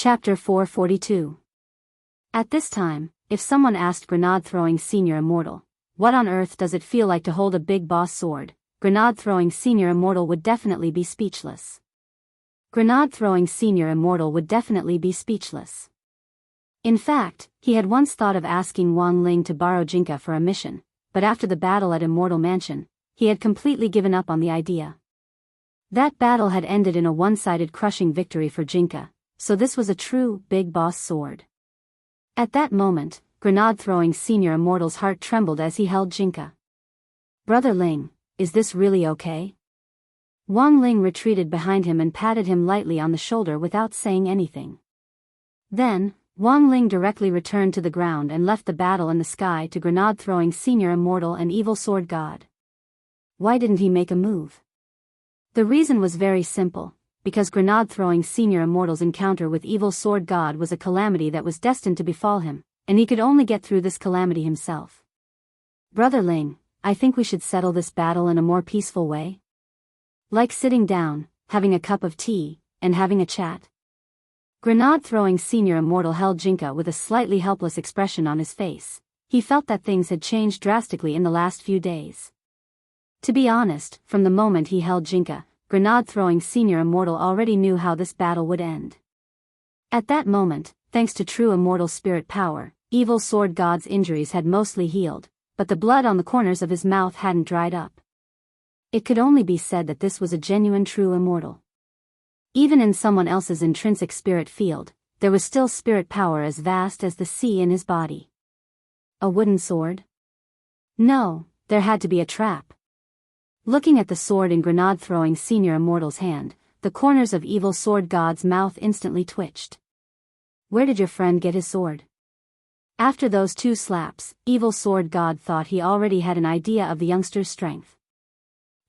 Chapter 442. At this time, if someone asked Grenade-throwing Senior Immortal, "What on earth does it feel like to hold a big boss sword?" Grenade-throwing Senior Immortal would definitely be speechless. Grenade-throwing Senior Immortal would definitely be speechless. In fact, he had once thought of asking Wang Ling to borrow Jinka for a mission, but after the battle at Immortal Mansion, he had completely given up on the idea. That battle had ended in a one-sided crushing victory for Jinka, so this was a true, big boss sword. At that moment, Grenade-throwing Senior Immortal's heart trembled as he held Jinka. "Brother Ling, is this really okay?" Wang Ling retreated behind him and patted him lightly on the shoulder without saying anything. Then, Wang Ling directly returned to the ground and left the battle in the sky to Grenade-throwing Senior Immortal and Evil Sword God. Why didn't he make a move? The reason was very simple, because Grenade-throwing Senior Immortal's encounter with Evil Sword God was a calamity that was destined to befall him, and he could only get through this calamity himself. "Brother Ling, I think we should settle this battle in a more peaceful way. Like sitting down, having a cup of tea, and having a chat." Grenade-throwing Senior Immortal held Jinka with a slightly helpless expression on his face. He felt that things had changed drastically in the last few days. To be honest, from the moment he held Jinka, Grenade-throwing Senior Immortal already knew how this battle would end. At that moment, thanks to true immortal spirit power, Evil Sword God's injuries had mostly healed, but the blood on the corners of his mouth hadn't dried up. It could only be said that this was a genuine true immortal. Even in someone else's intrinsic spirit field, there was still spirit power as vast as the sea in his body. A wooden sword? No, there had to be a trap. Looking at the sword in Grenade-throwing Senior Immortal's hand, the corners of Evil Sword God's mouth instantly twitched. "Where did your friend get his sword?" After those 2 slaps, Evil Sword God thought he already had an idea of the youngster's strength.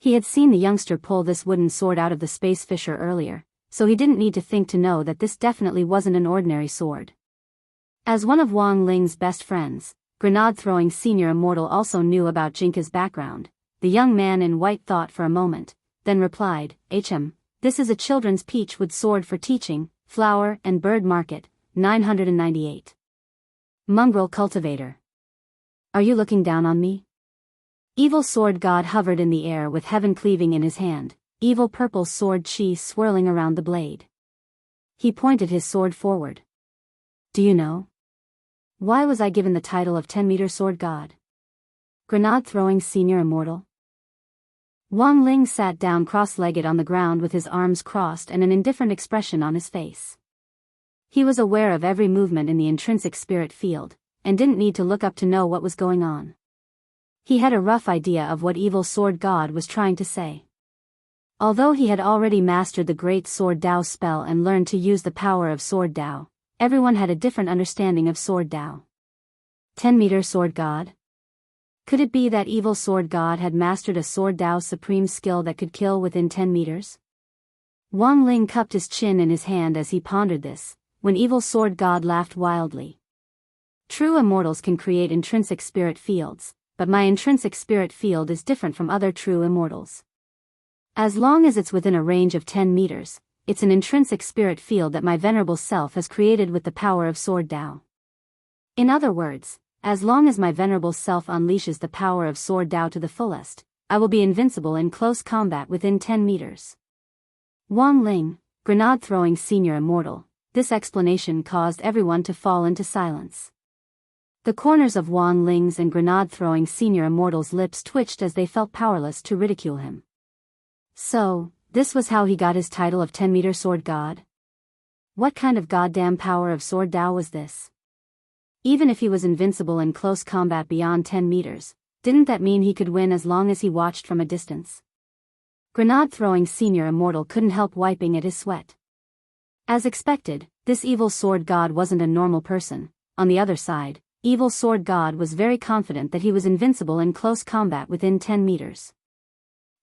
He had seen the youngster pull this wooden sword out of the space fissure earlier, so he didn't need to think to know that this definitely wasn't an ordinary sword. As one of Wang Ling's best friends, Grenade-throwing Senior Immortal also knew about Jinka's background. The young man in white thought for a moment, then replied, "This is a children's peach wood sword for teaching, flower and bird market, 998. Mongrel cultivator. Are you looking down on me?" Evil Sword God hovered in the air with heaven cleaving in his hand, evil purple sword chi swirling around the blade. He pointed his sword forward. "Do you know? Why was I given the title of 10-meter sword god?" Grenade-throwing Senior Immortal. Wang Ling sat down cross-legged on the ground with his arms crossed and an indifferent expression on his face. He was aware of every movement in the intrinsic spirit field, and didn't need to look up to know what was going on. He had a rough idea of what Evil Sword God was trying to say. Although he had already mastered the Great Sword Dao spell and learned to use the power of Sword Dao, everyone had a different understanding of Sword Dao. 10-meter sword god? Could it be that Evil Sword God had mastered a Sword Dao supreme skill that could kill within 10 meters? Wang Ling cupped his chin in his hand as he pondered this, when Evil Sword God laughed wildly. "True immortals can create intrinsic spirit fields, but my intrinsic spirit field is different from other true immortals. As long as it's within a range of 10 meters, it's an intrinsic spirit field that my venerable self has created with the power of Sword Dao. In other words, as long as my venerable self unleashes the power of Sword Dao to the fullest, I will be invincible in close combat within 10 meters. Wang Ling, Grenade-throwing Senior Immortal, this explanation caused everyone to fall into silence. The corners of Wang Ling's and Grenade-throwing Senior Immortal's lips twitched as they felt powerless to ridicule him. So, this was how he got his title of 10-meter sword god? What kind of goddamn power of Sword Dao was this? Even if he was invincible in close combat beyond 10 meters, didn't that mean he could win as long as he watched from a distance? Grenade-throwing Senior Immortal couldn't help wiping at his sweat. As expected, this Evil Sword God wasn't a normal person. On the other side, Evil Sword God was very confident that he was invincible in close combat within 10 meters.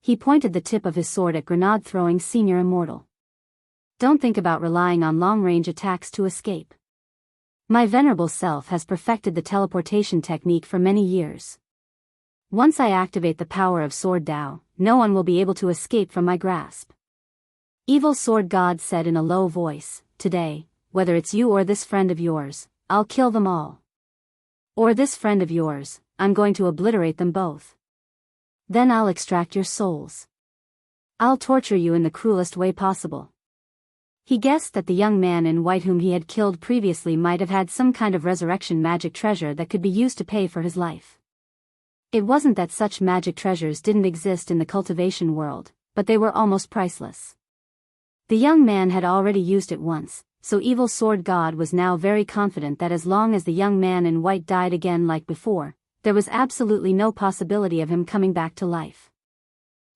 He pointed the tip of his sword at Grenade-throwing Senior Immortal. "Don't think about relying on long-range attacks to escape. My venerable self has perfected the teleportation technique for many years. Once I activate the power of Sword Dao, no one will be able to escape from my grasp." Evil Sword God said in a low voice, "Today, whether it's you or this friend of yours, I'll kill them all. Or this friend of yours, I'm going to obliterate them both. Then I'll extract your souls. I'll torture you in the cruelest way possible. He guessed that the young man in white whom he had killed previously might have had some kind of resurrection magic treasure that could be used to pay for his life. It wasn't that such magic treasures didn't exist in the cultivation world, but they were almost priceless. The young man had already used it once, so Evil Sword God was now very confident that as long as the young man in white died again like before, there was absolutely no possibility of him coming back to life.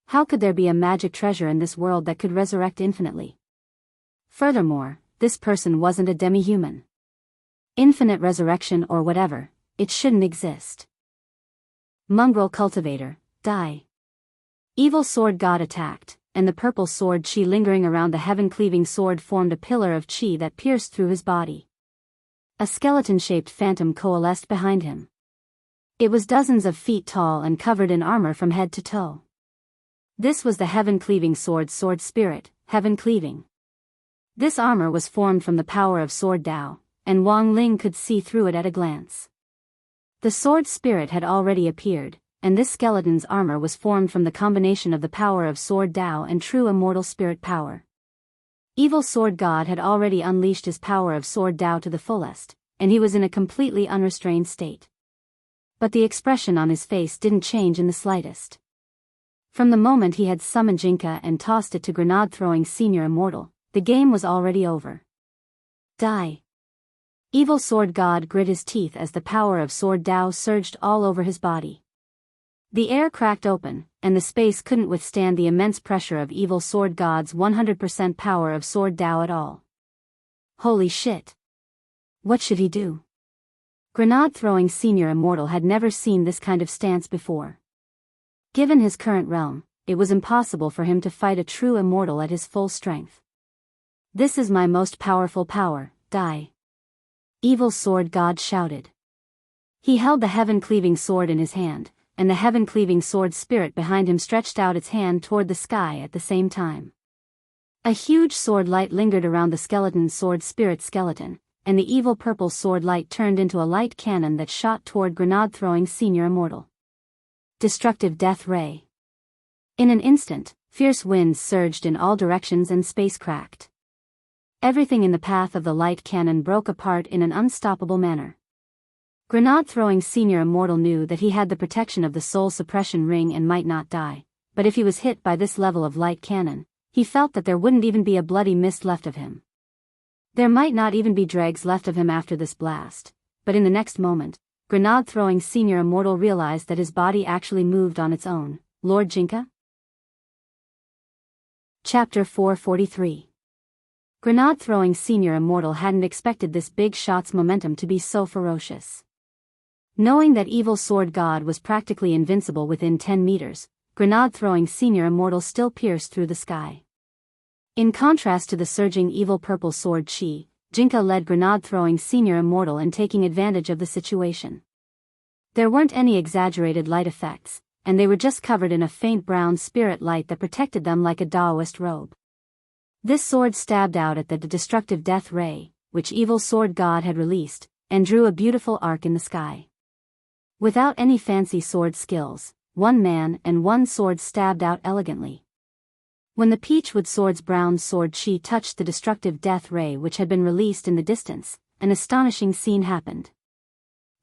How could there be a magic treasure in this world that could resurrect infinitely? Furthermore, this person wasn't a demi-human. Infinite resurrection or whatever, it shouldn't exist. Mongrel Cultivator, die. Evil Sword God attacked, and the purple sword chi lingering around the heaven-cleaving sword formed a pillar of chi that pierced through his body. A skeleton-shaped phantom coalesced behind him. It was dozens of feet tall and covered in armor from head to toe. This was the heaven-cleaving sword spirit, heaven-cleaving. This armor was formed from the power of Sword Dao, and Wang Ling could see through it at a glance. The sword spirit had already appeared, and this skeleton's armor was formed from the combination of the power of Sword Dao and true immortal spirit power. Evil Sword God had already unleashed his power of Sword Dao to the fullest, and he was in a completely unrestrained state. But the expression on his face didn't change in the slightest. From the moment he had summoned Jinka and tossed it to grenade-throwing Senior Immortal, the game was already over. Die. Evil Sword God grit his teeth as the power of Sword Dao surged all over his body. The air cracked open, and the space couldn't withstand the immense pressure of Evil Sword God's 100% power of Sword Dao at all. Holy shit. What should he do? Grenade-throwing Senior Immortal had never seen this kind of stance before. Given his current realm, it was impossible for him to fight a true immortal at his full strength. This is my most powerful power, die. Evil Sword God shouted. He held the heaven-cleaving sword in his hand, and the heaven-cleaving sword spirit behind him stretched out its hand toward the sky at the same time. A huge sword light lingered around the skeleton sword spirit skeleton, and the evil purple sword light turned into a light cannon that shot toward grenade-throwing Senior Immortal. Destructive Death Ray. In an instant, fierce winds surged in all directions and space cracked. Everything in the path of the light cannon broke apart in an unstoppable manner. Grenade-throwing Senior Immortal knew that he had the protection of the soul suppression ring and might not die, but if he was hit by this level of light cannon, he felt that there wouldn't even be a bloody mist left of him. There might not even be dregs left of him after this blast, but in the next moment, grenade-throwing Senior Immortal realized that his body actually moved on its own. Lord Jinka? Chapter 443. Grenade-throwing Senior Immortal hadn't expected this big shot's momentum to be so ferocious. Knowing that Evil Sword God was practically invincible within 10 meters, grenade-throwing Senior Immortal still pierced through the sky. In contrast to the surging evil purple sword chi, Jinka led grenade-throwing Senior Immortal in taking advantage of the situation. There weren't any exaggerated light effects, and they were just covered in a faint brown spirit light that protected them like a Taoist robe. This sword stabbed out at the destructive death ray, which Evil Sword God had released, and drew a beautiful arc in the sky. Without any fancy sword skills, one man and one sword stabbed out elegantly. When the Peachwood Sword's brown sword chi touched the destructive death ray which had been released in the distance, an astonishing scene happened.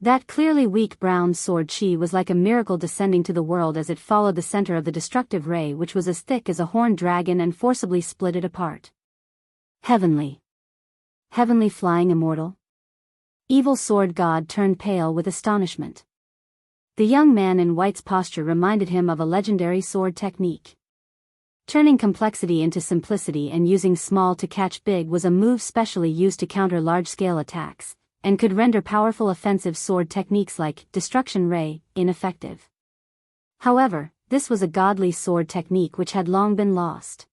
That clearly weak brown sword chi was like a miracle descending to the world as it followed the center of the destructive ray which was as thick as a horned dragon and forcibly split it apart. Heavenly. Heavenly flying immortal? Evil Sword God turned pale with astonishment. The young man in white's posture reminded him of a legendary sword technique. Turning complexity into simplicity and using small to catch big was a move specially used to counter large-scale attacks, and could render powerful offensive sword techniques like Destruction Ray ineffective. However, this was a godly sword technique which had long been lost.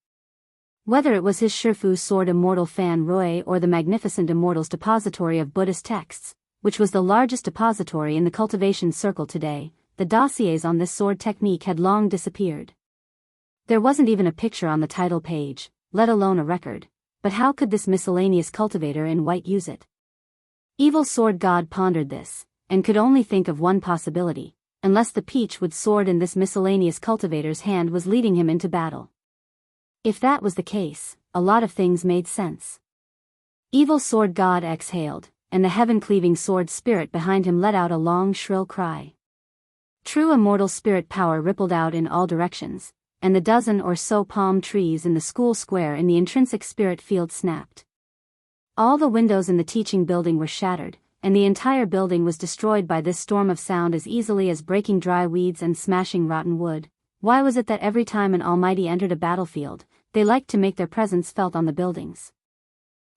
Whether it was his Shifu sword Immortal Fan Roy or the magnificent Immortal's depository of Buddhist texts, which was the largest depository in the cultivation circle today, the dossiers on this sword technique had long disappeared. There wasn't even a picture on the title page, let alone a record, but how could this miscellaneous cultivator in white use it? Evil Sword God pondered this, and could only think of one possibility, unless the peach-wood sword in this miscellaneous cultivator's hand was leading him into battle. If that was the case, a lot of things made sense. Evil Sword God exhaled, and the heaven-cleaving sword spirit behind him let out a long shrill cry. True immortal spirit power rippled out in all directions, and the dozen or so palm trees in the school square in the intrinsic spirit field snapped. All the windows in the teaching building were shattered, and the entire building was destroyed by this storm of sound as easily as breaking dry weeds and smashing rotten wood. Why was it that every time an almighty entered a battlefield, they liked to make their presence felt on the buildings?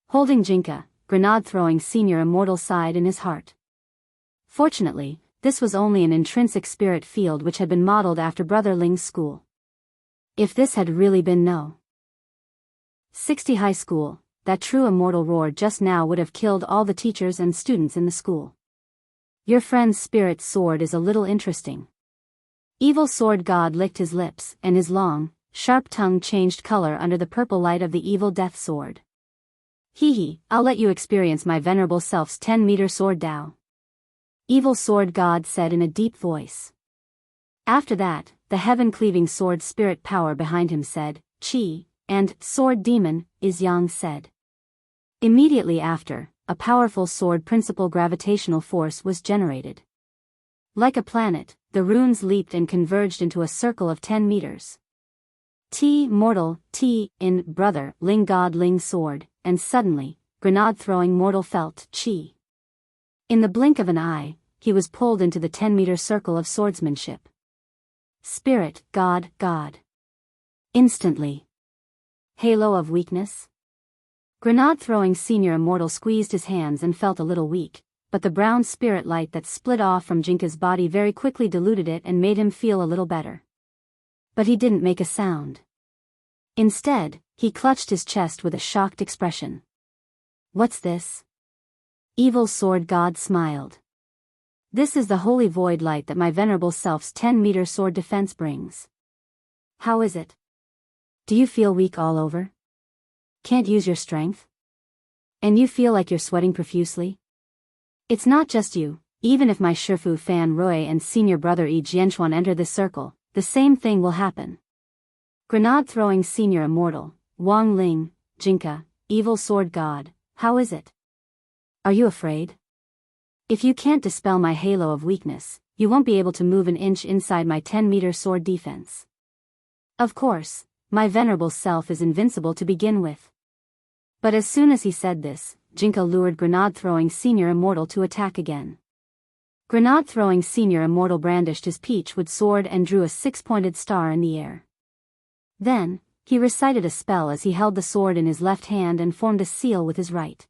Holding Jinka, grenade-throwing senior immortal sighed in his heart. Fortunately, this was only an intrinsic spirit field which had been modeled after Brother Ling's school. If this had really been No. 60 high school, that true immortal roar just now would have killed all the teachers and students in the school. Your friend's spirit sword is a little interesting. Evil Sword God licked his lips, and his long, sharp tongue changed color under the purple light of the evil death sword. Hee, I'll let you experience my venerable self's 10-meter sword Tao. Evil Sword God said in a deep voice. After that, the heaven-cleaving sword spirit power behind him said, Chi, and Sword Demon, is Yang said. Immediately after, a powerful sword principal gravitational force was generated. Like a planet, the runes leaped and converged into a circle of 10 meters. T mortal, T in brother Ling God Ling sword, and suddenly, grenade-throwing mortal felt Chi. In the blink of an eye, he was pulled into the 10-meter circle of swordsmanship. Spirit, God. Instantly. Halo of weakness? Grenade-throwing senior immortal squeezed his hands and felt a little weak, but the brown spirit light that split off from Jinka's body very quickly diluted it and made him feel a little better. But he didn't make a sound. Instead, he clutched his chest with a shocked expression. What's this? Evil Sword God smiled. This is the holy void light that my venerable self's 10-meter sword defense brings. How is it? Do you feel weak all over? Can't use your strength? And you feel like you're sweating profusely? It's not just you. Even if my Shifu Fan Roy and senior brother Yi Jianchuan enter this circle, the same thing will happen. Grenade-throwing senior immortal, Wang Ling, Jinka, Evil Sword God, how is it? Are you afraid? If you can't dispel my halo of weakness, you won't be able to move an inch inside my 10-meter sword defense. Of course, my venerable self is invincible to begin with. But as soon as he said this, Jinka lured grenade-throwing senior immortal to attack again. Grenade-throwing senior immortal brandished his peach-wood sword and drew a 6-pointed star in the air. Then, he recited a spell as he held the sword in his left hand and formed a seal with his right.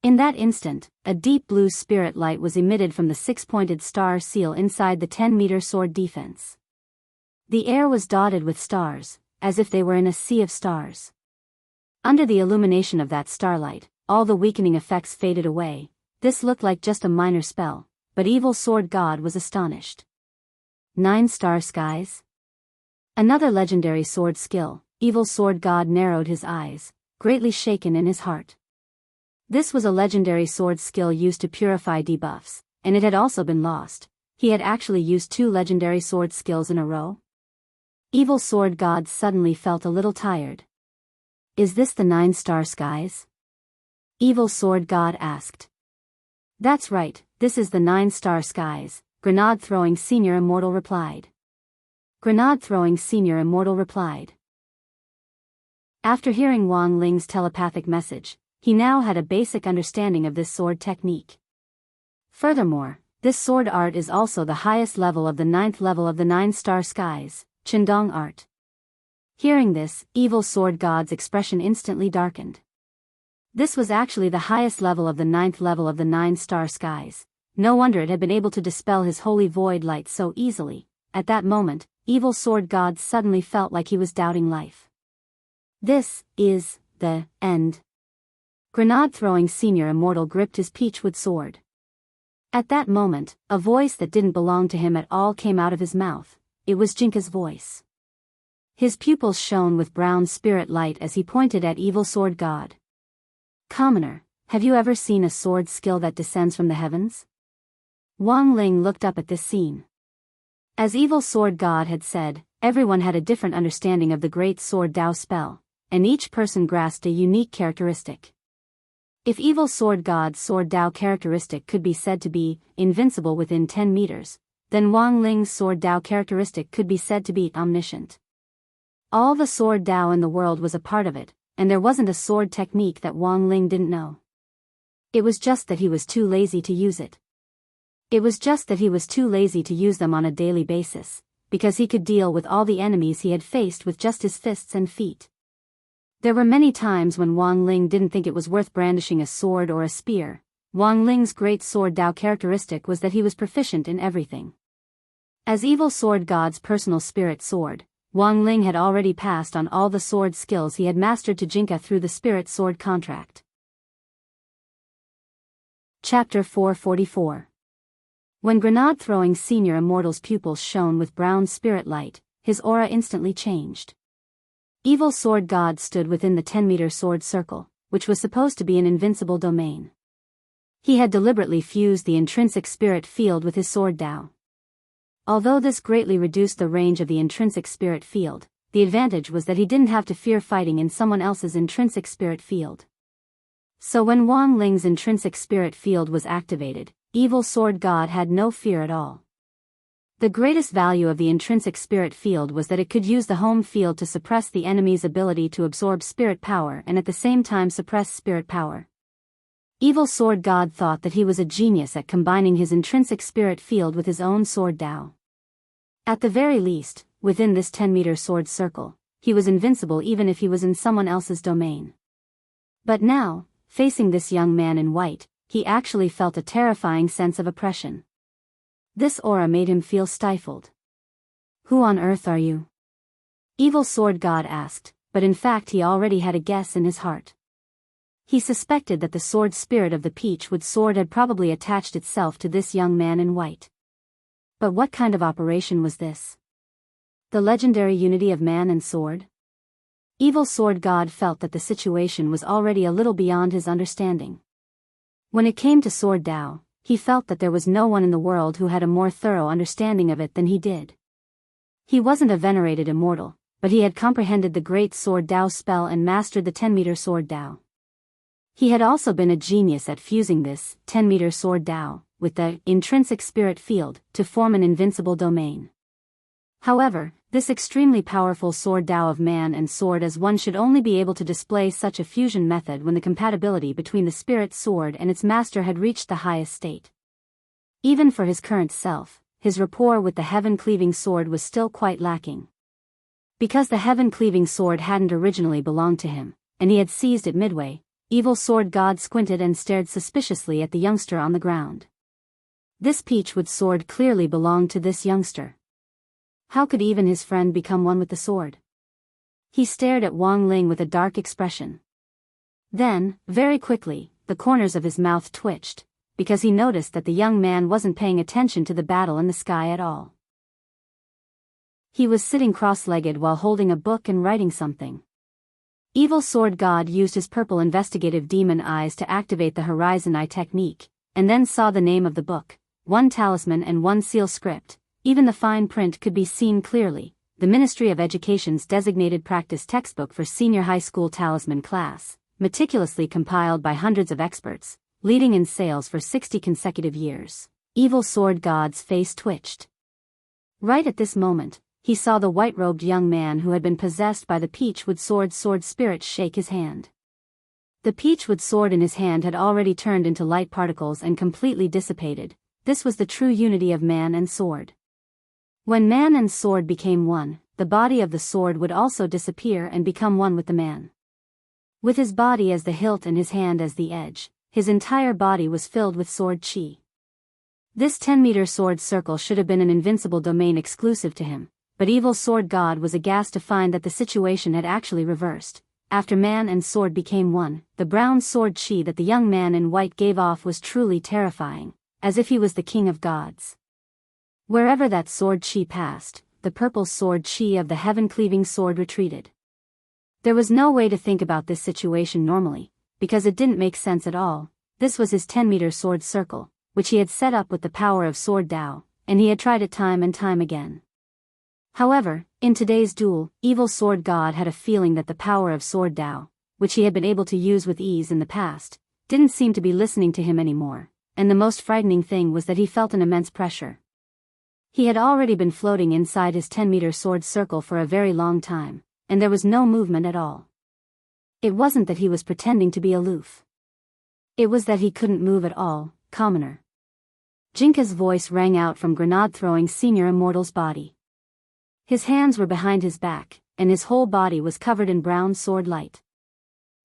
In that instant, a deep blue spirit light was emitted from the 6-pointed star seal inside the 10-meter sword defense. The air was dotted with stars, as if they were in a sea of stars. Under the illumination of that starlight, all the weakening effects faded away. This looked like just a minor spell, but Evil Sword God was astonished. 9-star skies? Another legendary sword skill. Evil Sword God narrowed his eyes, greatly shaken in his heart. This was a legendary sword skill used to purify debuffs, and it had also been lost. He had actually used 2 legendary sword skills in a row. Evil Sword God suddenly felt a little tired. Is this the 9-star skies? Evil Sword God asked. That's right, this is the 9-star skies, Grenade-throwing senior immortal replied. Grenade-throwing senior immortal replied. After hearing Wang Ling's telepathic message, he now had a basic understanding of this sword technique. Furthermore, this sword art is also the highest level of the 9th level of the 9-star skies, Qindong art. Hearing this, Evil Sword God's expression instantly darkened. This was actually the highest level of the 9th level of the 9-star skies. No wonder it had been able to dispel his holy void light so easily. At that moment, Evil Sword God suddenly felt like he was doubting life. This is the end. Grenade-throwing senior immortal gripped his peachwood sword. At that moment, a voice that didn't belong to him at all came out of his mouth. It was Jinka's voice. His pupils shone with brown spirit light as he pointed at evil sword god. Commoner, have you ever seen a sword skill that descends from the heavens? Wang Ling looked up at this scene. As evil sword god had said, everyone had a different understanding of the great sword Dao spell, and each person grasped a unique characteristic. If evil sword god's sword Dao characteristic could be said to be invincible within 10 meters, then Wang Ling's sword Dao characteristic could be said to be omniscient. All the sword Dao in the world was a part of it, and there wasn't a sword technique that Wang Ling didn't know. It was just that he was too lazy to use it. It was just that he was too lazy to use them on a daily basis, because he could deal with all the enemies he had faced with just his fists and feet. There were many times when Wang Ling didn't think it was worth brandishing a sword or a spear. Wang Ling's great sword Dao characteristic was that he was proficient in everything. As evil sword god's personal spirit sword, Wang Ling had already passed on all the sword skills he had mastered to Jinka through the spirit sword contract. Chapter 444. When grenade-throwing senior immortal's pupils shone with brown spirit light, his aura instantly changed. Evil sword god stood within the 10-meter sword circle, which was supposed to be an invincible domain. He had deliberately fused the intrinsic spirit field with his sword Dao. Although this greatly reduced the range of the intrinsic spirit field, the advantage was that he didn't have to fear fighting in someone else's intrinsic spirit field. So when Wang Ling's intrinsic spirit field was activated, evil sword god had no fear at all. The greatest value of the intrinsic spirit field was that it could use the home field to suppress the enemy's ability to absorb spirit power and at the same time suppress spirit power. Evil sword god thought that he was a genius at combining his intrinsic spirit field with his own sword Dao. At the very least, within this 10-meter sword circle, he was invincible even if he was in someone else's domain. But now, facing this young man in white, he actually felt a terrifying sense of oppression. This aura made him feel stifled. "Who on earth are you?" Evil sword god asked, but in fact he already had a guess in his heart. He suspected that the sword spirit of the peach-wood sword had probably attached itself to this young man in white. But what kind of operation was this? The legendary unity of man and sword? Evil sword god felt that the situation was already a little beyond his understanding. When it came to sword Dao, he felt that there was no one in the world who had a more thorough understanding of it than he did. He wasn't a venerated immortal, but he had comprehended the great sword Dao spell and mastered the 10-meter sword Dao. He had also been a genius at fusing this 10-meter sword Dao with the intrinsic spirit field to form an invincible domain. However, this extremely powerful sword Dao of man and sword as one should only be able to display such a fusion method when the compatibility between the spirit sword and its master had reached the highest state. Even for his current self, his rapport with the heaven-cleaving sword was still quite lacking. Because the heaven-cleaving sword hadn't originally belonged to him, and he had seized it midway, evil sword god squinted and stared suspiciously at the youngster on the ground. This peach-wood sword clearly belonged to this youngster. How could even his friend become one with the sword? He stared at Wang Ling with a dark expression. Then, very quickly, the corners of his mouth twitched, because he noticed that the young man wasn't paying attention to the battle in the sky at all. He was sitting cross-legged while holding a book and writing something. Evil sword god used his purple investigative demon eyes to activate the Horizon Eye technique, and then saw the name of the book, one talisman and one seal script. Even the fine print could be seen clearly, the Ministry of Education's designated practice textbook for senior high school talisman class, meticulously compiled by hundreds of experts, leading in sales for 60 consecutive years. Evil sword god's face twitched. Right at this moment, he saw the white-robed young man who had been possessed by the peach-wood sword spirit shake his hand. The peach-wood sword in his hand had already turned into light particles and completely dissipated. This was the true unity of man and sword. When man and sword became one, the body of the sword would also disappear and become one with the man. With his body as the hilt and his hand as the edge, his entire body was filled with sword chi. This 10-meter sword circle should have been an invincible domain exclusive to him, but evil sword god was aghast to find that the situation had actually reversed. After man and sword became one, the brown sword chi that the young man in white gave off was truly terrifying, as if he was the king of gods. Wherever that sword chi passed, the purple sword chi of the heaven-cleaving sword retreated. There was no way to think about this situation normally, because it didn't make sense at all. This was his 10-meter sword circle, which he had set up with the power of sword Tao, and he had tried it time and time again. However, in today's duel, Evil Sword God had a feeling that the power of sword Tao, which he had been able to use with ease in the past, didn't seem to be listening to him anymore, and the most frightening thing was that he felt an immense pressure. He had already been floating inside his 10-meter sword circle for a very long time, and there was no movement at all. It wasn't that he was pretending to be aloof. It was that he couldn't move at all. Commoner. Jinka's voice rang out from grenade-throwing Senior Immortal's body. His hands were behind his back, and his whole body was covered in brown sword light.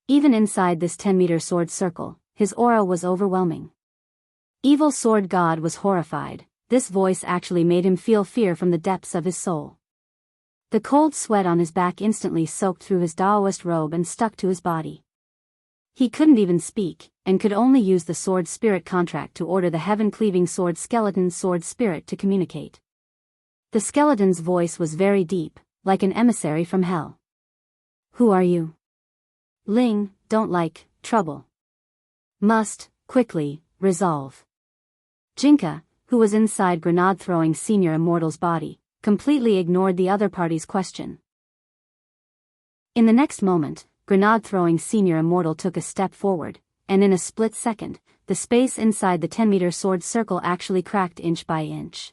Even inside this 10-meter sword circle, his aura was overwhelming. Evil Sword God was horrified. This voice actually made him feel fear from the depths of his soul. The cold sweat on his back instantly soaked through his Daoist robe and stuck to his body. He couldn't even speak, and could only use the sword spirit contract to order the heaven-cleaving sword skeleton sword spirit to communicate. The skeleton's voice was very deep, like an emissary from hell. Who are you? Ling, don't like trouble. Must, quickly, resolve. Jinka, who was inside grenade-throwing Senior Immortal's body, completely ignored the other party's question. In the next moment, grenade-throwing Senior Immortal took a step forward, and in a split second, the space inside the 10-meter sword circle actually cracked inch by inch.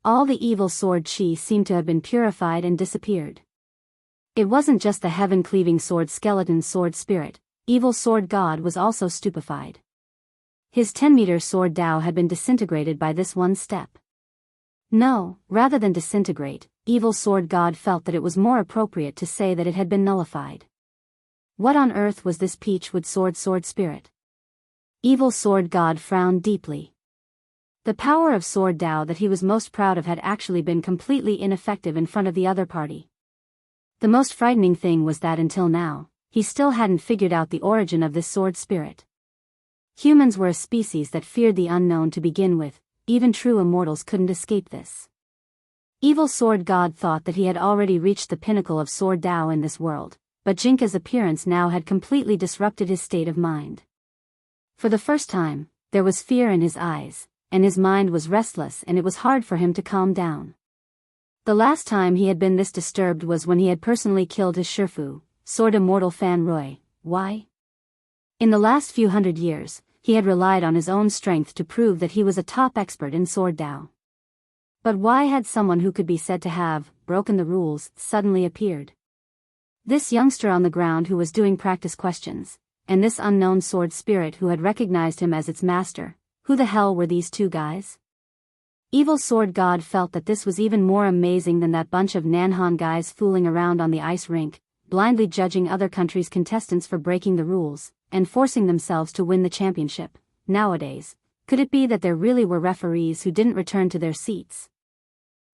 All the evil sword chi seemed to have been purified and disappeared. It wasn't just the heaven-cleaving sword skeleton sword spirit, Evil Sword God was also stupefied. His 10-meter sword Tao had been disintegrated by this one step. No, rather than disintegrate, Evil Sword God felt that it was more appropriate to say that it had been nullified. What on earth was this peachwood sword spirit? Evil Sword God frowned deeply. The power of sword Tao that he was most proud of had actually been completely ineffective in front of the other party. The most frightening thing was that until now, he still hadn't figured out the origin of this sword spirit. Humans were a species that feared the unknown to begin with. Even true immortals couldn't escape this. Evil Sword God thought that he had already reached the pinnacle of sword Tao in this world, but Jinka's appearance now had completely disrupted his state of mind. For the first time, there was fear in his eyes, and his mind was restless, and it was hard for him to calm down. The last time he had been this disturbed was when he had personally killed his Shifu, Sword Immortal Fan Roy. Why? In the last few hundred years, he had relied on his own strength to prove that he was a top expert in sword Tao. But why had someone who could be said to have broken the rules suddenly appeared? This youngster on the ground who was doing practice questions, and this unknown sword spirit who had recognized him as its master, who the hell were these two guys? Evil Sword God felt that this was even more amazing than that bunch of Nanhan guys fooling around on the ice rink, blindly judging other countries' contestants for breaking the rules, and forcing themselves to win the championship. Nowadays, could it be that there really were referees who didn't return to their seats?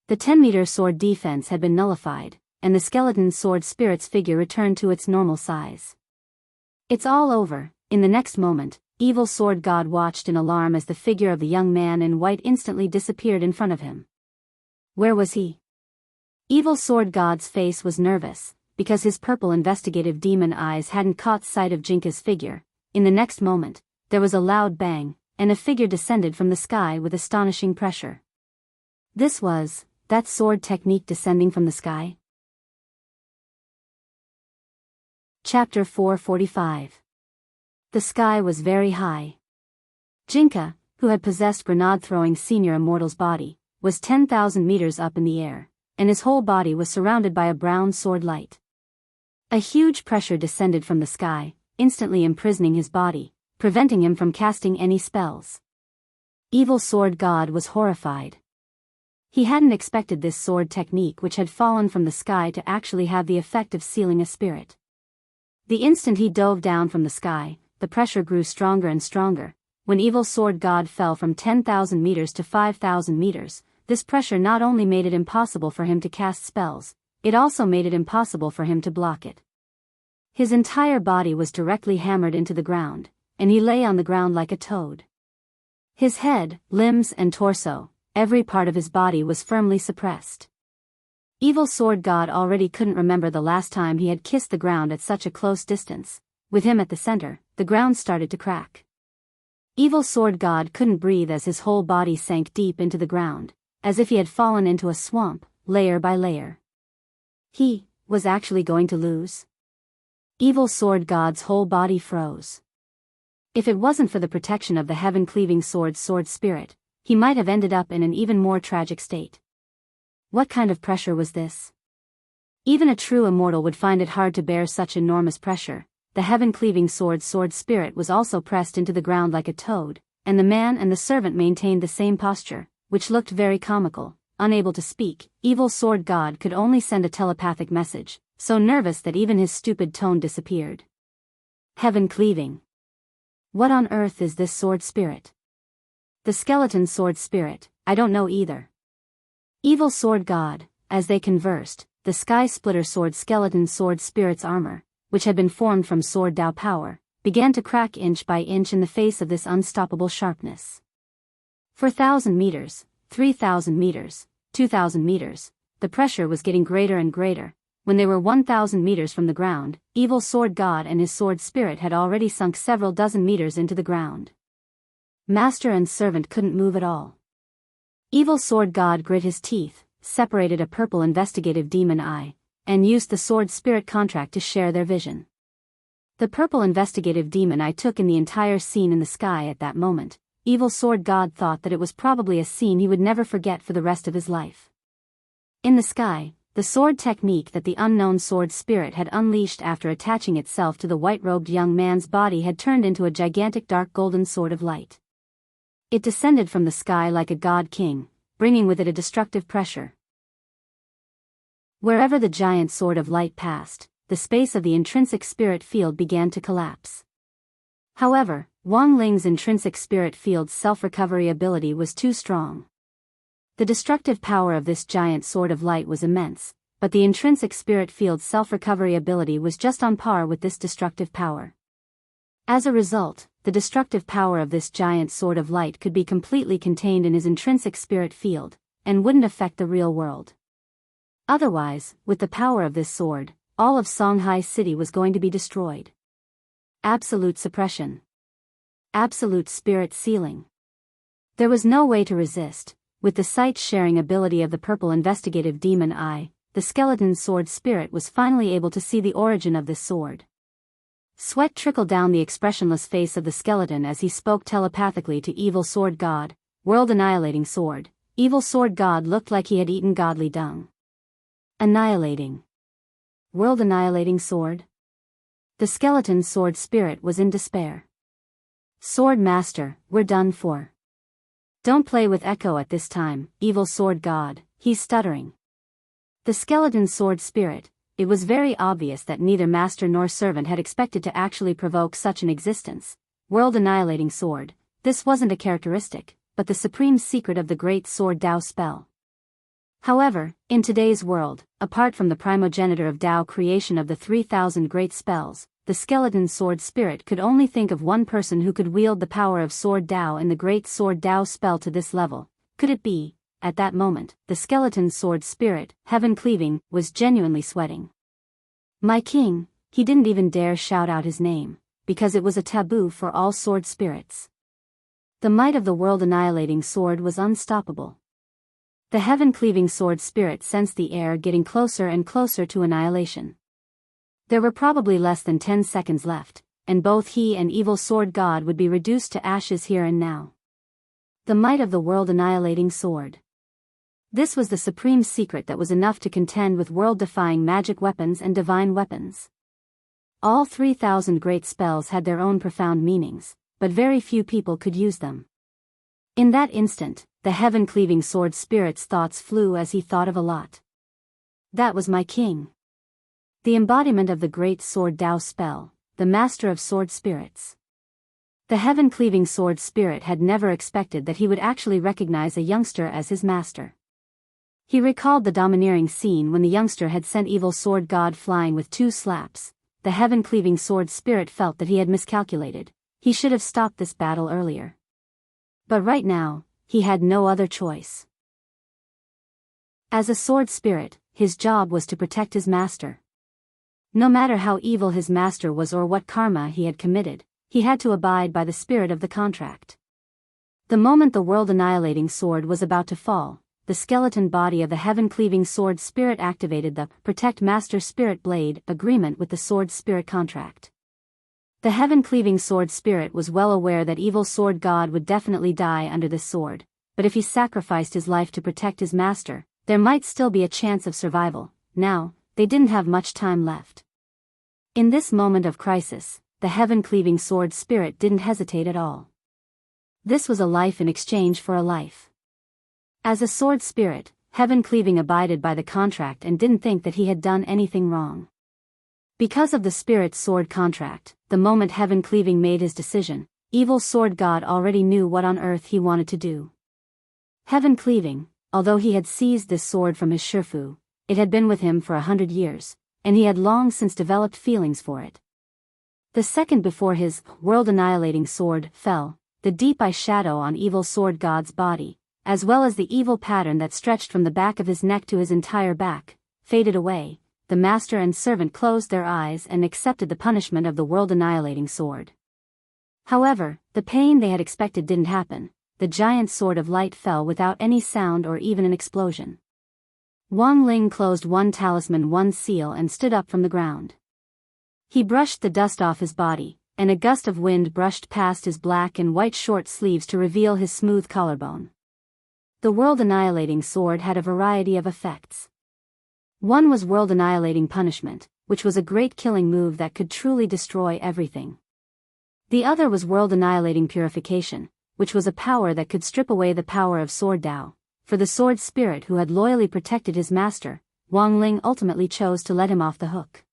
The 10-meter sword defense had been nullified, and the skeleton sword spirit's figure returned to its normal size. It's all over. In the next moment, Evil Sword God watched in alarm as the figure of the young man in white instantly disappeared in front of him. Where was he? Evil Sword God's face was nervous, because his purple investigative demon eyes hadn't caught sight of Jinka's figure. In the next moment, there was a loud bang, and a figure descended from the sky with astonishing pressure. This was that sword technique descending from the sky? Chapter 445. The sky was very high. Jinka, who had possessed grenade-throwing Senior Immortal's body, was 10,000 meters up in the air, and his whole body was surrounded by a brown sword light. A huge pressure descended from the sky, instantly imprisoning his body, preventing him from casting any spells. Evil Sword God was horrified. He hadn't expected this sword technique which had fallen from the sky to actually have the effect of sealing a spirit. The instant he dove down from the sky, the pressure grew stronger and stronger. When Evil Sword God fell from 10,000 meters to 5,000 meters, this pressure not only made it impossible for him to cast spells, it also made it impossible for him to block it. His entire body was directly hammered into the ground, and he lay on the ground like a toad. His head, limbs and torso, every part of his body was firmly suppressed. Evil Sword God already couldn't remember the last time he had kissed the ground at such a close distance. With him at the center, the ground started to crack. Evil Sword God couldn't breathe as his whole body sank deep into the ground, as if he had fallen into a swamp, layer by layer. He was actually going to lose. Evil Sword God's whole body froze. If it wasn't for the protection of the heaven-cleaving sword spirit, he might have ended up in an even more tragic state. What kind of pressure was this? Even a true immortal would find it hard to bear such enormous pressure. The heaven-cleaving sword spirit was also pressed into the ground like a toad, and the man and the servant maintained the same posture, which looked very comical. Unable to speak, Evil Sword God could only send a telepathic message, so nervous that even his stupid tone disappeared. Heaven-cleaving. What on earth is this sword spirit? The skeleton sword spirit, I don't know either. Evil Sword God, as they conversed, the Sky Splitter skeleton sword spirit's armor, which had been formed from sword Tao power, began to crack inch by inch in the face of this unstoppable sharpness. 4,000 meters, 3,000 meters, 2,000 meters, the pressure was getting greater and greater. When they were 1,000 meters from the ground, Evil Sword God and his sword spirit had already sunk several dozen meters into the ground. Master and servant couldn't move at all. Evil Sword God grit his teeth, separated a purple investigative demon eye, and used the sword spirit contract to share their vision. The purple investigative demon eye took in the entire scene in the sky at that moment. Evil Sword God thought that it was probably a scene he would never forget for the rest of his life. In the sky, the sword technique that the unknown sword spirit had unleashed after attaching itself to the white-robed young man's body had turned into a gigantic dark golden sword of light. It descended from the sky like a god king, bringing with it a destructive pressure. Wherever the giant sword of light passed, the space of the intrinsic spirit field began to collapse. However, Wang Ling's intrinsic spirit field's self-recovery ability was too strong. The destructive power of this giant sword of light was immense, but the intrinsic spirit field's self-recovery ability was just on par with this destructive power. As a result, the destructive power of this giant sword of light could be completely contained in his intrinsic spirit field, and wouldn't affect the real world. Otherwise, with the power of this sword, all of Songhai City was going to be destroyed. Absolute suppression. Absolute spirit sealing. There was no way to resist. With the sight-sharing ability of the purple investigative demon eye, the skeleton sword spirit was finally able to see the origin of this sword. Sweat trickled down the expressionless face of the skeleton as he spoke telepathically to Evil Sword God. World-annihilating sword. Evil Sword God looked like he had eaten godly dung. Annihilating. World-annihilating sword? The skeleton sword spirit was in despair. Sword Master, we're done for. Don't play with Echo at this time, Evil Sword God, he's stuttering. The skeleton sword spirit, it was very obvious that neither master nor servant had expected to actually provoke such an existence. World-annihilating sword, this wasn't a characteristic, but the supreme secret of the great sword Tao spell. However, in today's world, apart from the primogenitor of Tao creation of the 3,000 great spells, the skeleton sword spirit could only think of one person who could wield the power of sword Tao in the great sword Tao spell to this level. Could it be? At that moment, the skeleton sword spirit, heaven-cleaving, was genuinely sweating. My king, he didn't even dare shout out his name, because it was a taboo for all sword spirits. The might of the world-annihilating sword was unstoppable. The heaven-cleaving sword spirit sensed the air getting closer and closer to annihilation. There were probably less than 10 seconds left, and both he and Evil Sword God would be reduced to ashes here and now. The might of the world-annihilating sword. This was the supreme secret that was enough to contend with world-defying magic weapons and divine weapons. All 3,000 great spells had their own profound meanings, but very few people could use them. In that instant, the heaven-cleaving sword spirit's thoughts flew as he thought of a lot. That was my king. The embodiment of the great sword Tao spell, the master of sword spirits. The heaven-cleaving sword spirit had never expected that he would actually recognize a youngster as his master. He recalled the domineering scene when the youngster had sent Evil Sword God flying with 2 slaps. The heaven-cleaving sword spirit felt that he had miscalculated. He should have stopped this battle earlier. But right now, he had no other choice. As a sword spirit, his job was to protect his master. No matter how evil his master was or what karma he had committed, he had to abide by the spirit of the contract. The moment the world-annihilating sword was about to fall, the skeleton body of the heaven-cleaving sword spirit activated the Protect Master Spirit Blade agreement with the sword spirit contract. The heaven-cleaving sword spirit was well aware that evil sword god would definitely die under this sword, but if he sacrificed his life to protect his master, there might still be a chance of survival. Now, they didn't have much time left. In this moment of crisis, the heaven-cleaving sword spirit didn't hesitate at all. This was a life in exchange for a life. As a sword spirit, heaven-cleaving abided by the contract and didn't think that he had done anything wrong. Because of the spirit's sword contract, the moment heaven-cleaving made his decision, evil sword god already knew what on earth he wanted to do. Heaven-cleaving, although he had seized this sword from his Shifu, it had been with him for 100 years, and he had long since developed feelings for it. The second before his world-annihilating sword fell, the deep eye shadow on evil sword god's body, as well as the evil pattern that stretched from the back of his neck to his entire back, faded away. The master and servant closed their eyes and accepted the punishment of the world-annihilating sword. However, the pain they had expected didn't happen. The giant sword of light fell without any sound or even an explosion. Wang Ling closed one talisman, one seal, and stood up from the ground. He brushed the dust off his body, and a gust of wind brushed past his black and white short sleeves to reveal his smooth collarbone. The world-annihilating sword had a variety of effects. One was world-annihilating punishment, which was a great killing move that could truly destroy everything. The other was world-annihilating purification, which was a power that could strip away the power of sword Dao. For the sword spirit who had loyally protected his master, Wang Ling ultimately chose to let him off the hook.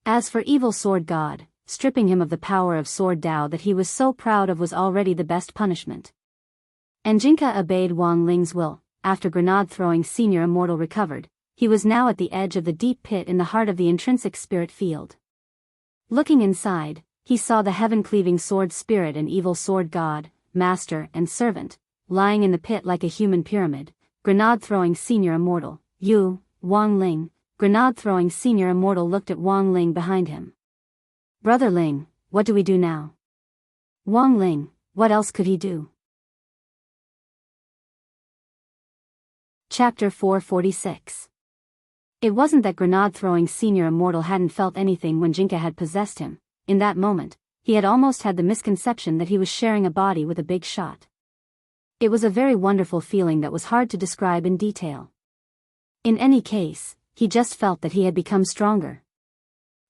As for evil sword god, stripping him of the power of sword Dao that he was so proud of was already the best punishment. And Jinka obeyed Wang Ling's will. After grenade-throwing senior immortal recovered, he was now at the edge of the deep pit in the heart of the intrinsic spirit field. Looking inside, he saw the heaven-cleaving sword spirit and evil sword god, master and servant, lying in the pit like a human pyramid. Grenade-throwing senior immortal, you, Wang Ling. Grenade-throwing senior immortal looked at Wang Ling behind him. Brother Ling, what do we do now? Wang Ling, what else could he do? Chapter 446. It wasn't that grenade-throwing senior immortal hadn't felt anything when Jinka had possessed him. In that moment, he had almost had the misconception that he was sharing a body with a big shot. It was a very wonderful feeling that was hard to describe in detail. In any case, he just felt that he had become stronger.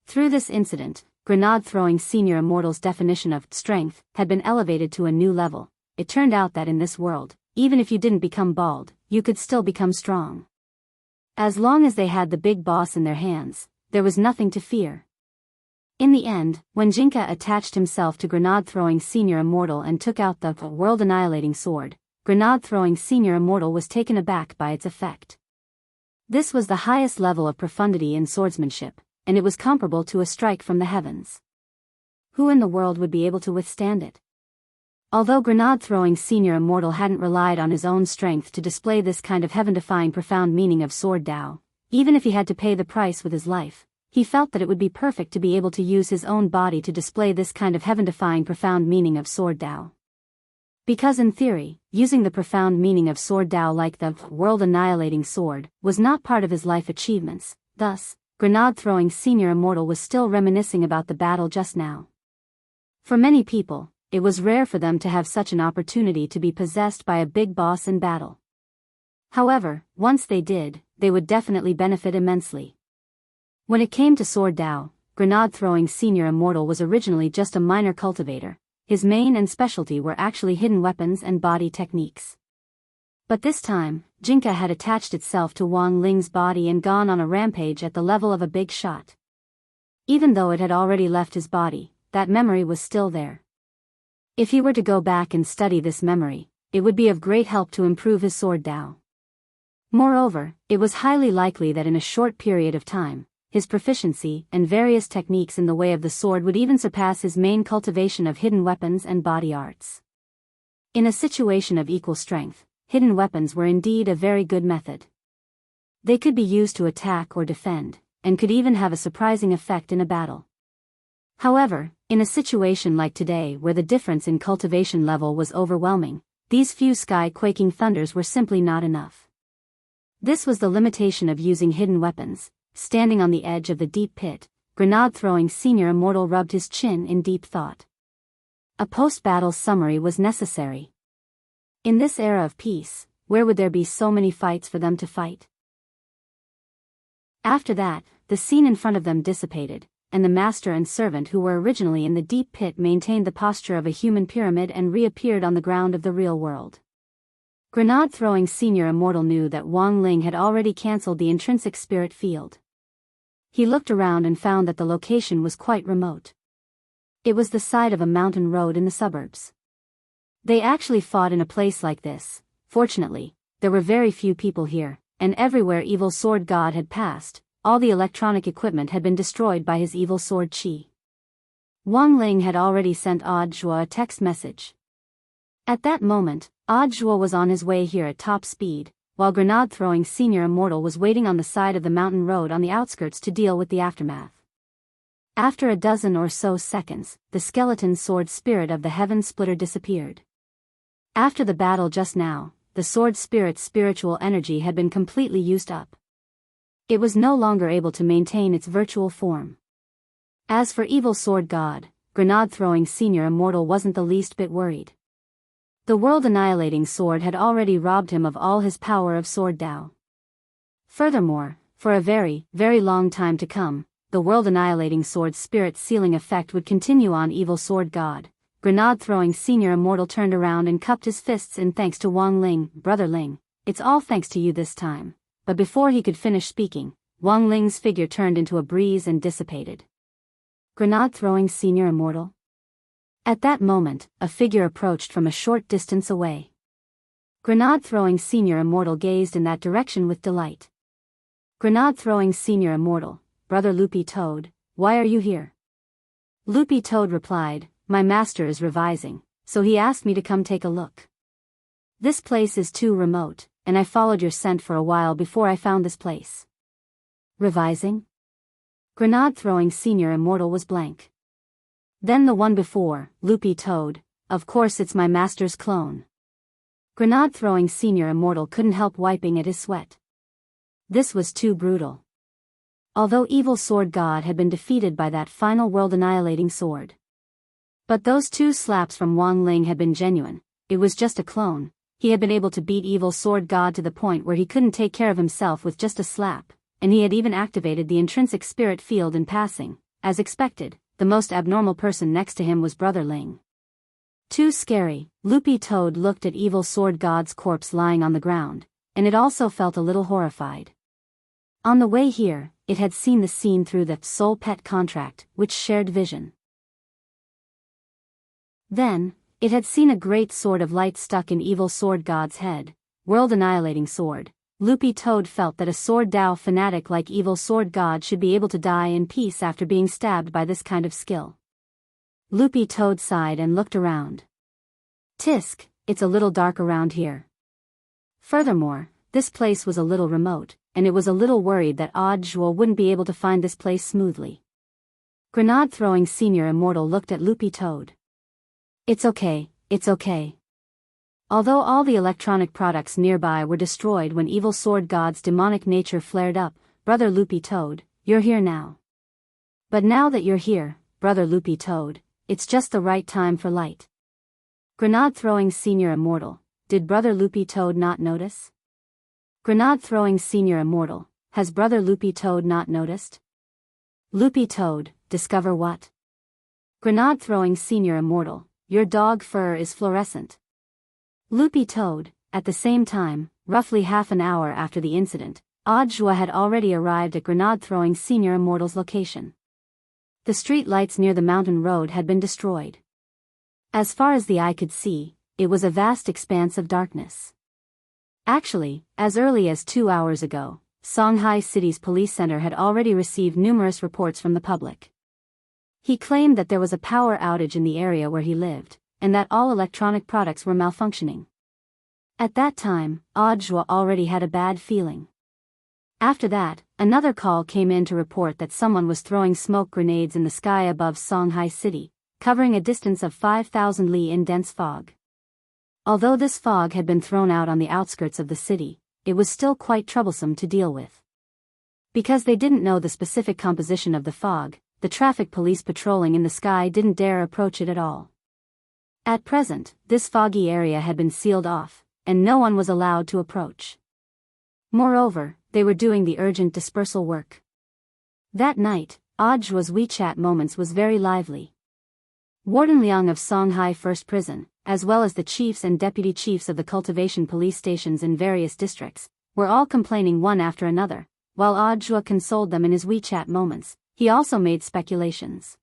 Through this incident, grenade-throwing senior immortal's definition of strength had been elevated to a new level. It turned out that in this world, even if you didn't become bald, you could still become strong. As long as they had the big boss in their hands, there was nothing to fear. In the end, when Jinka attached himself to grenade-throwing senior immortal and took out the world-annihilating sword, grenade-throwing senior immortal was taken aback by its effect. This was the highest level of profundity in swordsmanship, and it was comparable to a strike from the heavens. Who in the world would be able to withstand it? Although grenade-throwing senior immortal hadn't relied on his own strength to display this kind of heaven-defying profound meaning of sword Dao, even if he had to pay the price with his life, he felt that it would be perfect to be able to use his own body to display this kind of heaven-defying profound meaning of sword Dao. Because in theory, using the profound meaning of sword Dao like the world-annihilating sword was not part of his life achievements. Thus, grenade-throwing senior immortal was still reminiscing about the battle just now. For many people, it was rare for them to have such an opportunity to be possessed by a big boss in battle. However, once they did, they would definitely benefit immensely. When it came to sword Dao, grenade-throwing senior immortal was originally just a minor cultivator. His main and specialty were actually hidden weapons and body techniques. But this time, Jinka had attached itself to Wang Ling's body and gone on a rampage at the level of a big shot. Even though it had already left his body, that memory was still there. If he were to go back and study this memory, it would be of great help to improve his sword Dao. Moreover, it was highly likely that in a short period of time, his proficiency and various techniques in the way of the sword would even surpass his main cultivation of hidden weapons and body arts. In a situation of equal strength, hidden weapons were indeed a very good method. They could be used to attack or defend, and could even have a surprising effect in a battle. However, in a situation like today where the difference in cultivation level was overwhelming, these few sky-quaking thunders were simply not enough. This was the limitation of using hidden weapons. Standing on the edge of the deep pit, grenade-throwing Senior Immortal rubbed his chin in deep thought. A post-battle summary was necessary. In this era of peace, where would there be so many fights for them to fight? After that, the scene in front of them dissipated, and the master and servant who were originally in the deep pit maintained the posture of a human pyramid and reappeared on the ground of the real world. Grenade-throwing Senior Immortal knew that Wang Ling had already cancelled the intrinsic spirit field. He looked around and found that the location was quite remote. It was the side of a mountain road in the suburbs. They actually fought in a place like this. Fortunately, there were very few people here, and everywhere Evil Sword God had passed, all the electronic equipment had been destroyed by his evil sword chi. Wang Ling had already sent Audiobook a text message. At that moment, Audiobook was on his way here at top speed, while grenade-throwing Senior Immortal was waiting on the side of the mountain road on the outskirts to deal with the aftermath. After a dozen or so seconds, the skeleton sword spirit of the Heaven Splitter disappeared. After the battle just now, the sword spirit's spiritual energy had been completely used up. It was no longer able to maintain its virtual form. As for Evil Sword God, grenade-throwing Senior Immortal wasn't the least bit worried. The world-annihilating sword had already robbed him of all his power of sword Dao. Furthermore, for a very, very long time to come, the world-annihilating sword spirit's sealing effect would continue on Evil Sword God. Grenade-throwing Senior Immortal turned around and cupped his fists in thanks to Wang Ling. Brother Ling, it's all thanks to you this time. But before he could finish speaking, Wang Ling's figure turned into a breeze and dissipated. Grenade-throwing Senior Immortal? At that moment, a figure approached from a short distance away. Grenade-throwing Senior Immortal gazed in that direction with delight. Grenade-throwing Senior Immortal, Brother Loopy Toad, why are you here? Loopy Toad replied, my master is revising, so he asked me to come take a look. This place is too remote, and I followed your scent for a while before I found this place. Revising? Grenade-throwing Senior Immortal was blank. Then the one before, Loopy Toad, of course it's my master's clone. Grenade-throwing Senior Immortal couldn't help wiping at his sweat. This was too brutal. Although Evil Sword God had been defeated by that final world-annihilating sword. But those two slaps from Wang Ling had been genuine. It was just a clone. He had been able to beat Evil Sword God to the point where he couldn't take care of himself with just a slap, and he had even activated the intrinsic spirit field in passing. As expected, the most abnormal person next to him was Brother Ling. Too scary. Loopy Toad looked at Evil Sword God's corpse lying on the ground, and it also felt a little horrified. On the way here, it had seen the scene through the soul pet contract, which shared vision. Then, it had seen a great sword of light stuck in Evil Sword God's head, world-annihilating sword. Loopy Toad felt that a sword Dao fanatic like Evil Sword God should be able to die in peace after being stabbed by this kind of skill. Loopy Toad sighed and looked around. Tisk, it's a little dark around here. Furthermore, this place was a little remote, and it was a little worried that Audiobook wouldn't be able to find this place smoothly. Grenade-throwing Senior Immortal looked at Loopy Toad. It's okay, it's okay. Although all the electronic products nearby were destroyed when Evil Sword God's demonic nature flared up, Brother Loopy Toad, you're here now. But now that you're here, Brother Loopy Toad, it's just the right time for light. Grenade-throwing Senior Immortal, did Brother Loopy Toad not notice? Grenade-throwing Senior Immortal, has Brother Loopy Toad not noticed? Loopy Toad, discover what? Grenade-throwing Senior Immortal, your dog fur is fluorescent. Loopy Toad, at the same time, roughly half an hour after the incident, Audiobook had already arrived at grenade-throwing Senior Immortal's location. The street lights near the mountain road had been destroyed. As far as the eye could see, it was a vast expanse of darkness. Actually, as early as 2 hours ago, Songhai City's police center had already received numerous reports from the public. He claimed that there was a power outage in the area where he lived, and that all electronic products were malfunctioning. At that time, Audiobook already had a bad feeling. After that, another call came in to report that someone was throwing smoke grenades in the sky above Songhai City, covering a distance of 5,000 li in dense fog. Although this fog had been thrown out on the outskirts of the city, it was still quite troublesome to deal with. Because they didn't know the specific composition of the fog, the traffic police patrolling in the sky didn't dare approach it at all. At present, this foggy area had been sealed off, and no one was allowed to approach. Moreover, they were doing the urgent dispersal work. That night, Audjua's WeChat moments was very lively. Warden Liang of Songhai First Prison, as well as the chiefs and deputy chiefs of the cultivation police stations in various districts, were all complaining one after another, while Audjua consoled them in his WeChat moments. He also made speculations.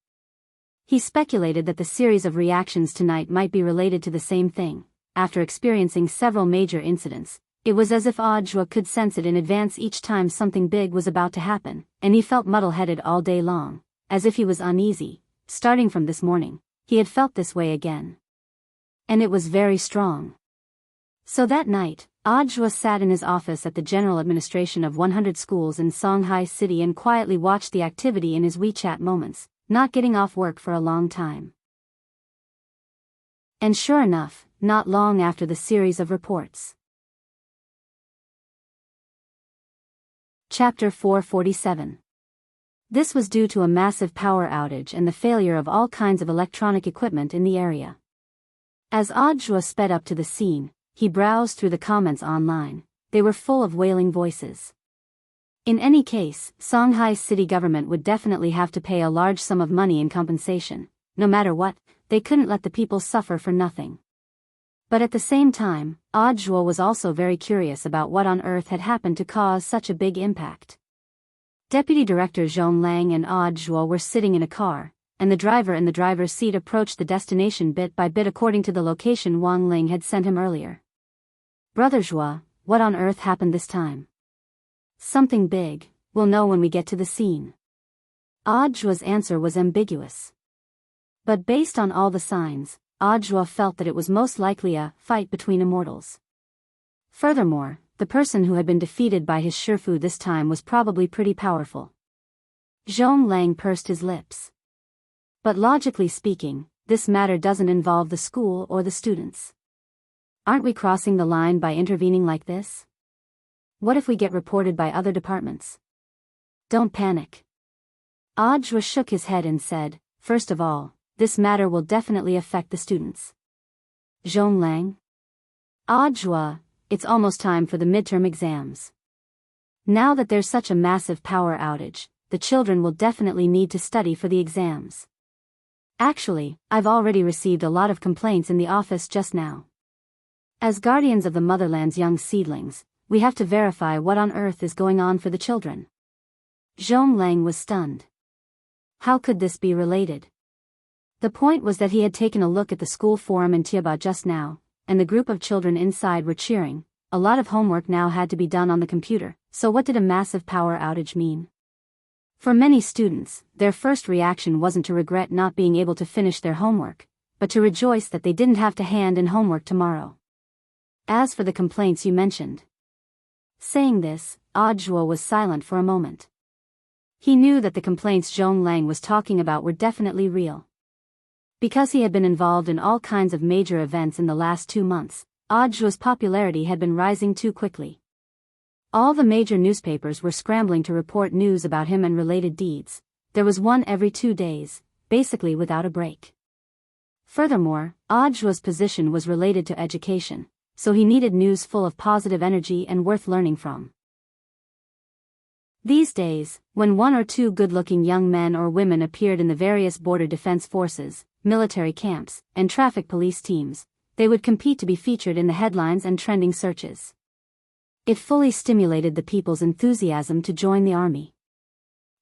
He speculated that the series of reactions tonight might be related to the same thing. After experiencing several major incidents, it was as if Audjua could sense it in advance each time something big was about to happen, and he felt muddle-headed all day long, as if he was uneasy. Starting from this morning, he had felt this way again. And it was very strong. So that night, Audjua sat in his office at the General Administration of 100 schools in Songhai City and quietly watched the activity in his WeChat moments, not getting off work for a long time. And sure enough, not long after the series of reports. Chapter 447. This was due to a massive power outage and the failure of all kinds of electronic equipment in the area. As Audjua sped up to the scene, he browsed through the comments online. They were full of wailing voices. In any case, Songhai city government would definitely have to pay a large sum of money in compensation. No matter what, they couldn't let the people suffer for nothing. But at the same time, Audjua was also very curious about what on earth had happened to cause such a big impact. Deputy Director Zhong Lang and Audjua were sitting in a car, and the driver in the driver's seat approached the destination bit by bit according to the location Wang Ling had sent him earlier. Brother Zhua, what on earth happened this time? Something big, we'll know when we get to the scene. Audjua's answer was ambiguous. But based on all the signs, Audjua felt that it was most likely a fight between immortals. Furthermore, the person who had been defeated by his Shifu this time was probably pretty powerful. Zhong Lang pursed his lips. But logically speaking, this matter doesn't involve the school or the students. Aren't we crossing the line by intervening like this? What if we get reported by other departments? Don't panic. Audjua shook his head and said, first of all, this matter will definitely affect the students. Zhong Lang? Audjua, it's almost time for the midterm exams. Now that there's such a massive power outage, the children will definitely need to study for the exams. Actually, I've already received a lot of complaints in the office just now. As guardians of the motherland's young seedlings, we have to verify what on earth is going on for the children. Zhong Lang was stunned. How could this be related? The point was that he had taken a look at the school forum in Tiaba just now, and the group of children inside were cheering. A lot of homework now had to be done on the computer, so what did a massive power outage mean? For many students, their first reaction wasn't to regret not being able to finish their homework, but to rejoice that they didn't have to hand in homework tomorrow. As for the complaints you mentioned. Saying this, Audjua was silent for a moment. He knew that the complaints Zhong Lang was talking about were definitely real. Because he had been involved in all kinds of major events in the last 2 months, Audjua's popularity had been rising too quickly. All the major newspapers were scrambling to report news about him and related deeds. There was one every 2 days, basically without a break. Furthermore, Audjua's position was related to education, so he needed news full of positive energy and worth learning from. These days, when 1 or 2 good-looking young men or women appeared in the various border defense forces, military camps, and traffic police teams, they would compete to be featured in the headlines and trending searches. It fully stimulated the people's enthusiasm to join the army.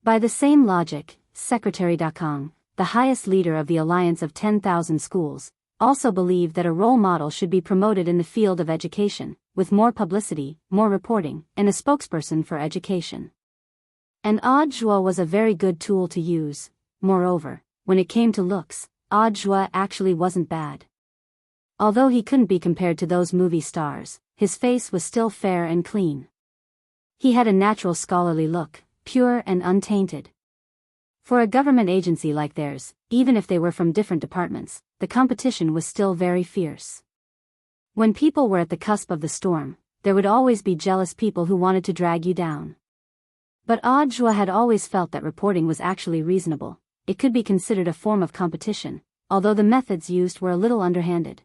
By the same logic, Secretary Dakang, the highest leader of the Alliance of 10,000 Schools, also believed that a role model should be promoted in the field of education, with more publicity, more reporting, and a spokesperson for education. And Audjua was a very good tool to use. Moreover, when it came to looks, Audjua actually wasn't bad. Although he couldn't be compared to those movie stars, his face was still fair and clean. He had a natural scholarly look, pure and untainted. For a government agency like theirs, even if they were from different departments, the competition was still very fierce. When people were at the cusp of the storm, there would always be jealous people who wanted to drag you down. But Audiobook had always felt that reporting was actually reasonable. It could be considered a form of competition, although the methods used were a little underhanded.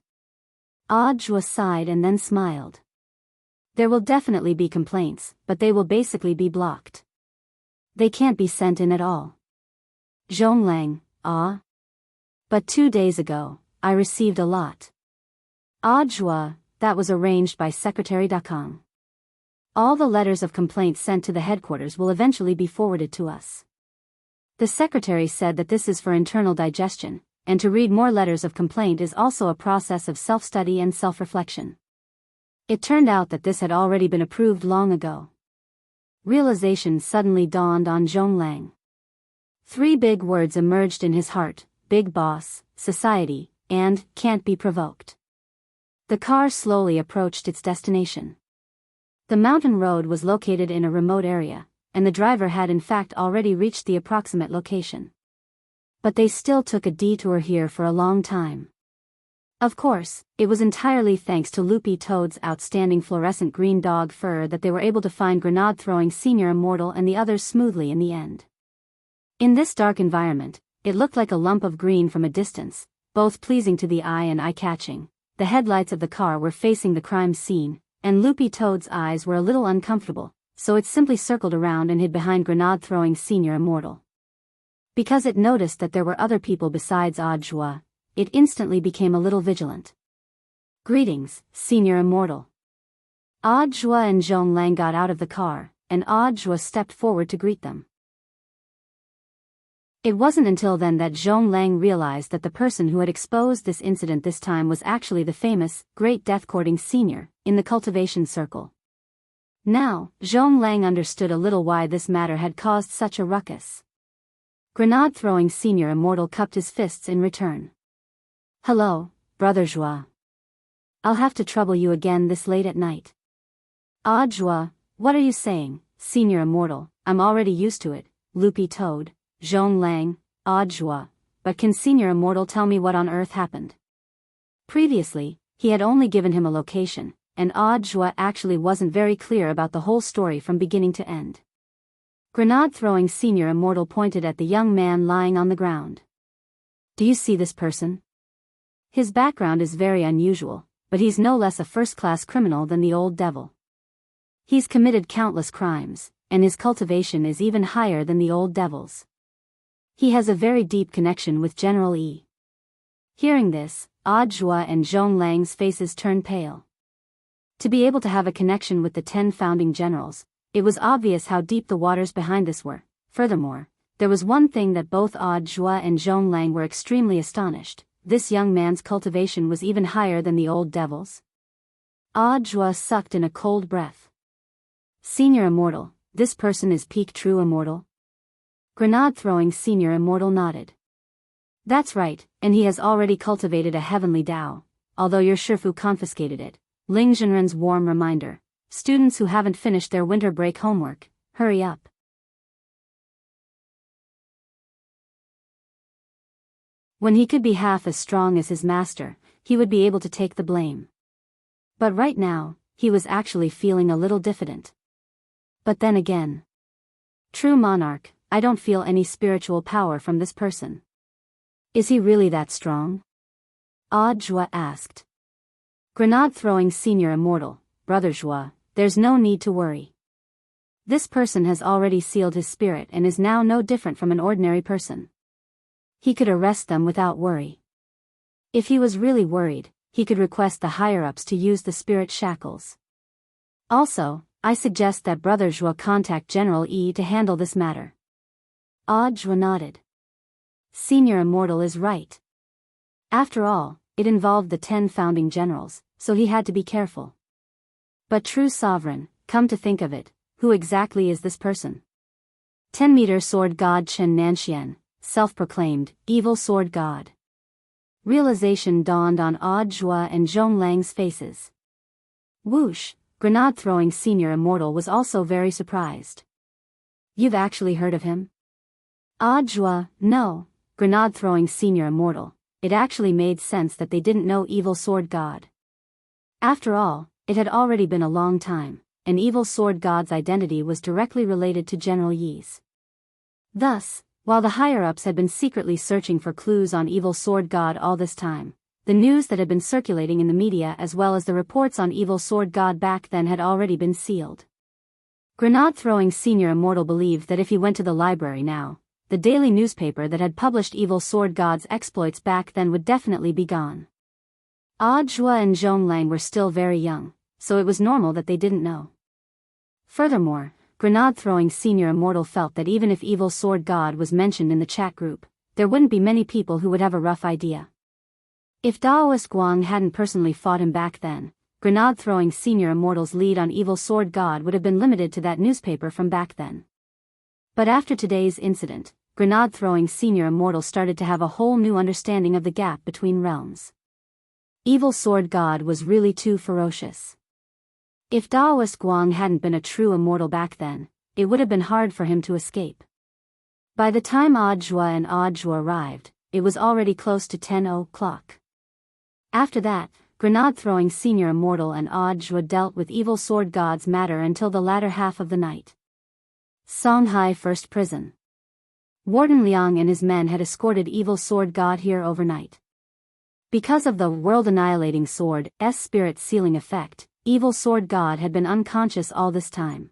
Audiobook sighed and then smiled. There will definitely be complaints, but they will basically be blocked. They can't be sent in at all. Zhonglang, ah. But 2 days ago, I received a lot. Audiobook, that was arranged by Secretary Dakang. All the letters of complaint sent to the headquarters will eventually be forwarded to us. The secretary said that this is for internal digestion, and to read more letters of complaint is also a process of self-study and self-reflection. It turned out that this had already been approved long ago. Realization suddenly dawned on Zhonglang. 3 big words emerged in his heart: big boss, society, and can't be provoked. The car slowly approached its destination. The mountain road was located in a remote area, and the driver had in fact already reached the approximate location. But they still took a detour here for a long time. Of course, it was entirely thanks to Loopy Toad's outstanding fluorescent green dog fur that they were able to find grenade-throwing Senior Immortal and the others smoothly in the end. In this dark environment, it looked like a lump of green from a distance, both pleasing to the eye and eye-catching. The headlights of the car were facing the crime scene, and Loopy Toad's eyes were a little uncomfortable, so it simply circled around and hid behind grenade-throwing Senior Immortal. Because it noticed that there were other people besides Audiobook, it instantly became a little vigilant. Greetings, Senior Immortal. Audiobook and Zhonglang got out of the car, and Audiobook stepped forward to greet them. It wasn't until then that Zhonglang realized that the person who had exposed this incident this time was actually the famous, great death-courting senior, in the cultivation circle. Now, Zhonglang understood a little why this matter had caused such a ruckus. Grenade-throwing Senior Immortal cupped his fists in return. Hello, Brother Joie. I'll have to trouble you again this late at night. Joie, what are you saying, Senior Immortal? I'm already used to it, Loopy Toad. Zhonglang, Joie, but can Senior Immortal tell me what on earth happened? Previously, he had only given him a location, and Joie actually wasn't very clear about the whole story from beginning to end. Grenade-throwing Senior Immortal pointed at the young man lying on the ground. Do you see this person? His background is very unusual, but he's no less a first-class criminal than the old devil. He's committed countless crimes, and his cultivation is even higher than the old devil's. He has a very deep connection with General E. Hearing this, Joie and Zhonglang's faces turned pale. To be able to have a connection with the 10 founding generals, it was obvious how deep the waters behind this were. Furthermore, there was one thing that both Joie and Zhonglang were extremely astonished: this young man's cultivation was even higher than the old devil's. Joie sucked in a cold breath. Senior Immortal, this person is peak true immortal? Grenade-throwing Senior Immortal nodded. That's right, and he has already cultivated a heavenly Tao, although your Shifu confiscated it. Ling Zhenren's warm reminder. Students who haven't finished their winter break homework, hurry up. When he could be half as strong as his master, he would be able to take the blame. But right now, he was actually feeling a little diffident. But then again, true monarch, I don't feel any spiritual power from this person. Is he really that strong? Joie asked. Grenade-throwing Senior Immortal, Brother Joie, there's no need to worry. This person has already sealed his spirit and is now no different from an ordinary person. He could arrest them without worry. If he was really worried, he could request the higher-ups to use the spirit shackles. Also, I suggest that Brother Joie contact General E to handle this matter. Joie nodded. Senior Immortal is right. After all, it involved the 10 founding generals, so he had to be careful. But true sovereign, come to think of it, who exactly is this person? 10-meter sword god Chen Nanxian, self-proclaimed, evil sword god. Realization dawned on Joie and Zhonglang's faces. Whoosh, grenade-throwing senior immortal was also very surprised. "You've actually heard of him?" No, grenade-throwing senior immortal. It actually made sense that they didn't know Evil Sword God. After all, it had already been a long time, and Evil Sword God's identity was directly related to General Yi's. Thus, while the higher-ups had been secretly searching for clues on Evil Sword God all this time, the news that had been circulating in the media as well as the reports on Evil Sword God back then had already been sealed. Grenade-throwing senior immortal believed that if he went to the library now, the daily newspaper that had published Evil Sword God's exploits back then would definitely be gone. Jua and Zhonglang were still very young, so it was normal that they didn't know. Furthermore, grenade-throwing senior immortal felt that even if Evil Sword God was mentioned in the chat group, there wouldn't be many people who would have a rough idea. If Daoist Guang hadn't personally fought him back then, grenade-throwing senior immortal's lead on Evil Sword God would have been limited to that newspaper from back then. But after today's incident, grenade-throwing senior immortal started to have a whole new understanding of the gap between realms. Evil Sword God was really too ferocious. If Daoist Guang hadn't been a true immortal back then, it would have been hard for him to escape. By the time Jua and Jua arrived, it was already close to 10 o'clock. After that, grenade-throwing senior immortal and Jua dealt with Evil Sword God's matter until the latter half of the night. Songhai First Prison. Warden Liang and his men had escorted Evil Sword God here overnight. Because of the world-annihilating sword's spirit sealing effect, Evil Sword God had been unconscious all this time.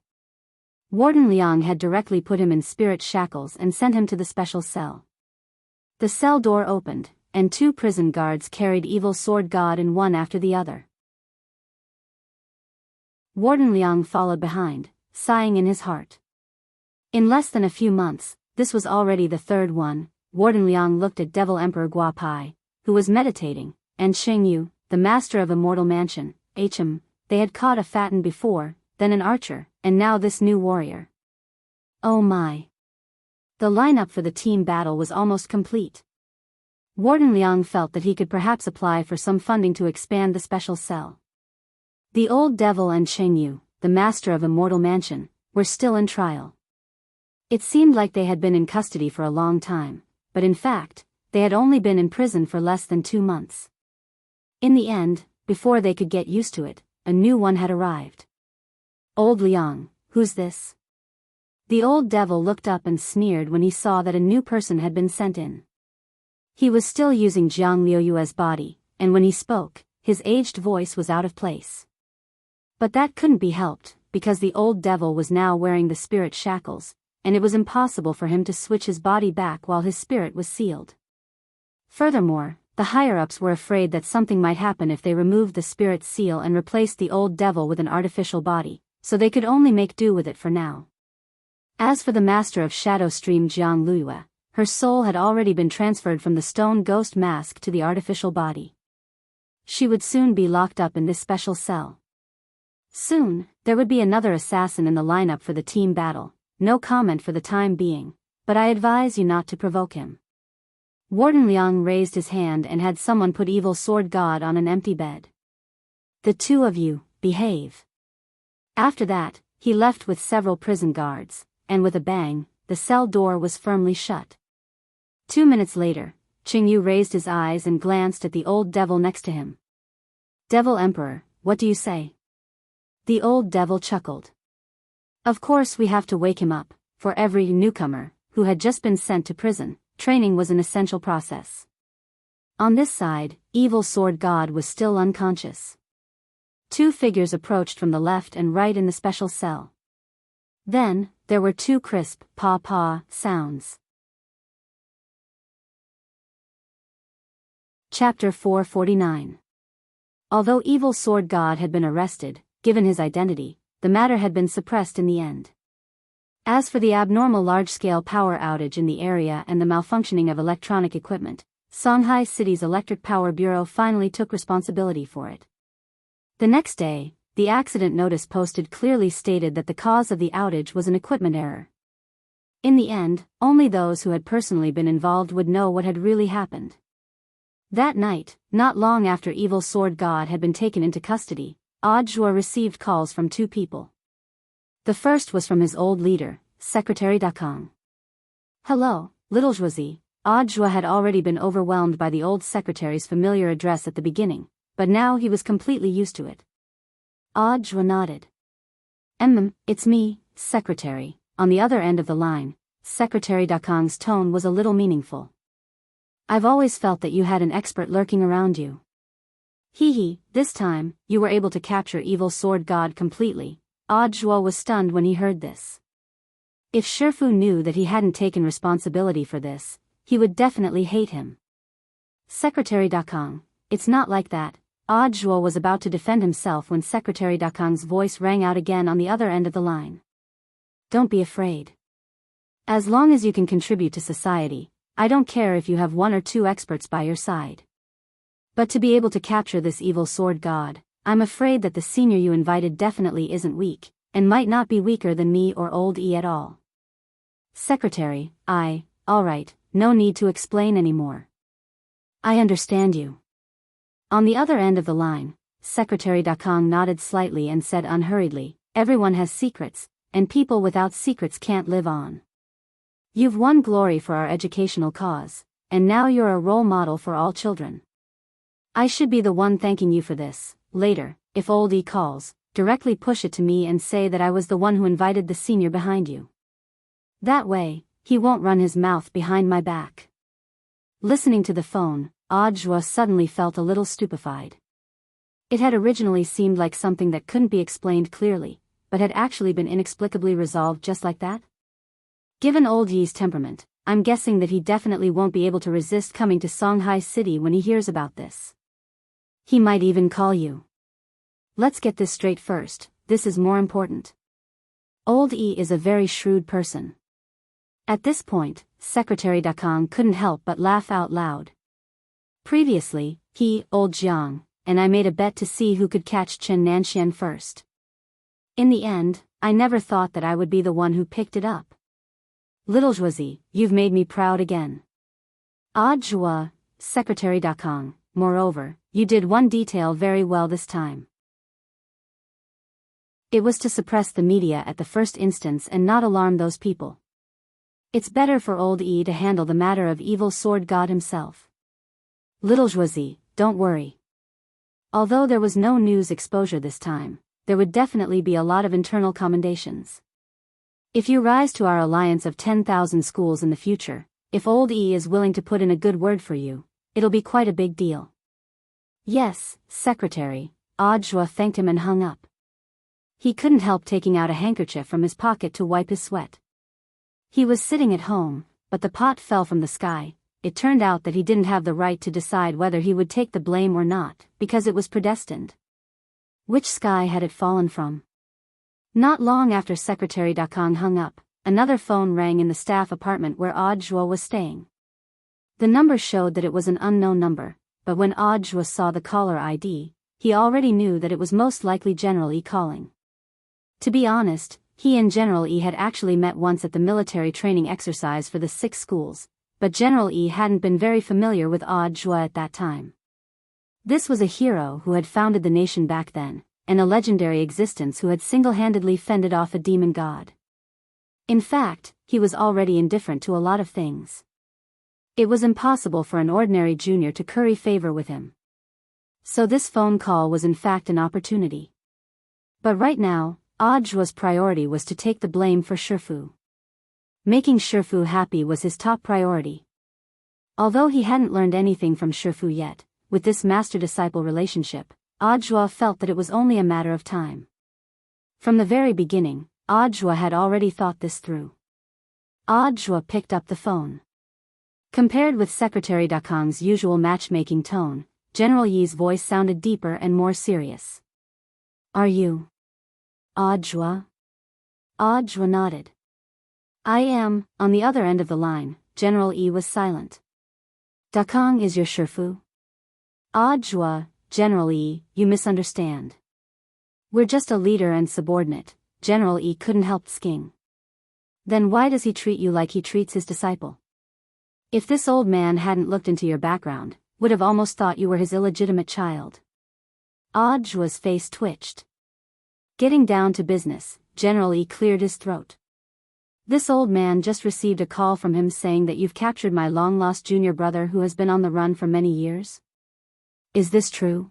Warden Liang had directly put him in spirit shackles and sent him to the special cell. The cell door opened, and 2 prison guards carried Evil Sword God in one after the other. Warden Liang followed behind, sighing in his heart. In less than a few months, this was already the 3rd one. Warden Liang looked at Devil Emperor Guapai, who was meditating, and Shengyu, the master of Immortal Mansion, they had caught a Fatten before, then an archer, and now this new warrior. Oh my! The lineup for the team battle was almost complete. Warden Liang felt that he could perhaps apply for some funding to expand the special cell. The old devil and Shengyu, the master of Immortal Mansion, were still in trial. It seemed like they had been in custody for a long time, but in fact, they had only been in prison for less than 2 months. In the end, before they could get used to it, a new one had arrived. Old Liang, who's this? The old devil looked up and sneered when he saw that a new person had been sent in. He was still using Jiang Liuyue's body, and when he spoke, his aged voice was out of place. But that couldn't be helped, because the old devil was now wearing the spirit shackles, and it was impossible for him to switch his body back while his spirit was sealed. Furthermore, the higher-ups were afraid that something might happen if they removed the spirit seal and replaced the old devil with an artificial body, so they could only make do with it for now. As for the master of Shadow Stream Jiang Luyue, her soul had already been transferred from the stone ghost mask to the artificial body. She would soon be locked up in this special cell. Soon, there would be another assassin in the lineup for the team battle. No comment for the time being, but I advise you not to provoke him. Warden Liang raised his hand and had someone put Evil Sword God on an empty bed. The 2 of you, behave. After that, he left with several prison guards, and with a bang, the cell door was firmly shut. 2 minutes later, Qingyu raised his eyes and glanced at the old devil next to him. Devil Emperor, what do you say? The old devil chuckled. Of course we have to wake him up. For every newcomer, who had just been sent to prison, training was an essential process. On this side, Evil Sword God was still unconscious. 2 figures approached from the left and right in the special cell. Then, there were 2 crisp, paw-paw sounds. Chapter 449. Although Evil Sword God had been arrested, given his identity, the matter had been suppressed in the end. As for the abnormal large-scale power outage in the area and the malfunctioning of electronic equipment, Songhai City's Electric Power Bureau finally took responsibility for it. The next day, the accident notice posted clearly stated that the cause of the outage was an equipment error. In the end, only those who had personally been involved would know what had really happened. That night, not long after Evil Sword God had been taken into custody, Audiobook received calls from two people. The first was from his old leader, Secretary Dakong. Hello, little Josie. Audiobook had already been overwhelmed by the old secretary's familiar address at the beginning, but now he was completely used to it. Audiobook nodded. It's me, Secretary. On the other end of the line, Secretary Dakong's tone was a little meaningful. I've always felt that you had an expert lurking around you. This time, you were able to capture evil sword god completely. Audiobook was stunned when he heard this. If Shifu knew that he hadn't taken responsibility for this, he would definitely hate him. Secretary Dakong, it's not like that. Audiobook was about to defend himself when Secretary Dakong's voice rang out again on the other end of the line. Don't be afraid. As long as you can contribute to society, I don't care if you have one or two experts by your side. But to be able to capture this evil sword god, I'm afraid that the senior you invited definitely isn't weak, and might not be weaker than me or old E at all. Secretary, alright, no need to explain anymore. I understand you. On the other end of the line, Secretary Dakong nodded slightly and said unhurriedly, everyone has secrets, and people without secrets can't live on. You've won glory for our educational cause, and now you're a role model for all children. I should be the one thanking you for this. Later, if old E calls, directly push it to me and say that I was the one who invited the senior behind you. That way, he won't run his mouth behind my back. Listening to the phone, Audiobook suddenly felt a little stupefied. It had originally seemed like something that couldn't be explained clearly, but had actually been inexplicably resolved just like that? Given old Yi's temperament, I'm guessing that he definitely won't be able to resist coming to Songhai City when he hears about this. He might even call you. Let's get this straight first, this is more important. Old E is a very shrewd person. At this point, Secretary Dakong couldn't help but laugh out loud. Previously, old Jiang, and I made a bet to see who could catch Chen Nanxian first. In the end, I never thought that I would be the one who picked it up. Little Josie, you've made me proud again. Audiobook, Secretary Dakong, moreover, you did one detail very well this time. It was to suppress the media at the first instance and not alarm those people. It's better for old E to handle the matter of evil sword god himself. Little Josie, don't worry. Although there was no news exposure this time, there would definitely be a lot of internal commendations. If you rise to our alliance of 10,000 schools in the future, if old E is willing to put in a good word for you, it'll be quite a big deal. Yes, Secretary, Audiobook thanked him and hung up. He couldn't help taking out a handkerchief from his pocket to wipe his sweat. He was sitting at home, but the pot fell from the sky. It turned out that he didn't have the right to decide whether he would take the blame or not, because it was predestined. Which sky had it fallen from? Not long after Secretary Dakong hung up, another phone rang in the staff apartment where Audiobook was staying. The number showed that it was an unknown number, but when Audiobook saw the caller ID, he already knew that it was most likely General E calling. To be honest, he and General E had actually met once at the military training exercise for the 6 schools, but General E hadn't been very familiar with Audiobook at that time. This was a hero who had founded the nation back then, and a legendary existence who had single-handedly fended off a demon god. In fact, he was already indifferent to a lot of things. It was impossible for an ordinary junior to curry favor with him. So this phone call was in fact an opportunity. But right now, Audiobook's priority was to take the blame for Shifu. Making Shifu happy was his top priority. Although he hadn't learned anything from Shifu yet, with this master-disciple relationship, Audiobook felt that it was only a matter of time. From the very beginning, Audiobook had already thought this through. Audiobook picked up the phone. Compared with Secretary Dakong's usual matchmaking tone, General Yi's voice sounded deeper and more serious. Are you? Audiobook? Audiobook nodded. I am. On the other end of the line, General E was silent. Dakong is your Shifu? Audiobook, General E, you misunderstand. We're just a leader and subordinate, General E couldn't help sking. Then why does he treat you like he treats his disciple? If this old man hadn't looked into your background, would have almost thought you were his illegitimate child. Audiobook's face twitched. Getting down to business, General E cleared his throat. This old man just received a call from him saying that you've captured my long-lost junior brother who has been on the run for many years. Is this true?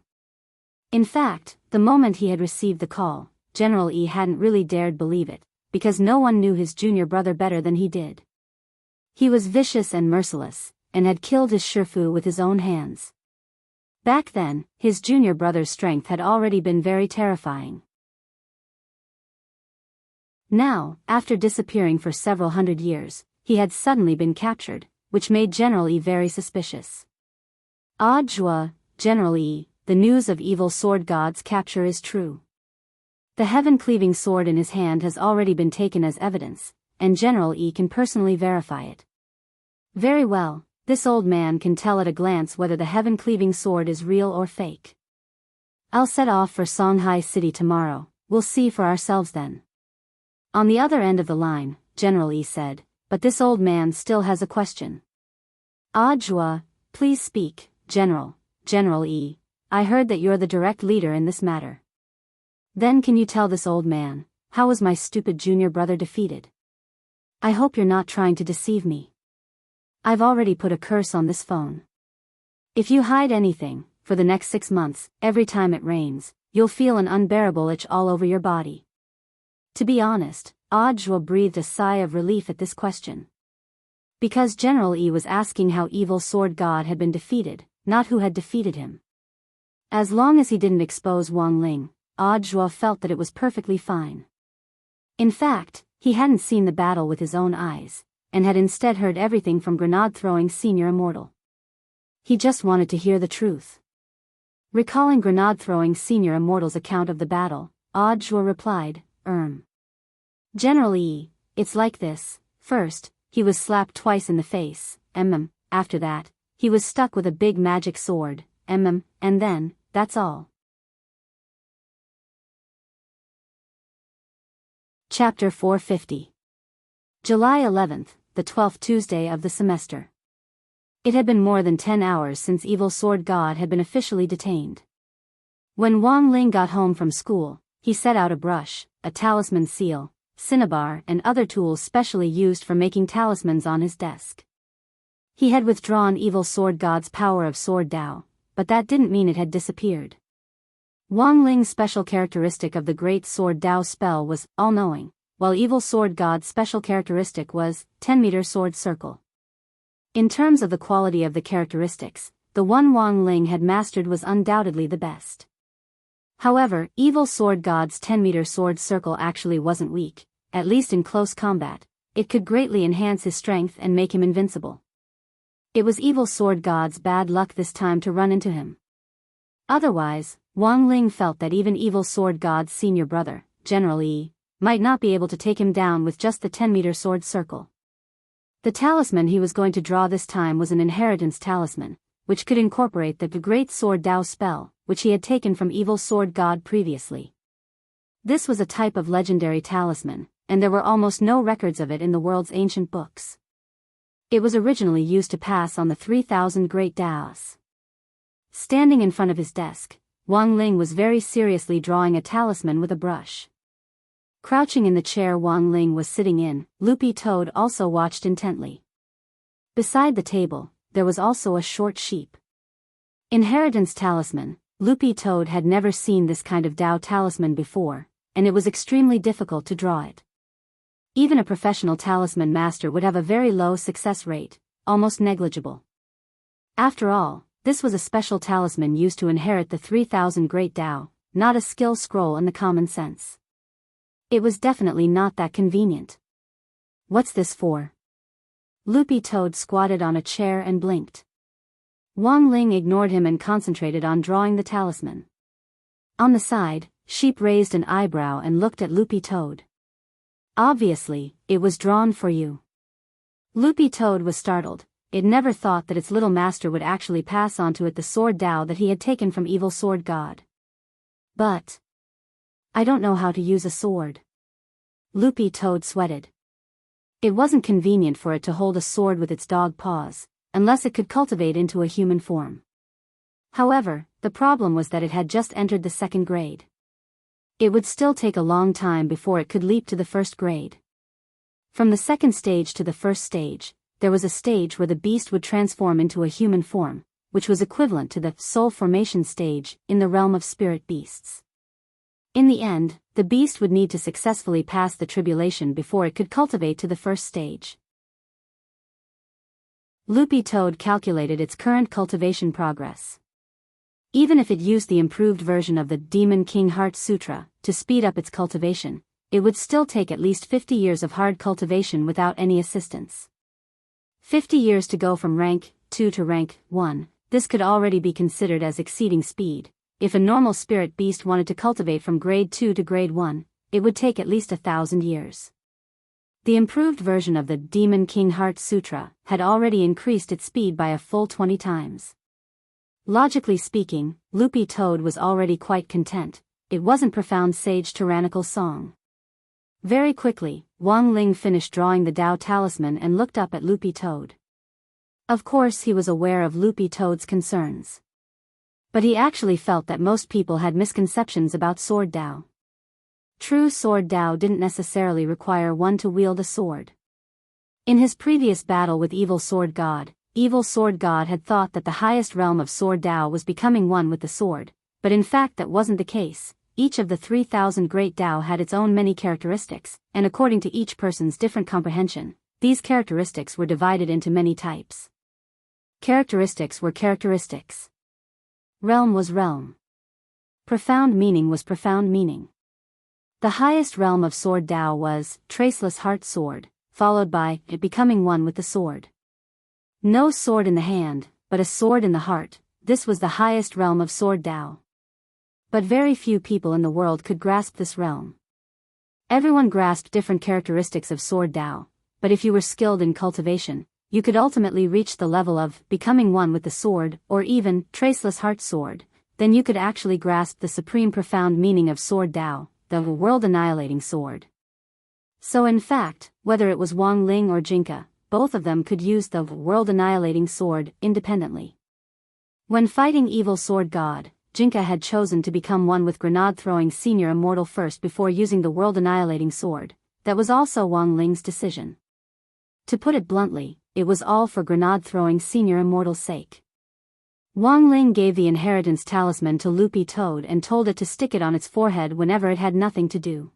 In fact, the moment he had received the call, General E hadn't really dared believe it, because no one knew his junior brother better than he did. He was vicious and merciless, and had killed his Shifu with his own hands. Back then, his junior brother's strength had already been very terrifying. Now, after disappearing for several hundred years, he had suddenly been captured, which made General E very suspicious. Audiobook, General E, the news of evil sword god's capture is true. The heaven-cleaving sword in his hand has already been taken as evidence, and General E can personally verify it. Very well, this old man can tell at a glance whether the heaven-cleaving sword is real or fake. I'll set off for Songhai City tomorrow, we'll see for ourselves then. On the other end of the line, General E said, but this old man still has a question. Audiobook, please speak, General E, I heard that you're the direct leader in this matter. Then can you tell this old man, how was my stupid junior brother defeated? I hope you're not trying to deceive me. I've already put a curse on this phone. If you hide anything, for the next 6 months, every time it rains, you'll feel an unbearable itch all over your body. To be honest, Audiobook breathed a sigh of relief at this question. Because General E was asking how evil sword god had been defeated, not who had defeated him. As long as he didn't expose Wang Ling, Audiobook felt that it was perfectly fine. In fact, he hadn't seen the battle with his own eyes, and had instead heard everything from grenade-throwing senior Immortal. He just wanted to hear the truth. Recalling grenade-throwing senior Immortal's account of the battle, Audiobook replied, General E, it's like this. First, he was slapped twice in the face, after that, he was stuck with a big magic sword, and then, that's all. Chapter 450. July 11th, the 12th Tuesday of the semester. It had been more than 10 hours since Evil Sword God had been officially detained. When Wang Ling got home from school, he set out a brush, a talisman seal, cinnabar and other tools specially used for making talismans on his desk. He had withdrawn Evil Sword God's power of Sword Dao, but that didn't mean it had disappeared. Wang Ling's special characteristic of the Great Sword Dao spell was all-knowing, while Evil Sword God's special characteristic was 10-meter sword circle. In terms of the quality of the characteristics, the one Wang Ling had mastered was undoubtedly the best. However, Evil Sword God's 10-meter sword circle actually wasn't weak, at least in close combat. It could greatly enhance his strength and make him invincible. It was Evil Sword God's bad luck this time to run into him. Otherwise, Wang Ling felt that even Evil Sword God's senior brother, General E, might not be able to take him down with just the 10-meter sword circle. The talisman he was going to draw this time was an inheritance talisman, which could incorporate the Great Sword Dao spell, which he had taken from Evil Sword God previously. This was a type of legendary talisman, and there were almost no records of it in the world's ancient books. It was originally used to pass on the 3,000 Great Daos. Standing in front of his desk, Wang Ling was very seriously drawing a talisman with a brush. Crouching in the chair Wang Ling was sitting in, Loopy Toad also watched intently. Beside the table, there was also a short sheep. Inheritance talisman. Loopy Toad had never seen this kind of Dao talisman before, and it was extremely difficult to draw it. Even a professional talisman master would have a very low success rate, almost negligible. After all, this was a special talisman used to inherit the 3,000 Great Dao, not a skill scroll in the common sense. It was definitely not that convenient. What's this for? Loopy Toad squatted on a chair and blinked. Wang Ling ignored him and concentrated on drawing the talisman. On the side, Sheep raised an eyebrow and looked at Loopy Toad. Obviously, it was drawn for you. Loopy Toad was startled. It never thought that its little master would actually pass on to it the sword Dao that he had taken from Evil Sword God. But I don't know how to use a sword. Loopy Toad sweated. It wasn't convenient for it to hold a sword with its dog paws, unless it could cultivate into a human form. However, The problem was that it had just entered the second grade. It would still take a long time before it could leap to the first grade. From the second stage to the first stage, there was a stage where the beast would transform into a human form, which was equivalent to the soul formation stage in the realm of spirit beasts. In the end, the beast would need to successfully pass the tribulation before it could cultivate to the first stage. Loopy Toad calculated its current cultivation progress. Even if it used the improved version of the Demon King Heart Sutra to speed up its cultivation, it would still take at least 50 years of hard cultivation without any assistance. 50 years to go from rank 2 to rank 1, this could already be considered as exceeding speed. If a normal spirit beast wanted to cultivate from grade 2 to grade 1, it would take at least 1,000 years. The improved version of the Demon King Heart Sutra had already increased its speed by a full 20 times. Logically speaking, Loopy Toad was already quite content. It wasn't profound sage tyrannical song. Very quickly, Wang Ling finished drawing the Tao talisman and looked up at Loopy Toad. Of course he was aware of Loopy Toad's concerns. But he actually felt that most people had misconceptions about Sword Tao. True Sword Tao didn't necessarily require one to wield a sword. In his previous battle with Evil Sword God had thought that the highest realm of Sword Tao was becoming one with the sword, but in fact that wasn't the case. Each of the 3,000 great Tao had its own many characteristics, and according to each person's different comprehension, these characteristics were divided into many types. Characteristics were characteristics. Realm was realm. Profound meaning was profound meaning. The highest realm of Sword Tao was Traceless Heart Sword, followed by it becoming one with the sword. No sword in the hand, but a sword in the heart, this was the highest realm of Sword Tao. But very few people in the world could grasp this realm. Everyone grasped different characteristics of Sword Tao, but if you were skilled in cultivation, you could ultimately reach the level of becoming one with the sword, or even Traceless Heart Sword, then you could actually grasp the supreme profound meaning of Sword Tao, the world-annihilating sword. So in fact, whether it was Wang Ling or Jinka, both of them could use the world-annihilating sword independently. When fighting Evil Sword God, Jinka had chosen to become one with grenade-throwing Senior Immortal first before using the world-annihilating sword. That was also Wang Ling's decision. To put it bluntly, it was all for grenade-throwing Senior Immortal's sake. Wang Ling gave the inheritance talisman to Loopy Toad and told it to stick it on its forehead whenever it had nothing to do.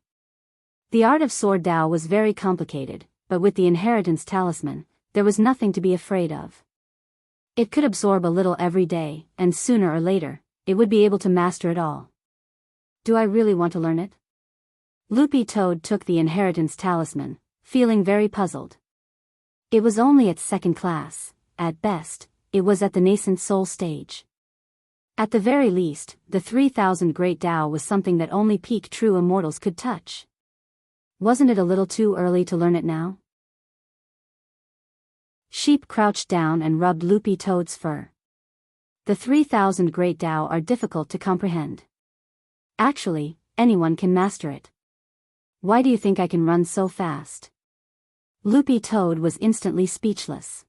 The art of Sword Tao was very complicated, but with the inheritance talisman, there was nothing to be afraid of. It could absorb a little every day, and sooner or later, it would be able to master it all. Do I really want to learn it? Loopy Toad took the inheritance talisman, feeling very puzzled. It was only at second class, at best, it was at the nascent soul stage. At the very least, the 3,000 Great Tao was something that only peak true immortals could touch. Wasn't it a little too early to learn it now? Sheep crouched down and rubbed Loopy Toad's fur. The 3,000 Great Tao are difficult to comprehend. Actually, anyone can master it. Why do you think I can run so fast? Loopy Toad was instantly speechless.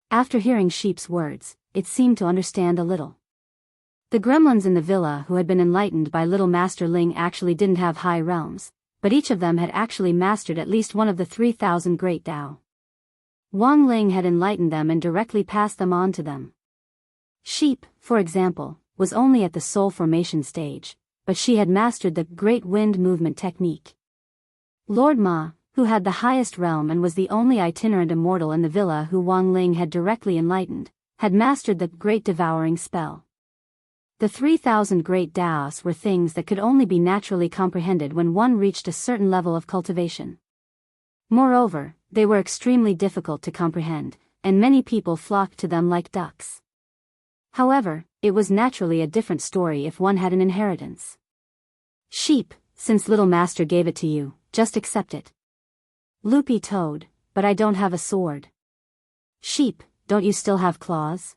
After hearing Sheep's words, it seemed to understand a little. The gremlins in the villa who had been enlightened by Little Master Ling actually didn't have high realms, but each of them had actually mastered at least one of the 3,000 Great Tao. Wang Ling had enlightened them and directly passed them on to them. Sheep, for example, was only at the soul formation stage, but she had mastered the Great Wind Movement technique. Lord Ma, who had the highest realm and was the only itinerant immortal in the villa who Wang Ling had directly enlightened, had mastered the Great Devouring spell. The 3,000 Great Taos were things that could only be naturally comprehended when one reached a certain level of cultivation. Moreover, they were extremely difficult to comprehend, and many people flocked to them like ducks. However, it was naturally a different story if one had an inheritance. Sheep, since Little Master gave it to you, just accept it. Loopy Toad, but I don't have a sword. Sheep, don't you still have claws?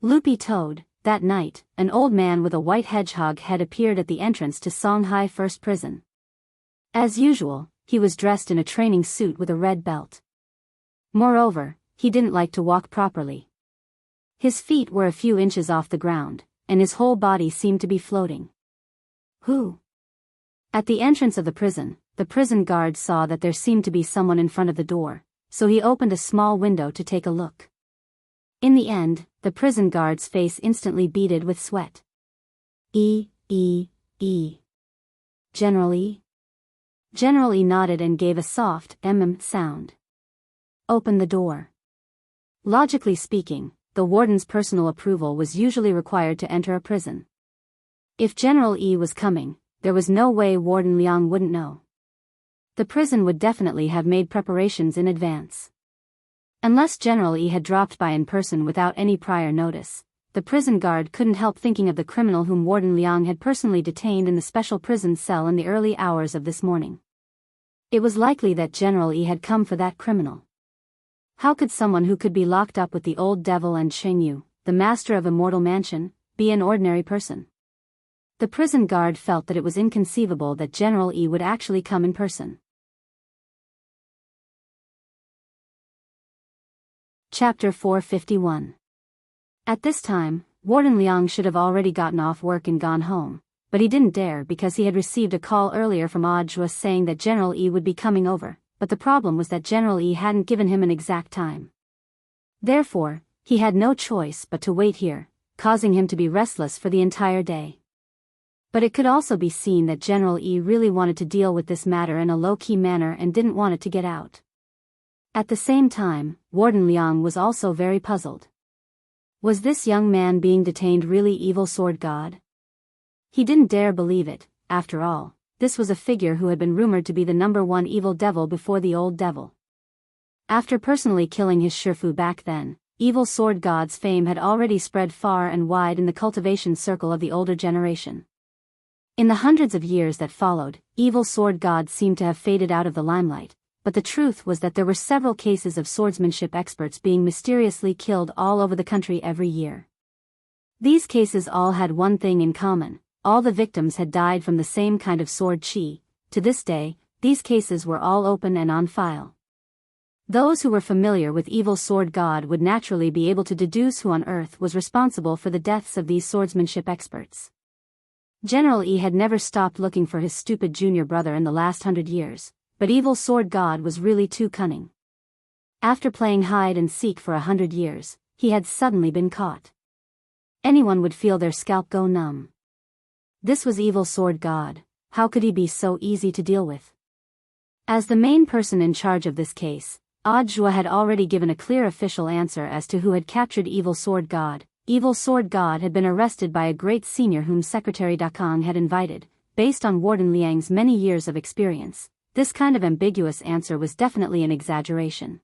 Loopy Toad. That night, an old man with a white hedgehog head appeared at the entrance to Songhai First Prison. As usual, he was dressed in a training suit with a red belt. Moreover, he didn't like to walk properly. His feet were a few inches off the ground, and his whole body seemed to be floating. Who? At the entrance of the prison guard saw that there seemed to be someone in front of the door, so he opened a small window to take a look. In the end, the prison guard's face instantly beaded with sweat. General E? General E nodded and gave a soft sound. Open the door. Logically speaking, the warden's personal approval was usually required to enter a prison. If General E was coming, there was no way Warden Liang wouldn't know. The prison would definitely have made preparations in advance. Unless General E had dropped by in person without any prior notice, the prison guard couldn't help thinking of the criminal whom Warden Liang had personally detained in the special prison cell in the early hours of this morning. It was likely that General E had come for that criminal. How could someone who could be locked up with the old devil and Sheng Yu, the master of Immortal Mansion, be an ordinary person? The prison guard felt that it was inconceivable that General E would actually come in person. Chapter 451. At this time, Warden Liang should have already gotten off work and gone home, but he didn't dare because he had received a call earlier from Audiobook saying that General E would be coming over, but the problem was that General E hadn't given him an exact time. Therefore, he had no choice but to wait here, causing him to be restless for the entire day. But it could also be seen that General E really wanted to deal with this matter in a low-key manner and didn't want it to get out. At the same time, Warden Liang was also very puzzled. Was this young man being detained really evil sword god? He didn't dare believe it. After all, this was a figure who had been rumored to be the #1 evil devil before the old devil. After personally killing his Shifu back then, evil sword god's fame had already spread far and wide in the cultivation circle of the older generation. In the hundreds of years that followed, evil sword gods seemed to have faded out of the limelight, but the truth was that there were several cases of swordsmanship experts being mysteriously killed all over the country every year. These cases all had one thing in common: all the victims had died from the same kind of sword chi. To this day, these cases were all open and on file. Those who were familiar with evil sword god would naturally be able to deduce who on earth was responsible for the deaths of these swordsmanship experts. General E had never stopped looking for his stupid junior brother in the last 100 years. But evil sword god was really too cunning. After playing hide and seek for 100 years, he had suddenly been caught. Anyone would feel their scalp go numb. This was evil sword god. How could he be so easy to deal with? As the main person in charge of this case, Audiobook had already given a clear official answer as to who had captured evil sword god. Evil sword god had been arrested by a great senior whom Secretary Dakang had invited. Based on Warden Liang's many years of experience, this kind of ambiguous answer was definitely an exaggeration.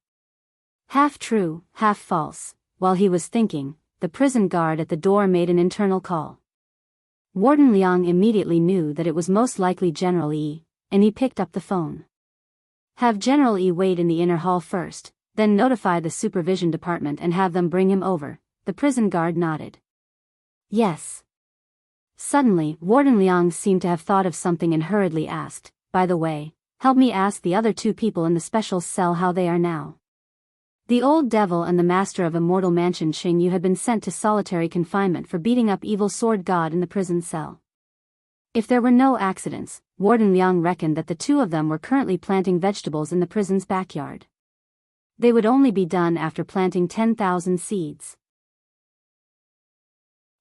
Half true, half false. While he was thinking, the prison guard at the door made an internal call. Warden Liang immediately knew that it was most likely General E, and he picked up the phone. Have General E wait in the inner hall first, then notify the supervision department and have them bring him over. The prison guard nodded. Yes. Suddenly, Warden Liang seemed to have thought of something and hurriedly asked, by the way, help me ask the other 2 people in the special cell how they are now. The old devil and the master of Immortal Mansion Sheng Yu had been sent to solitary confinement for beating up evil sword god in the prison cell. If there were no accidents, Warden Liang reckoned that the 2 of them were currently planting vegetables in the prison's backyard. They would only be done after planting 10,000 seeds.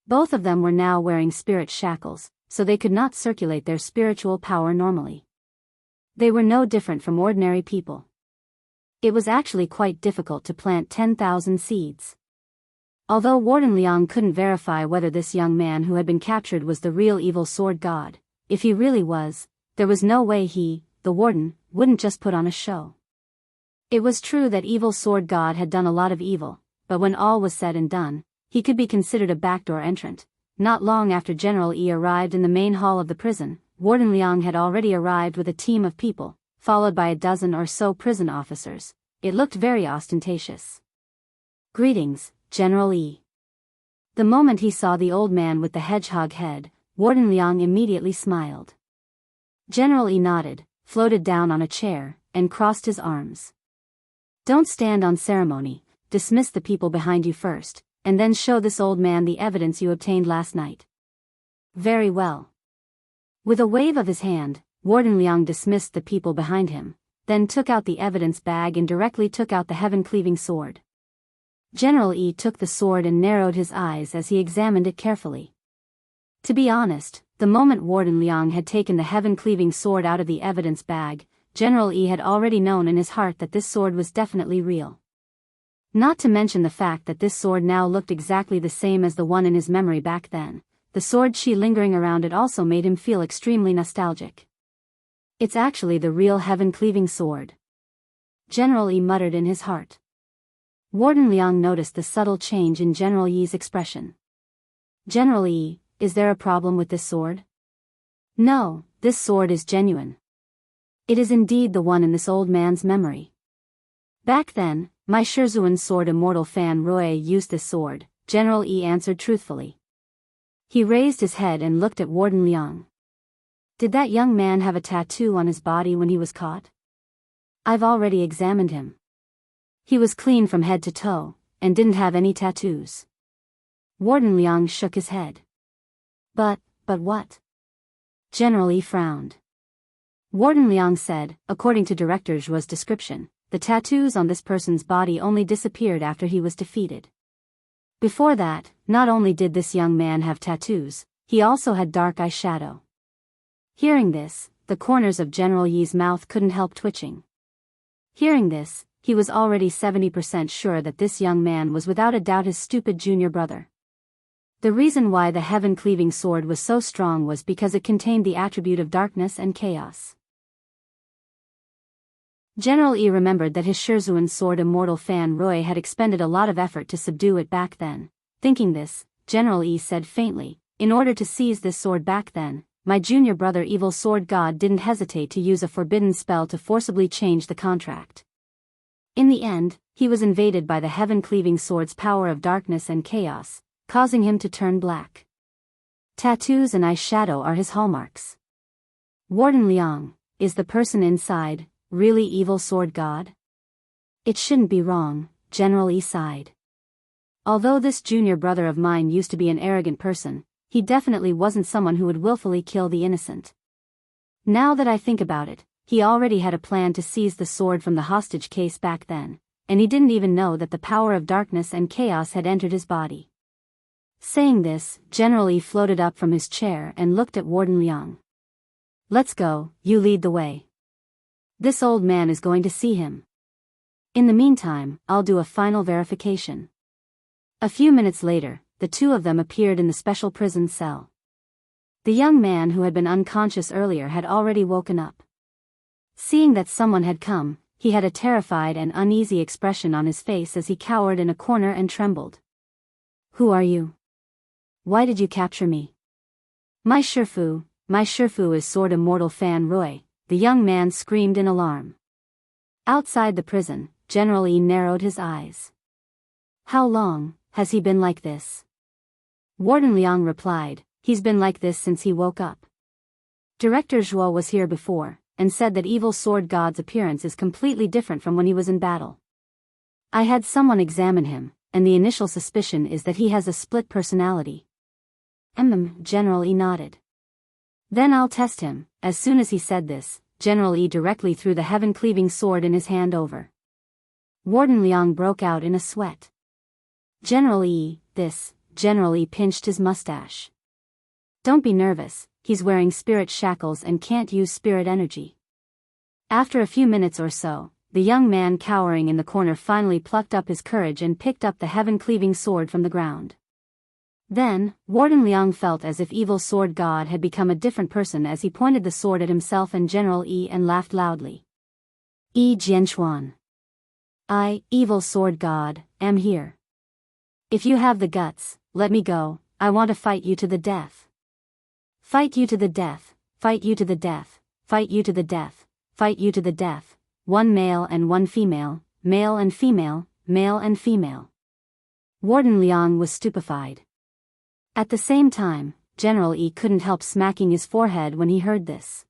Both of them were now wearing spirit shackles, so they could not circulate their spiritual power normally. They were no different from ordinary people. It was actually quite difficult to plant 10,000 seeds. Although Warden Liang couldn't verify whether this young man who had been captured was the real evil sword god, if he really was, there was no way he, the warden, wouldn't just put on a show. It was true that evil sword god had done a lot of evil, but when all was said and done, he could be considered a backdoor entrant. Not long after General E arrived in the main hall of the prison, Warden Liang had already arrived with a team of people, followed by a dozen or so prison officers. It looked very ostentatious. Greetings, General E. The moment he saw the old man with the hedgehog head, Warden Liang immediately smiled. General E nodded, floated down on a chair, and crossed his arms. Don't stand on ceremony, dismiss the people behind you first. and then show this old man the evidence you obtained last night." "Very well." With a wave of his hand, Warden Liang dismissed the people behind him, then took out the evidence bag and directly took out the heaven-cleaving sword. General Yi took the sword and narrowed his eyes as he examined it carefully. To be honest, the moment Warden Liang had taken the heaven-cleaving sword out of the evidence bag, General Yi had already known in his heart that this sword was definitely real. Not to mention the fact that this sword now looked exactly the same as the one in his memory back then. The sword chi lingering around it also made him feel extremely nostalgic. "It's actually the real heaven-cleaving sword," General Yi muttered in his heart. Warden Liang noticed the subtle change in General Yi's expression. "General Yi, is there a problem with this sword?" "No, this sword is genuine. It is indeed the one in this old man's memory. Back then, my Shizuan sword Immortal Fan Roy used this sword," General Yi answered truthfully. He raised his head and looked at Warden Liang. "Did that young man have a tattoo on his body when he was caught?" "I've already examined him. He was clean from head to toe, and didn't have any tattoos." Warden Liang shook his head. But what?" General Yi frowned. Warden Liang said, "According to Director Zhuo's description, the tattoos on this person's body only disappeared after he was defeated. Before that, not only did this young man have tattoos, he also had dark eye shadow." Hearing this, the corners of General Yi's mouth couldn't help twitching. Hearing this, he was already 70% sure that this young man was without a doubt his stupid junior brother. The reason why the heaven-cleaving sword was so strong was because it contained the attribute of darkness and chaos. General Yi remembered that his Shizuan sword Immortal Fan Roy had expended a lot of effort to subdue it back then. Thinking this, General Yi said faintly, "In order to seize this sword back then, my junior brother Evil Sword God didn't hesitate to use a forbidden spell to forcibly change the contract. In the end, he was invaded by the heaven-cleaving sword's power of darkness and chaos, causing him to turn black. Tattoos and eye shadow are his hallmarks. Warden Liang, is the person inside really Evil Sword God?" "It shouldn't be wrong," General Yi sighed. "Although this junior brother of mine used to be an arrogant person, he definitely wasn't someone who would willfully kill the innocent. Now that I think about it, he already had a plan to seize the sword from the hostage case back then, and he didn't even know that the power of darkness and chaos had entered his body." Saying this, General Yi floated up from his chair and looked at Warden Liang. "Let's go, you lead the way. This old man is going to see him. In the meantime, I'll do a final verification." A few minutes later, the two of them appeared in the special prison cell. The young man who had been unconscious earlier had already woken up. Seeing that someone had come, he had a terrified and uneasy expression on his face as he cowered in a corner and trembled. "Who are you? Why did you capture me?" My Shifu is Sword Immortal Fan Roy," the young man screamed in alarm. Outside the prison, General Yi narrowed his eyes. "How long has he been like this?" Warden Liang replied, "He's been like this since he woke up. Director Zhuo was here before, and said that Evil Sword God's appearance is completely different from when he was in battle. I had someone examine him, and the initial suspicion is that he has a split personality." General Yi nodded. "Then I'll test him." As soon as he said this, General Yi directly threw the heaven-cleaving sword in his hand over. Warden Liang broke out in a sweat. General Yi pinched his mustache. "Don't be nervous, he's wearing spirit shackles and can't use spirit energy." After a few minutes or so, the young man cowering in the corner finally plucked up his courage and picked up the heaven-cleaving sword from the ground. Then, Warden Liang felt as if Evil Sword God had become a different person as he pointed the sword at himself and General Yi and laughed loudly. "Yi Jianchuan. I, Evil Sword God, am here. If you have the guts, let me go. I want to fight you to the death. Fight you to the death, fight you to the death, fight you to the death, fight you to the death. One male and one female, male and female, male and female." Warden Liang was stupefied. At the same time, General Yi couldn't help smacking his forehead when he heard this.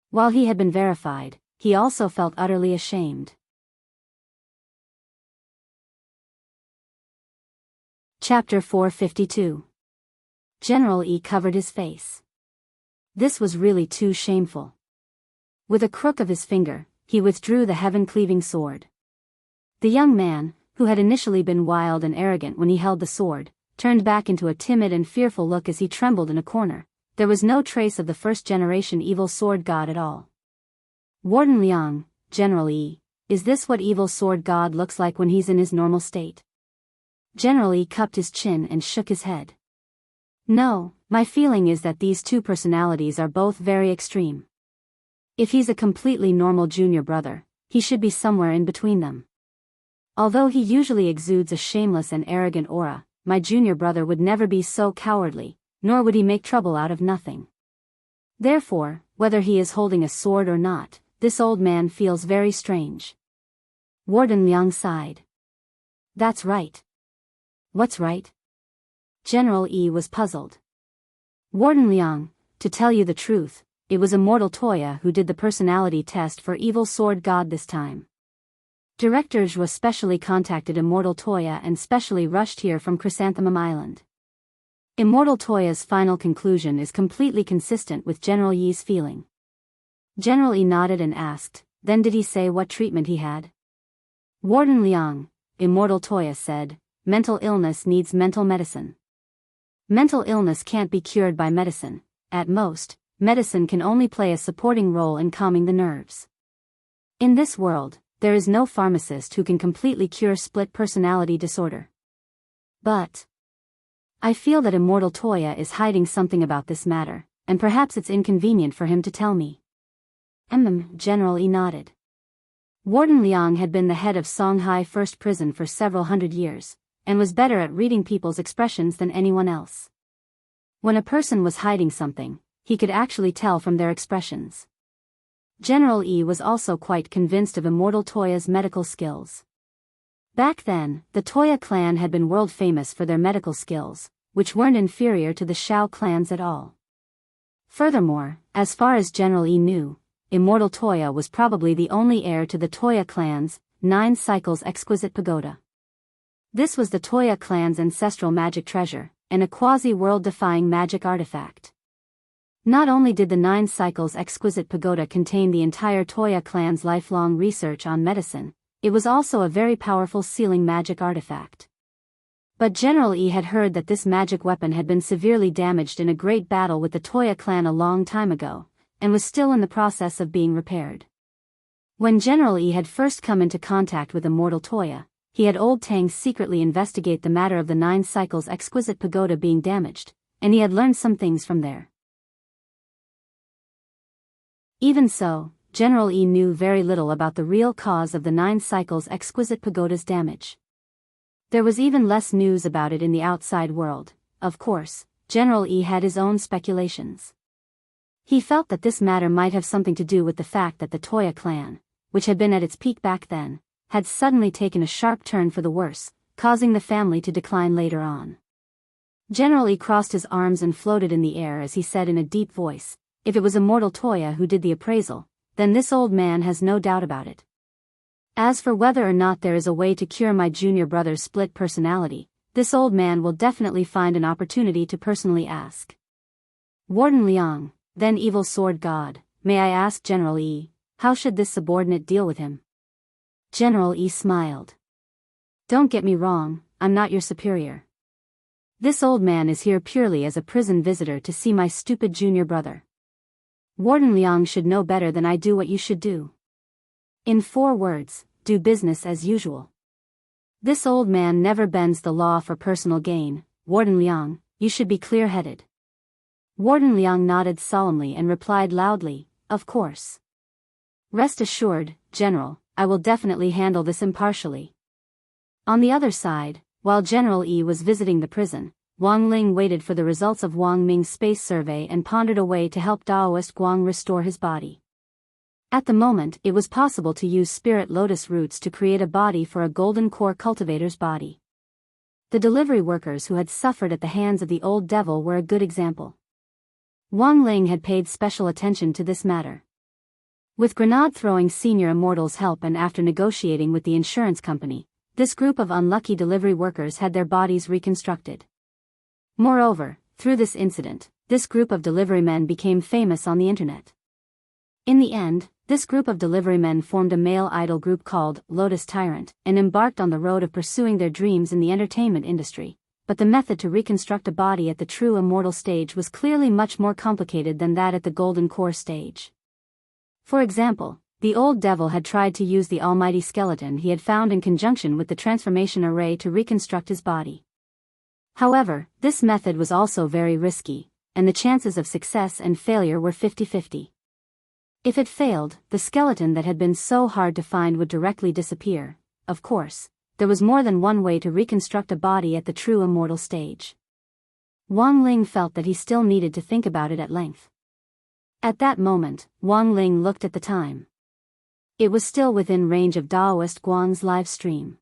While he had been verified, he also felt utterly ashamed. Chapter 452. General E covered his face. This was really too shameful. With a crook of his finger, he withdrew the heaven-cleaving sword. The young man, who had initially been wild and arrogant when he held the sword, turned back into a timid and fearful look as he trembled in a corner. There was no trace of the first-generation evil sword god at all. Warden Liang, General E, is this what evil sword god looks like when he's in his normal state? General E cupped his chin and shook his head. No, my feeling is that these two personalities are both very extreme. If he's a completely normal junior brother, he should be somewhere in between them. Although he usually exudes a shameless and arrogant aura, my junior brother would never be so cowardly, nor would he make trouble out of nothing. Therefore, whether he is holding a sword or not, this old man feels very strange. Warden Liang sighed. That's right. What's right? General E was puzzled. Warden Liang, to tell you the truth, it was Immortal Toya who did the personality test for evil sword god this time. Director Zhua specially contacted Immortal Toya and specially rushed here from Chrysanthemum Island. Immortal Toya's final conclusion is completely consistent with General Yi's feeling. General E nodded and asked, then did he say what treatment he had? Warden Liang, Immortal Toya said, mental illness needs mental medicine. Mental illness can't be cured by medicine. At most, medicine can only play a supporting role in calming the nerves. In this world, there is no pharmacist who can completely cure split personality disorder. But I feel that Immortal Toya is hiding something about this matter, and perhaps it's inconvenient for him to tell me. General E nodded. Warden Liang had been the head of Songhai First Prison for several hundred years, and was better at reading people's expressions than anyone else. When a person was hiding something, he could actually tell from their expressions. General E was also quite convinced of Immortal Toya's medical skills. Back then, the Toya clan had been world famous for their medical skills, which weren't inferior to the Shao clans at all. Furthermore, as far as General E knew, Immortal Toya was probably the only heir to the Toya clan's 9 cycles exquisite pagoda. This was the Toya clan's ancestral magic treasure, and a quasi-world-defying magic artifact. Not only did the 9 cycles exquisite pagoda contain the entire Toya clan's lifelong research on medicine, it was also a very powerful sealing magic artifact. But General E had heard that this magic weapon had been severely damaged in a great battle with the Toya clan a long time ago, and was still in the process of being repaired. When General E had first come into contact with Immortal Toya, he had old Tang secretly investigate the matter of the 9 cycles exquisite pagoda being damaged, and he had learned some things from there. Even so, General E knew very little about the real cause of the 9 cycles exquisite pagoda's damage. There was even less news about it in the outside world. Of course, General E had his own speculations. He felt that this matter might have something to do with the fact that the Toya clan, which had been at its peak back then, had suddenly taken a sharp turn for the worse, causing the family to decline later on. General E crossed his arms and floated in the air as he said in a deep voice, if it was Immortal Toya who did the appraisal, then this old man has no doubt about it. As for whether or not there is a way to cure my junior brother's split personality, this old man will definitely find an opportunity to personally ask. Warden Liang, then evil sword god, may I ask General E, how should this subordinate deal with him? General E smiled. Don't get me wrong, I'm not your superior. This old man is here purely as a prison visitor to see my stupid junior brother. Warden Liang should know better than I do what you should do. In 4 words, do business as usual. This old man never bends the law for personal gain. Warden Liang, you should be clear-headed. Warden Liang nodded solemnly and replied loudly, of course. Rest assured, General, I will definitely handle this impartially. On the other side, while General E was visiting the prison, Wang Ling waited for the results of Wang Ming's space survey and pondered a way to help Daoist Guang restore his body. At the moment, it was possible to use spirit lotus roots to create a body for a golden core cultivator's body. The delivery workers who had suffered at the hands of the old devil were a good example. Wang Ling had paid special attention to this matter. With grenade-throwing senior Immortal's help and after negotiating with the insurance company, this group of unlucky delivery workers had their bodies reconstructed. Moreover, through this incident, this group of deliverymen became famous on the internet. In the end, this group of deliverymen formed a male idol group called Lotus Tyrant and embarked on the road of pursuing their dreams in the entertainment industry. But the method to reconstruct a body at the true immortal stage was clearly much more complicated than that at the golden core stage. For example, the old devil had tried to use the almighty skeleton he had found in conjunction with the transformation array to reconstruct his body. However, this method was also very risky, and the chances of success and failure were 50-50. If it failed, the skeleton that had been so hard to find would directly disappear. Of course, there was more than one way to reconstruct a body at the true immortal stage. Wang Ling felt that he still needed to think about it at length. At that moment, Wang Ling looked at the time. It was still within range of Daoist Guang's live stream.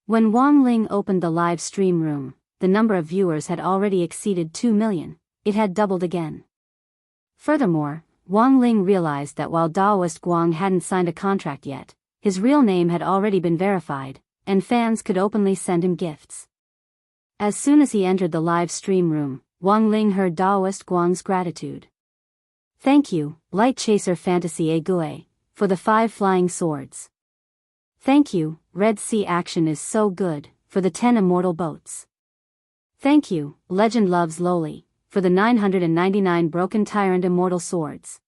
When Wang Ling opened the live stream room, the number of viewers had already exceeded 2 million, it had doubled again. Furthermore, Wang Ling realized that while Daoist Guang hadn't signed a contract yet, his real name had already been verified, and fans could openly send him gifts. As soon as he entered the live stream room, Wang Ling heard Daoist Guang's gratitude. Thank you, Light Chaser Fantasy Ague, for the 5 flying swords. Thank you, Red Sea Action is so good, for the 10 immortal boats. Thank you, Legend Loves Lowly, for the 999 broken tyrant immortal swords.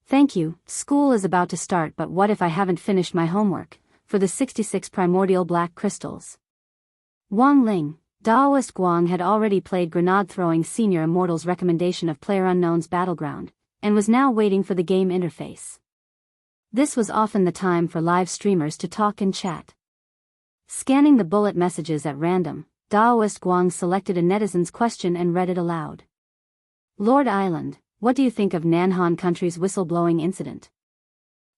Thank you, school is about to start but what if I haven't finished my homework, for the 66 primordial black crystals. Wang Ling, Daoist Guang had already played grenade-throwing Senior Immortal's recommendation of PlayerUnknown's Battleground, and was now waiting for the game interface. This was often the time for live streamers to talk and chat. Scanning the bullet messages at random, Daoist Guang selected a netizen's question and read it aloud. Lord Island, what do you think of Nanhan Country's whistleblowing incident?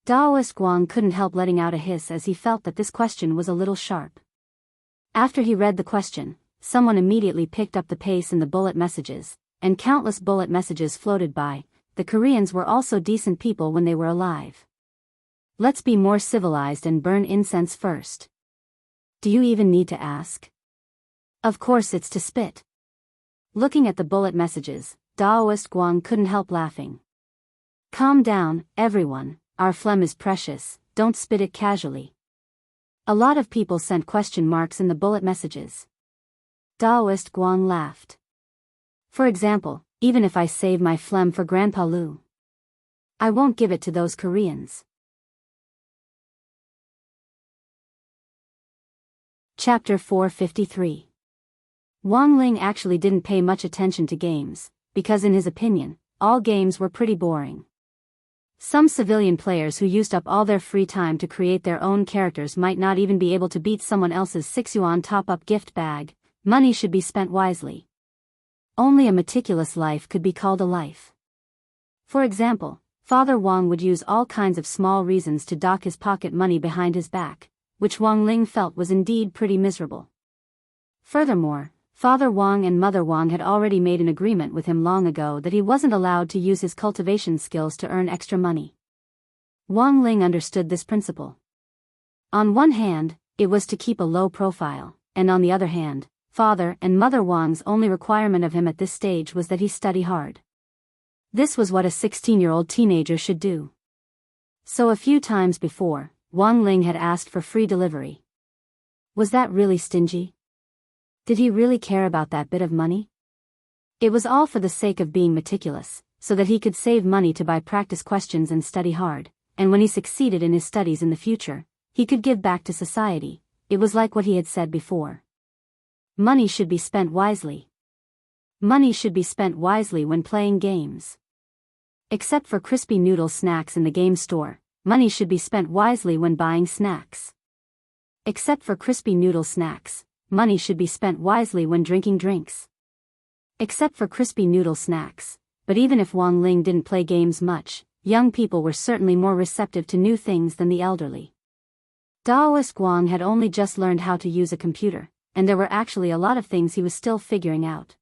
Daoist Guang couldn't help letting out a hiss as he felt that this question was a little sharp. After he read the question, someone immediately picked up the pace in the bullet messages, and countless bullet messages floated by. The Koreans were also decent people when they were alive. Let's be more civilized and burn incense first. Do you even need to ask? Of course it's to spit. Looking at the bullet messages, Daoist Guang couldn't help laughing. Calm down, everyone, our phlegm is precious, don't spit it casually. A lot of people sent question marks in the bullet messages. Daoist Guang laughed. For example, even if I save my phlegm for Grandpa Lu, I won't give it to those Koreans. Chapter 453. Wang Ling actually didn't pay much attention to games, because in his opinion, all games were pretty boring. Some civilian players who used up all their free time to create their own characters might not even be able to beat someone else's 6 yuan top-up gift bag. Money should be spent wisely. Only a meticulous life could be called a life. For example, Father Wang would use all kinds of small reasons to dock his pocket money behind his back, which Wang Ling felt was indeed pretty miserable. Furthermore, Father Wang and Mother Wang had already made an agreement with him long ago that he wasn't allowed to use his cultivation skills to earn extra money. Wang Ling understood this principle. On one hand, it was to keep a low profile, and on the other hand, Father and Mother Wang's only requirement of him at this stage was that he study hard. This was what a 16-year-old teenager should do. So a few times before, Wang Ling had asked for free delivery. Was that really stingy? Did he really care about that bit of money? It was all for the sake of being meticulous, so that he could save money to buy practice questions and study hard, and when he succeeded in his studies in the future, he could give back to society. It was like what he had said before. Money should be spent wisely. Money should be spent wisely when playing games. Except for crispy noodle snacks in the game store, money should be spent wisely when buying snacks. Except for crispy noodle snacks, money should be spent wisely when drinking drinks. Except for crispy noodle snacks, but even if Wang Ling didn't play games much, young people were certainly more receptive to new things than the elderly. Daoist Guang had only just learned how to use a computer, and there were actually a lot of things he was still figuring out.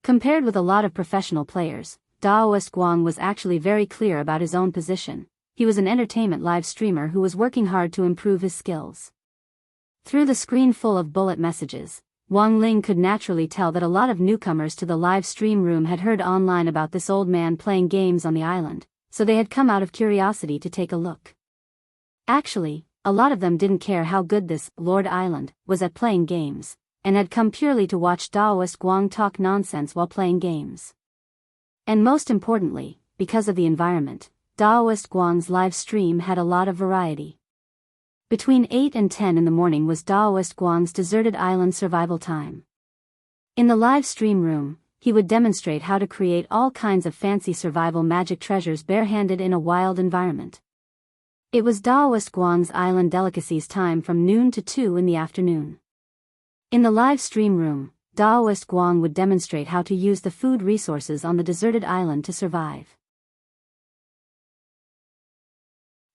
Compared with a lot of professional players, Daoist Guang was actually very clear about his own position, he was an entertainment live streamer who was working hard to improve his skills. Through the screen full of bullet messages, Wang Ling could naturally tell that a lot of newcomers to the live stream room had heard online about this old man playing games on the island, so they had come out of curiosity to take a look. Actually, a lot of them didn't care how good this Lord Island was at playing games, and had come purely to watch Daoist Guang talk nonsense while playing games. And most importantly, because of the environment, Daoist Guang's live stream had a lot of variety. Between 8 and 10 in the morning was Daoist Guang's deserted island survival time. In the live stream room, he would demonstrate how to create all kinds of fancy survival magic treasures barehanded in a wild environment. It was Daoist Guang's island delicacies time from noon to 2 in the afternoon. In the live stream room, Daoist Guang would demonstrate how to use the food resources on the deserted island to survive.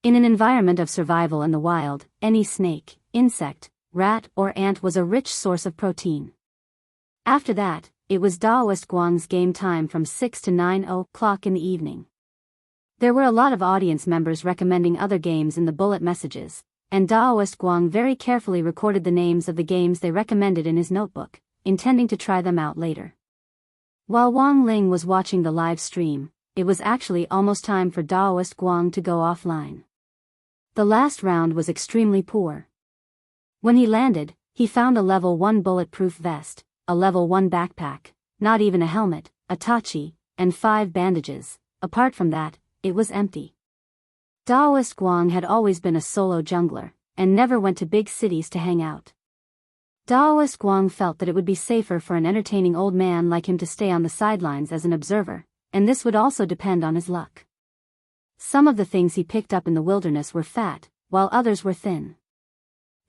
In an environment of survival in the wild, any snake, insect, rat or ant was a rich source of protein. After that, it was Daoist Guang's game time from 6 to 9 o'clock in the evening. There were a lot of audience members recommending other games in the bullet messages, and Daoist Guang very carefully recorded the names of the games they recommended in his notebook, intending to try them out later. While Wang Ling was watching the live stream, it was actually almost time for Daoist Guang to go offline. The last round was extremely poor. When he landed, he found a level 1 bulletproof vest, a level 1 backpack, not even a helmet, a tachi, and 5 bandages. Apart from that, it was empty. Daoist Guang had always been a solo jungler, and never went to big cities to hang out. Daoist Guang felt that it would be safer for an entertaining old man like him to stay on the sidelines as an observer, and this would also depend on his luck. Some of the things he picked up in the wilderness were fat, while others were thin.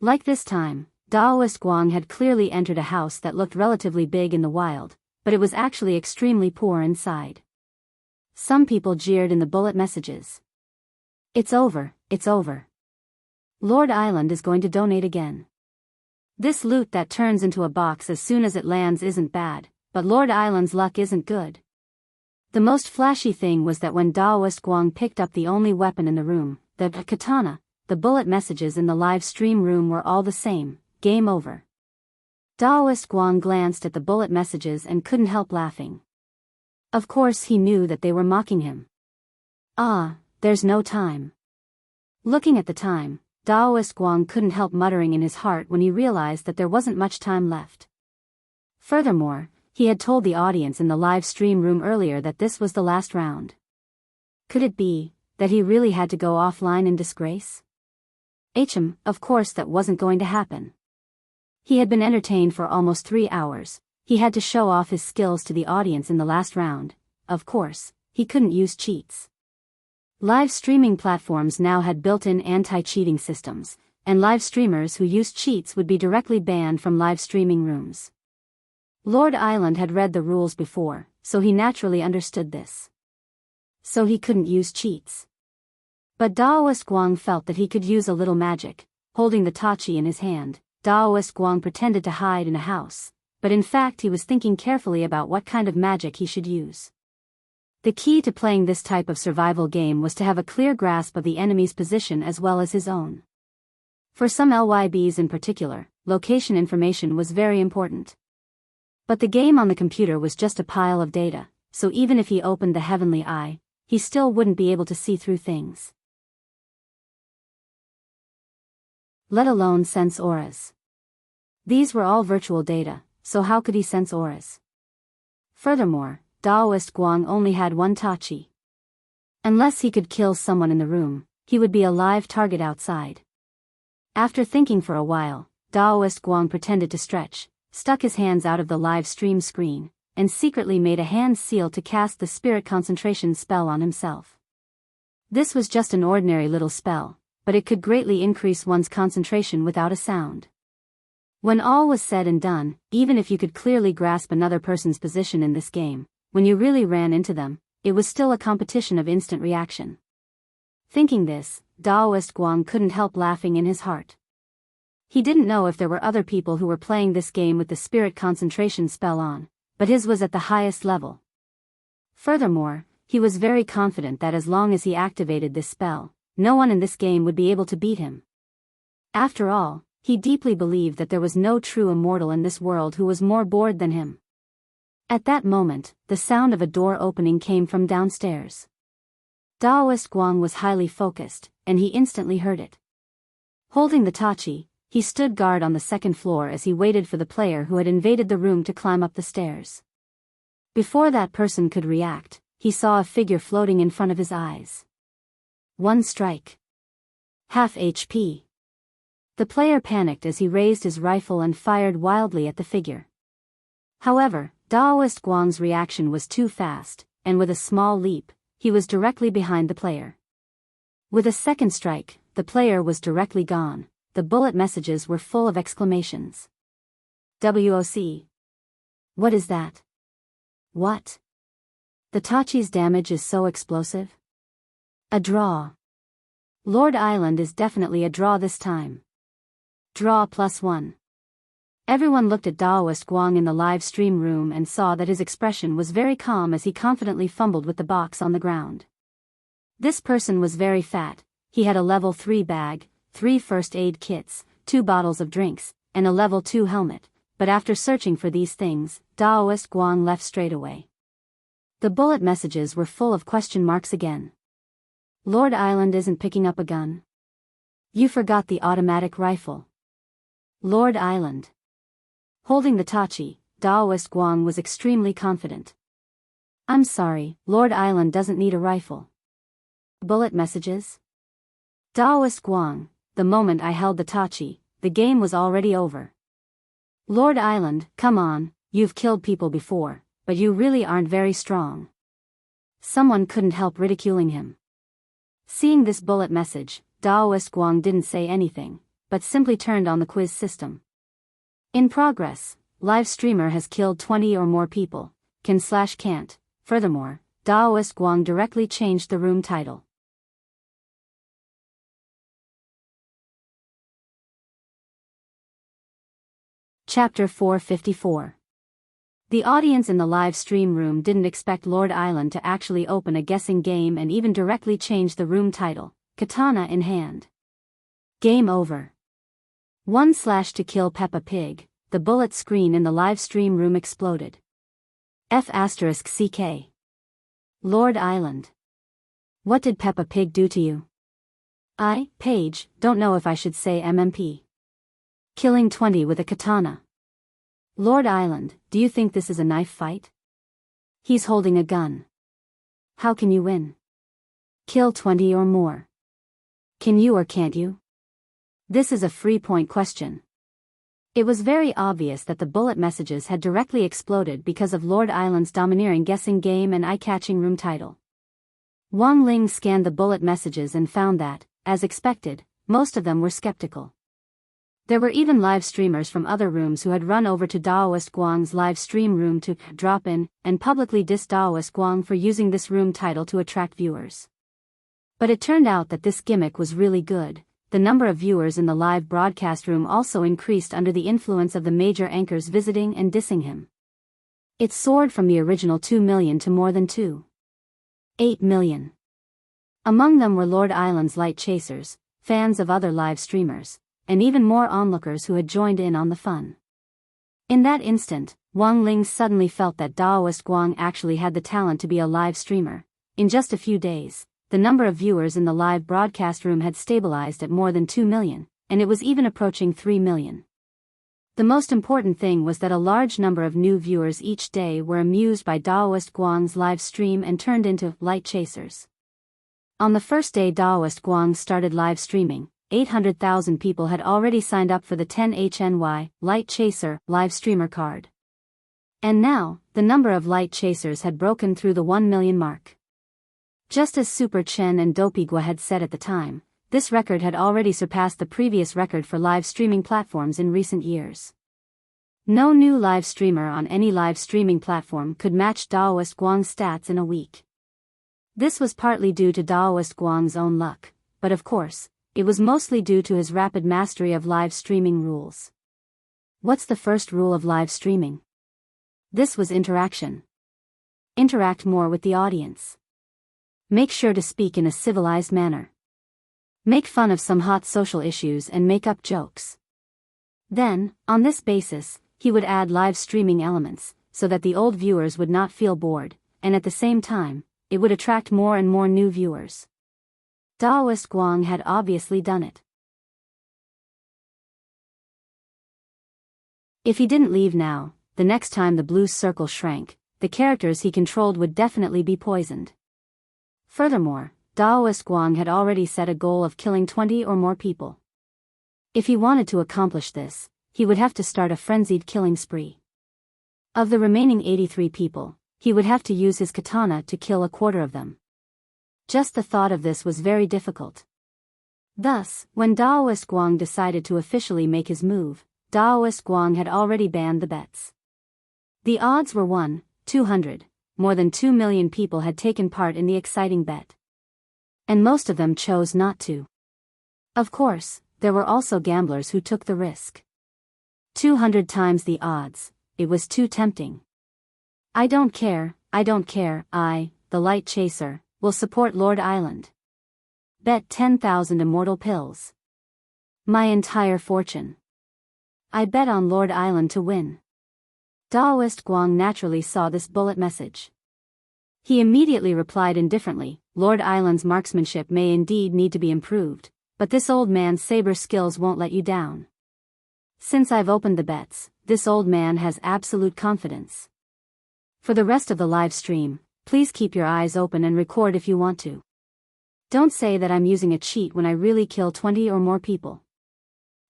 Like this time, Daoist Guang had clearly entered a house that looked relatively big in the wild, but it was actually extremely poor inside. Some people jeered in the bullet messages. "It's over, it's over. Lord Island is going to donate again. This loot that turns into a box as soon as it lands isn't bad, but Lord Island's luck isn't good." The most flashy thing was that when Daoist Guang picked up the only weapon in the room, the katana, the bullet messages in the live stream room were all the same: game over. Daoist Guang glanced at the bullet messages and couldn't help laughing. Of course he knew that they were mocking him. There's no time. Looking at the time, Daoist Guang couldn't help muttering in his heart when he realized that there wasn't much time left. Furthermore, he had told the audience in the live stream room earlier that this was the last round. Could it be that he really had to go offline in disgrace? Of course that wasn't going to happen. He had been entertained for almost 3 hours. He had to show off his skills to the audience in the last round. Of course, he couldn't use cheats. Live streaming platforms now had built-in anti-cheating systems, and live streamers who used cheats would be directly banned from live streaming rooms. Lord Island had read the rules before, so he naturally understood this. So he couldn't use cheats. But Daoist Guang felt that he could use a little magic. Holding the tachi in his hand, Daoist Guang pretended to hide in a house, but in fact he was thinking carefully about what kind of magic he should use. The key to playing this type of survival game was to have a clear grasp of the enemy's position as well as his own. For some LYBs in particular, location information was very important. But the game on the computer was just a pile of data, so even if he opened the heavenly eye, he still wouldn't be able to see through things. Let alone sense auras. These were all virtual data, so how could he sense auras? Furthermore, Daoist Guang only had 1 tachi. Unless he could kill someone in the room, he would be a live target outside. After thinking for a while, Daoist Guang pretended to stretch, stuck his hands out of the live stream screen, and secretly made a hand seal to cast the spirit concentration spell on himself. This was just an ordinary little spell, but it could greatly increase one's concentration without a sound. When all was said and done, even if you could clearly grasp another person's position in this game, when you really ran into them, it was still a competition of instant reaction. Thinking this, Daoist Guang couldn't help laughing in his heart. He didn't know if there were other people who were playing this game with the spirit concentration spell on, but his was at the highest level. Furthermore, he was very confident that as long as he activated this spell, no one in this game would be able to beat him. After all, he deeply believed that there was no true immortal in this world who was more bored than him. At that moment, the sound of a door opening came from downstairs. Daoist Guang was highly focused, and he instantly heard it. Holding the tachi, he stood guard on the second floor as he waited for the player who had invaded the room to climb up the stairs. Before that person could react, he saw a figure floating in front of his eyes. One strike. Half HP. The player panicked as he raised his rifle and fired wildly at the figure. However, Daoist Guang's reaction was too fast, and with a small leap, he was directly behind the player. With a second strike, the player was directly gone. The bullet messages were full of exclamations. WOC. What is that? What? The tachi's damage is so explosive? A draw. Lord Island is definitely a draw this time. Draw +1. Everyone looked at Daoist Guang in the live stream room and saw that his expression was very calm as he confidently fumbled with the box on the ground. This person was very fat. He had a level 3 bag, 3 first aid kits, 2 bottles of drinks, and a level 2 helmet, but after searching for these things, Daoist Guang left straight away. The bullet messages were full of question marks again. Lord Island isn't picking up a gun. You forgot the automatic rifle. Lord Island. Holding the tachi, Daoist Guang was extremely confident. I'm sorry, Lord Island doesn't need a rifle. Bullet messages? Daoist Guang, the moment I held the tachi, the game was already over. Lord Island, come on, you've killed people before, but you really aren't very strong. Someone couldn't help ridiculing him. Seeing this bullet message, Daoist Guang didn't say anything, but simply turned on the quiz system. In progress, live streamer has killed 20 or more people, can't. Furthermore, Daoist Guang directly changed the room title. Chapter 454. The audience in the live stream room didn't expect Lord Island to actually open a guessing game and even directly change the room title, katana in hand. Game over. 1/to kill Peppa Pig, the bullet screen in the live stream room exploded. F***CK. Lord Island. What did Peppa Pig do to you? Paige, don't know if I should say MMP. Killing 20 with a katana. Lord Island, do you think this is a knife fight? He's holding a gun. How can you win? Kill 20 or more. Can you or can't you? This is a free point question. It was very obvious that the bullet messages had directly exploded because of Lord Island's domineering guessing game and eye-catching room title. Wang Ling scanned the bullet messages and found that, as expected, most of them were skeptical. There were even live streamers from other rooms who had run over to Daoist Guang's live stream room to drop in and publicly diss Daoist Guang for using this room title to attract viewers. But it turned out that this gimmick was really good. The number of viewers in the live broadcast room also increased under the influence of the major anchors visiting and dissing him. It soared from the original 2 million to more than 2.8 million. Among them were Lord Island's light chasers, fans of other live streamers, and even more onlookers who had joined in on the fun. In that instant, Wang Ling suddenly felt that Daoist Guang actually had the talent to be a live streamer. In just a few days, the number of viewers in the live broadcast room had stabilized at more than 2 million, and it was even approaching 3 million. The most important thing was that a large number of new viewers each day were amused by Daoist Guang's live stream and turned into light chasers. On the first day Daoist Guang started live streaming, 800,000 people had already signed up for the 10HNY Light Chaser live streamer card. And now, the number of light chasers had broken through the 1 million mark. Just as Super Chen and Dopigua had said at the time, this record had already surpassed the previous record for live streaming platforms in recent years. No new live streamer on any live streaming platform could match Daoist Guang's stats in a week. This was partly due to Daoist Guang's own luck, but of course, it was mostly due to his rapid mastery of live streaming rules. What's the first rule of live streaming? This was interaction. Interact more with the audience. Make sure to speak in a civilized manner. make fun of some hot social issues and make up jokes. Then, on this basis, he would add live streaming elements, so that the old viewers would not feel bored, and at the same time, it would attract more and more new viewers. Daoist Guang had obviously done it. If he didn't leave now, the next time the blue circle shrank, the characters he controlled would definitely be poisoned. Furthermore, Daoist Guang had already set a goal of killing 20 or more people. If he wanted to accomplish this, he would have to start a frenzied killing spree. Of the remaining 83 people, he would have to use his katana to kill a quarter of them. Just the thought of this was very difficult. Thus, when Daoist Guang decided to officially make his move, Daoist Guang had already banned the bets. The odds were 1-200, more than 2 million people had taken part in the exciting bet. And most of them chose not to. Of course, there were also gamblers who took the risk. 200 times the odds, it was too tempting. I don't care, I, the light chaser, will support Lord Island. Bet 10,000 immortal pills. My entire fortune. I bet on Lord Island to win. Daoist Guang naturally saw this bullet message. He immediately replied indifferently, Lord Island's marksmanship may indeed need to be improved, but this old man's saber skills won't let you down. Since I've opened the bets, this old man has absolute confidence. For the rest of the live stream, please keep your eyes open and record if you want to. Don't say that I'm using a cheat when I really kill 20 or more people.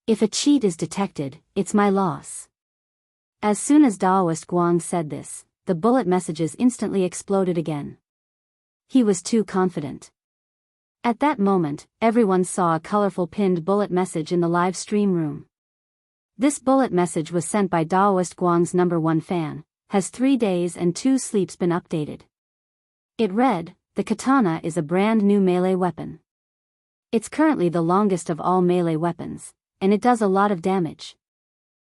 If a cheat is detected, it's my loss. As soon as Daoist Guang said this, the bullet messages instantly exploded again. He was too confident. At that moment, everyone saw a colorful pinned bullet message in the live stream room. This bullet message was sent by Daoist Guang's #1 fan, has 3 days and 2 sleeps been updated. It read, the katana is a brand new melee weapon. It's currently the longest of all melee weapons, and it does a lot of damage.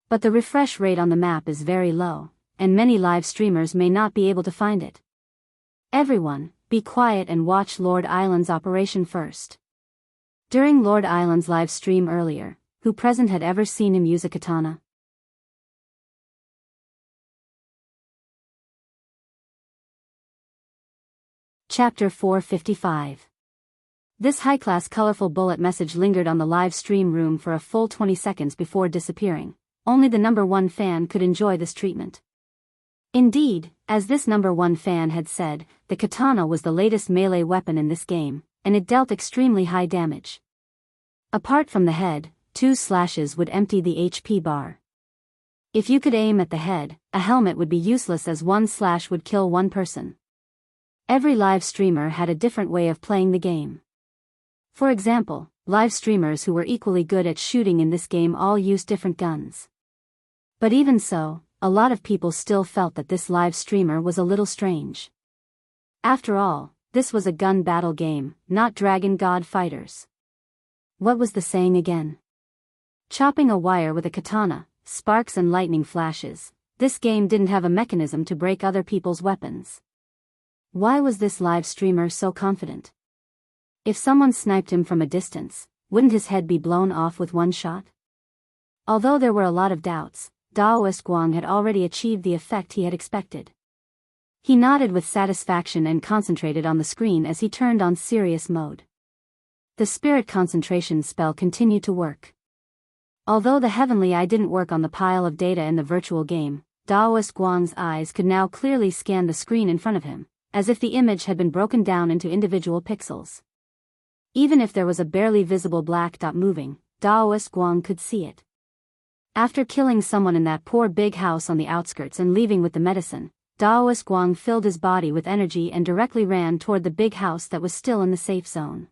But the refresh rate on the map is very low, and many live streamers may not be able to find it. Everyone, be quiet and watch Lord Island's operation first. During Lord Island's live stream earlier, who present had ever seen him use a katana? Chapter 455. This high-class colorful bullet message lingered on the live stream room for a full 20 seconds before disappearing. Only the #1 fan could enjoy this treatment. Indeed, as this #1 fan had said, the katana was the latest melee weapon in this game, and it dealt extremely high damage. Apart from the head, 2 slashes would empty the HP bar. If you could aim at the head, a helmet would be useless as 1 slash would kill 1 person. Every live streamer had a different way of playing the game. For example, live streamers who were equally good at shooting in this game all used different guns. But even so, a lot of people still felt that this live streamer was a little strange. After all, this was a gun battle game, not Dragon God fighters. What was the saying again? Chopping a wire with a katana, sparks and lightning flashes. This game didn't have a mechanism to break other people's weapons. Why was this live streamer so confident? If someone sniped him from a distance, wouldn't his head be blown off with 1 shot? Although there were a lot of doubts, Daoist Guang had already achieved the effect he had expected. He nodded with satisfaction and concentrated on the screen as he turned on serious mode. The spirit concentration spell continued to work. Although the heavenly eye didn't work on the pile of data in the virtual game, Daoist Guang's eyes could now clearly scan the screen in front of him, as if the image had been broken down into individual pixels. Even if there was a barely visible black dot moving, Daoist Guang could see it. After killing someone in that poor big house on the outskirts and leaving with the medicine, Daoist Guang filled his body with energy and directly ran toward the big house that was still in the safe zone.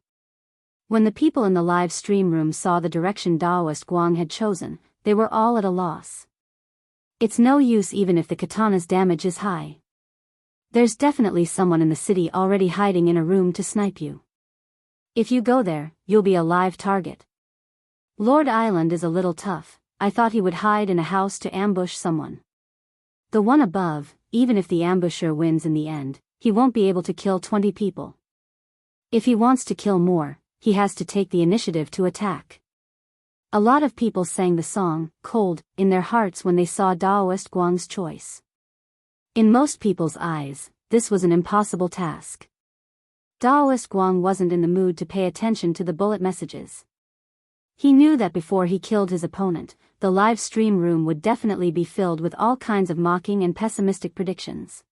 When the people in the live stream room saw the direction Daoist Guang had chosen, they were all at a loss. It's no use even if the katana's damage is high. There's definitely someone in the city already hiding in a room to snipe you. If you go there, you'll be a live target. Lord Island is a little tough. I thought he would hide in a house to ambush someone. The one above, even if the ambusher wins in the end, he won't be able to kill 20 people. If he wants to kill more, he has to take the initiative to attack. A lot of people sang the song, Cold, in their hearts when they saw Daoist Guang's choice. In most people's eyes, this was an impossible task. Daoist Guang wasn't in the mood to pay attention to the bullet messages. He knew that before he killed his opponent, the live stream room would definitely be filled with all kinds of mocking and pessimistic predictions.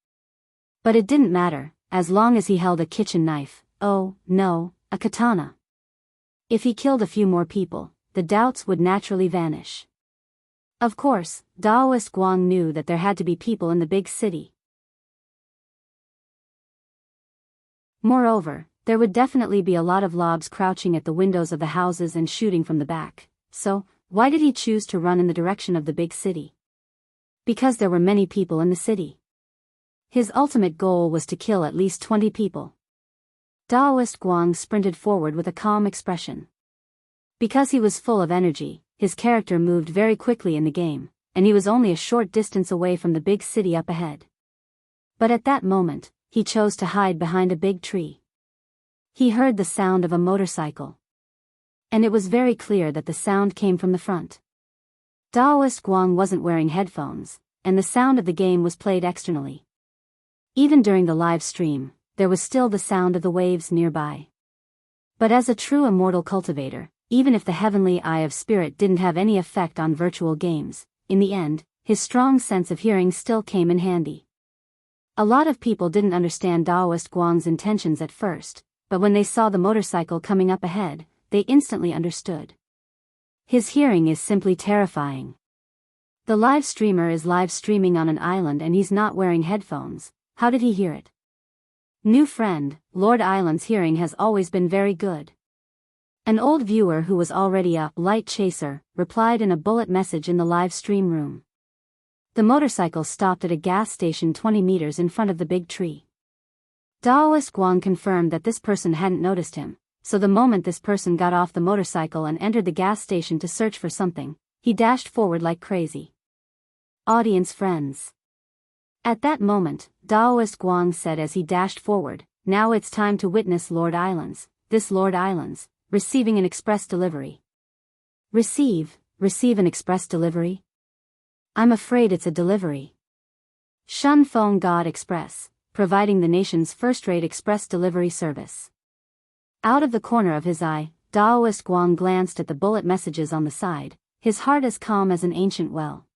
But it didn't matter, as long as he held a kitchen knife, oh, no, a katana. If he killed a few more people, the doubts would naturally vanish. Of course, Daoist Guang knew that there had to be people in the big city. Moreover, there would definitely be a lot of lobs crouching at the windows of the houses and shooting from the back, so, why did he choose to run in the direction of the big city? Because there were many people in the city. His ultimate goal was to kill at least 20 people. Daoist Guang sprinted forward with a calm expression. Because he was full of energy, his character moved very quickly in the game, and he was only a short distance away from the big city up ahead. But at that moment, he chose to hide behind a big tree. He heard the sound of a motorcycle. And it was very clear that the sound came from the front. Daoist Guang wasn't wearing headphones, and the sound of the game was played externally. Even during the live stream, there was still the sound of the waves nearby. But as a true immortal cultivator, even if the heavenly eye of spirit didn't have any effect on virtual games, in the end, his strong sense of hearing still came in handy. A lot of people didn't understand Daoist Guang's intentions at first, but when they saw the motorcycle coming up ahead, they instantly understood. His hearing is simply terrifying. The live streamer is live streaming on an island and he's not wearing headphones. How did he hear it? New friend, Lord Island's hearing has always been very good. An old viewer who was already a light chaser replied in a bullet message in the live stream room. The motorcycle stopped at a gas station 20 meters in front of the big tree. Daoist Guang confirmed that this person hadn't noticed him, so the moment this person got off the motorcycle and entered the gas station to search for something, he dashed forward like crazy. Audience friends. At that moment, Daoist Guang said as he dashed forward, now it's time to witness Lord Islands, this Lord Islands, receiving an express delivery. Receive an express delivery? I'm afraid it's a delivery. Shun Feng God Express, providing the nation's first-rate express delivery service. Out of the corner of his eye, Daoist Guang glanced at the bullet messages on the side, his heart as calm as an ancient well.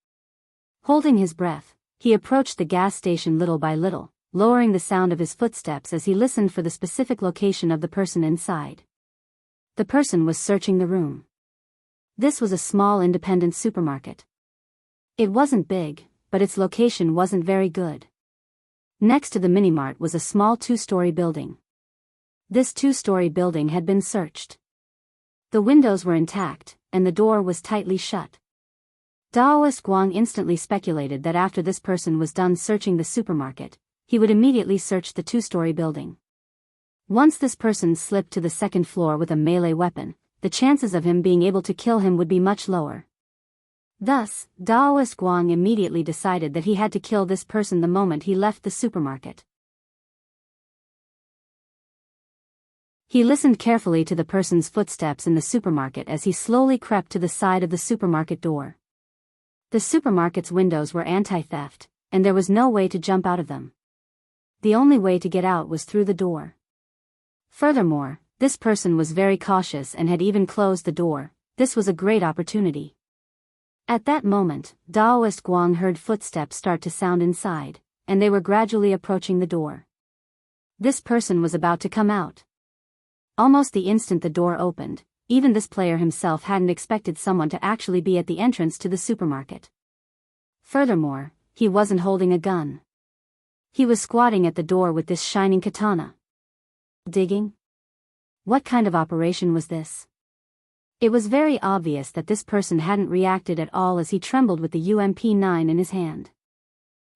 Holding his breath, he approached the gas station little by little, lowering the sound of his footsteps as he listened for the specific location of the person inside. The person was searching the room. This was a small independent supermarket. It wasn't big, but its location wasn't very good. Next to the minimart was a small 2-story building. This 2-story building had been searched. The windows were intact, and the door was tightly shut. Daoist Guang instantly speculated that after this person was done searching the supermarket, he would immediately search the 2-story building. Once this person slipped to the second floor with a melee weapon, the chances of him being able to kill him would be much lower. Thus, Daoist Guang immediately decided that he had to kill this person the moment he left the supermarket. He listened carefully to the person's footsteps in the supermarket as he slowly crept to the side of the supermarket door. The supermarket's windows were anti-theft, and there was no way to jump out of them. The only way to get out was through the door. Furthermore, this person was very cautious and had even closed the door. This was a great opportunity. At that moment, Daoist Guang heard footsteps start to sound inside, and they were gradually approaching the door. This person was about to come out. Almost the instant the door opened, even this player himself hadn't expected someone to actually be at the entrance to the supermarket. Furthermore, he wasn't holding a gun. He was squatting at the door with this shining katana. Digging? What kind of operation was this? It was very obvious that this person hadn't reacted at all as he trembled with the UMP9 in his hand.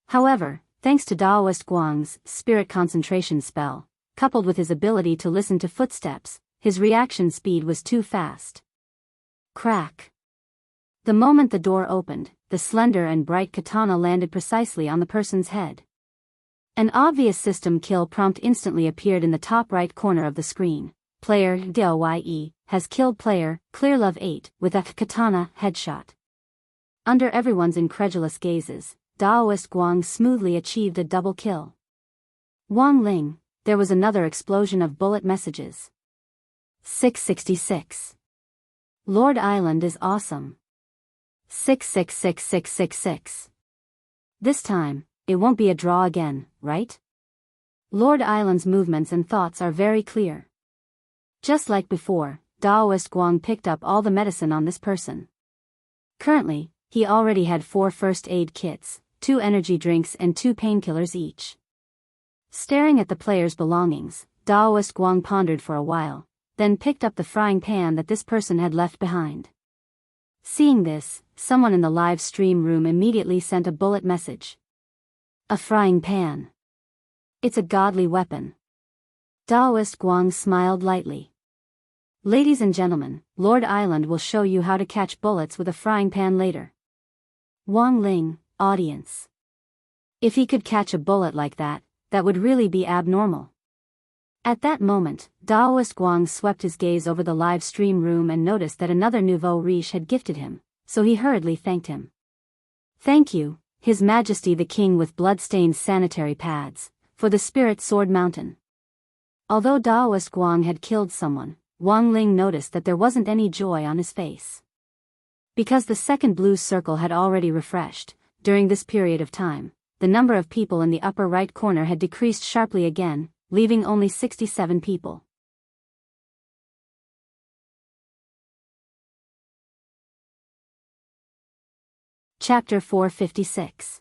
However, thanks to Daoist Guang's spirit concentration spell, coupled with his ability to listen to footsteps, his reaction speed was too fast. Crack! The moment the door opened, the slender and bright katana landed precisely on the person's head. An obvious system kill prompt instantly appeared in the top right corner of the screen. player DOYE, has killed player Clearlove 8 with a katana headshot. Under everyone's incredulous gazes, Daoist Guang smoothly achieved a double kill. Wang Ling, there was another explosion of bullet messages. 666. Lord Island is awesome. 666666. This time, it won't be a draw again, right? Lord Island's movements and thoughts are very clear. Just like before, Daoist Guang picked up all the medicine on this person. Currently, he already had 4 first aid kits, 2 energy drinks and 2 painkillers each. Staring at the player's belongings, Daoist Guang pondered for a while, then picked up the frying pan that this person had left behind. Seeing this, someone in the live stream room immediately sent a bullet message. A frying pan. It's a godly weapon. Daoist Guang smiled lightly. Ladies and gentlemen, Lord Island will show you how to catch bullets with a frying pan later. Wang Ling, audience. If he could catch a bullet like that, that would really be abnormal. At that moment, Daoist Guang swept his gaze over the live stream room and noticed that another nouveau riche had gifted him, so he hurriedly thanked him. Thank you, His Majesty the King with blood-stained sanitary pads, for the Spirit Sword Mountain. Although Daoist Guang had killed someone, Wang Ling noticed that there wasn't any joy on his face. Because the second blue circle had already refreshed, during this period of time, the number of people in the upper right corner had decreased sharply again, leaving only 67 people. Chapter 456.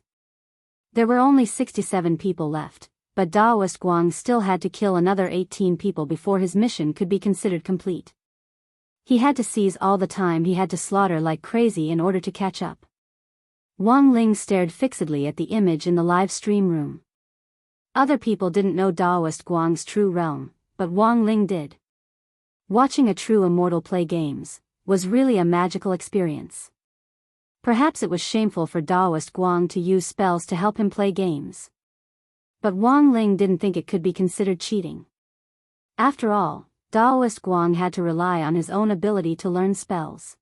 There were only 67 people left, but Daoist Guang still had to kill another 18 people before his mission could be considered complete. He had to seize all the time he had to slaughter like crazy in order to catch up. Wang Ling stared fixedly at the image in the live stream room. Other people didn't know Daoist Guang's true realm, but Wang Ling did. Watching a true immortal play games was really a magical experience. Perhaps it was shameful for Daoist Guang to use spells to help him play games. But Wang Ling didn't think it could be considered cheating. After all, Daoist Guang had to rely on his own ability to learn spells.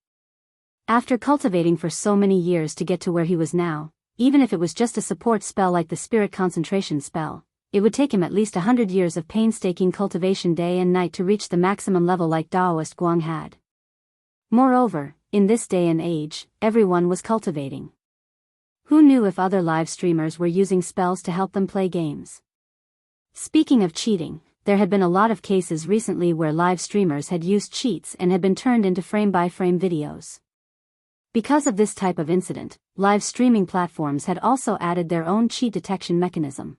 After cultivating for so many years to get to where he was now, even if it was just a support spell like the Spirit Concentration spell, it would take him at least 100 years of painstaking cultivation day and night to reach the maximum level like Daoist Guang had. Moreover, in this day and age, everyone was cultivating. Who knew if other live streamers were using spells to help them play games? Speaking of cheating, there had been a lot of cases recently where live streamers had used cheats and had been turned into frame-by-frame videos. Because of this type of incident, live streaming platforms had also added their own cheat detection mechanism.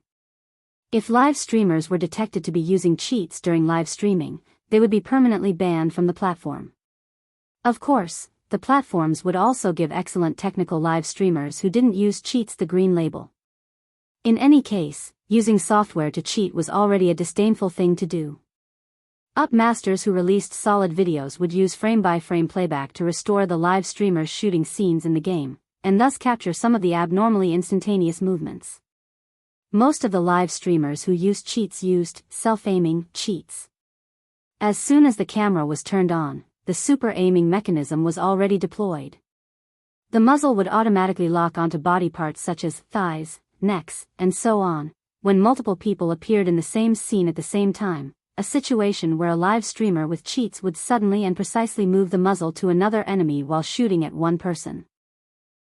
If live streamers were detected to be using cheats during live streaming, they would be permanently banned from the platform. Of course, the platforms would also give excellent technical live streamers who didn't use cheats the green label. In any case, using software to cheat was already a disdainful thing to do. Upmasters who released solid videos would use frame-by-frame playback to restore the live streamer's shooting scenes in the game, and thus capture some of the abnormally instantaneous movements. Most of the live streamers who used cheats used self-aiming cheats. As soon as the camera was turned on, the super aiming mechanism was already deployed. The muzzle would automatically lock onto body parts such as thighs, necks, and so on, when multiple people appeared in the same scene at the same time, a situation where a live streamer with cheats would suddenly and precisely move the muzzle to another enemy while shooting at one person.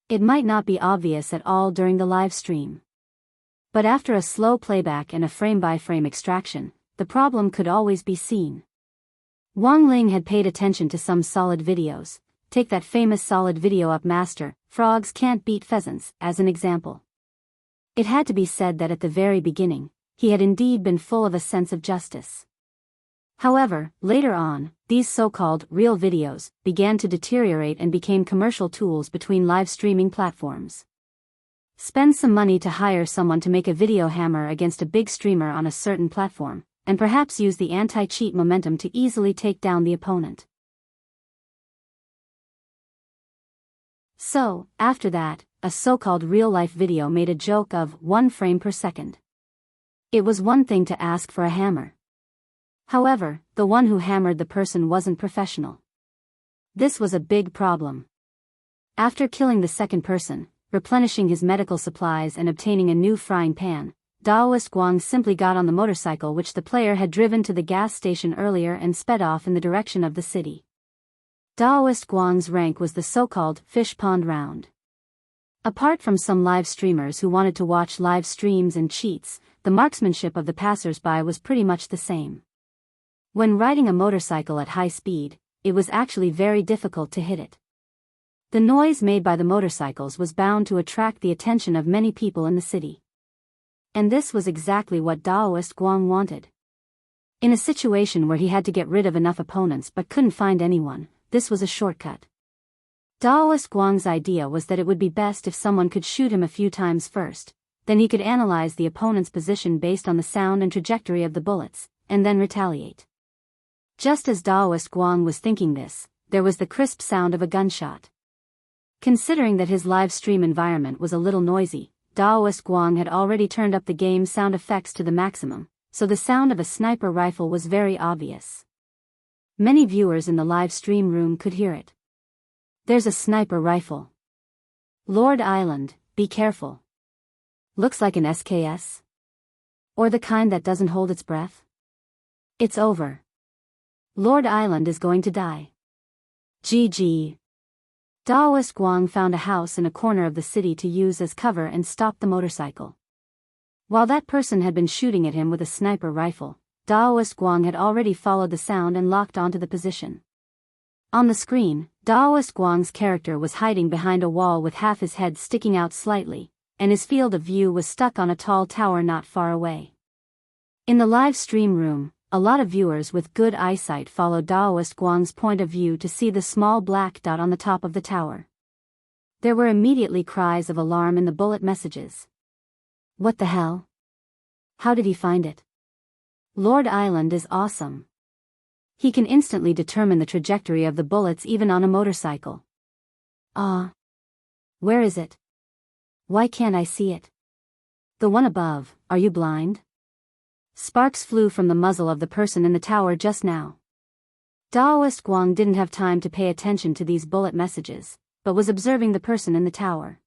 It might not be obvious at all during the live stream. But after a slow playback and a frame-by-frame extraction, the problem could always be seen. Wang Ling had paid attention to some solid videos. Take that famous solid video up master, Frogs Can't Beat Pheasants, as an example. It had to be said that at the very beginning, he had indeed been full of a sense of justice. However, later on, these so-called real videos began to deteriorate and became commercial tools between live streaming platforms. Spend some money to hire someone to make a video hammer against a big streamer on a certain platform, and perhaps use the anti-cheat momentum to easily take down the opponent. So, after that, a so-called real-life video made a joke of 1 frame per second. It was one thing to ask for a hammer. However, the one who hammered the person wasn't professional. This was a big problem. After killing the second person, replenishing his medical supplies and obtaining a new frying pan, Daoist Guang simply got on the motorcycle which the player had driven to the gas station earlier and sped off in the direction of the city. Daoist Guang's rank was the so-called fish pond round. Apart from some live streamers who wanted to watch live streams and cheats, the marksmanship of the passers-by was pretty much the same. When riding a motorcycle at high speed, it was actually very difficult to hit it. The noise made by the motorcycles was bound to attract the attention of many people in the city. And this was exactly what Daoist Guang wanted. In a situation where he had to get rid of enough opponents but couldn't find anyone, this was a shortcut. Daoist Guang's idea was that it would be best if someone could shoot him a few times first, then he could analyze the opponent's position based on the sound and trajectory of the bullets, and then retaliate. Just as Daoist Guang was thinking this, there was the crisp sound of a gunshot. Considering that his live stream environment was a little noisy, Daoist Guang had already turned up the game's sound effects to the maximum, so the sound of a sniper rifle was very obvious. Many viewers in the live stream room could hear it. There's a sniper rifle. Lord Island, be careful. Looks like an SKS? Or the kind that doesn't hold its breath? It's over. Lord Island is going to die. GG. Daoist Guang found a house in a corner of the city to use as cover and stopped the motorcycle. While that person had been shooting at him with a sniper rifle, Daoist Guang had already followed the sound and locked onto the position. On the screen, Daoist Guang's character was hiding behind a wall with half his head sticking out slightly, and his field of view was stuck on a tall tower not far away. In the live stream room, a lot of viewers with good eyesight followed Daoist Guang's point of view to see the small black dot on the top of the tower. There were immediately cries of alarm in the bullet messages. What the hell? How did he find it? Lord Island is awesome. He can instantly determine the trajectory of the bullets even on a motorcycle. Where is it? Why can't I see it? The one above, are you blind? Sparks flew from the muzzle of the person in the tower just now. Daoist Guang didn't have time to pay attention to these bullet messages, but was observing the person in the tower.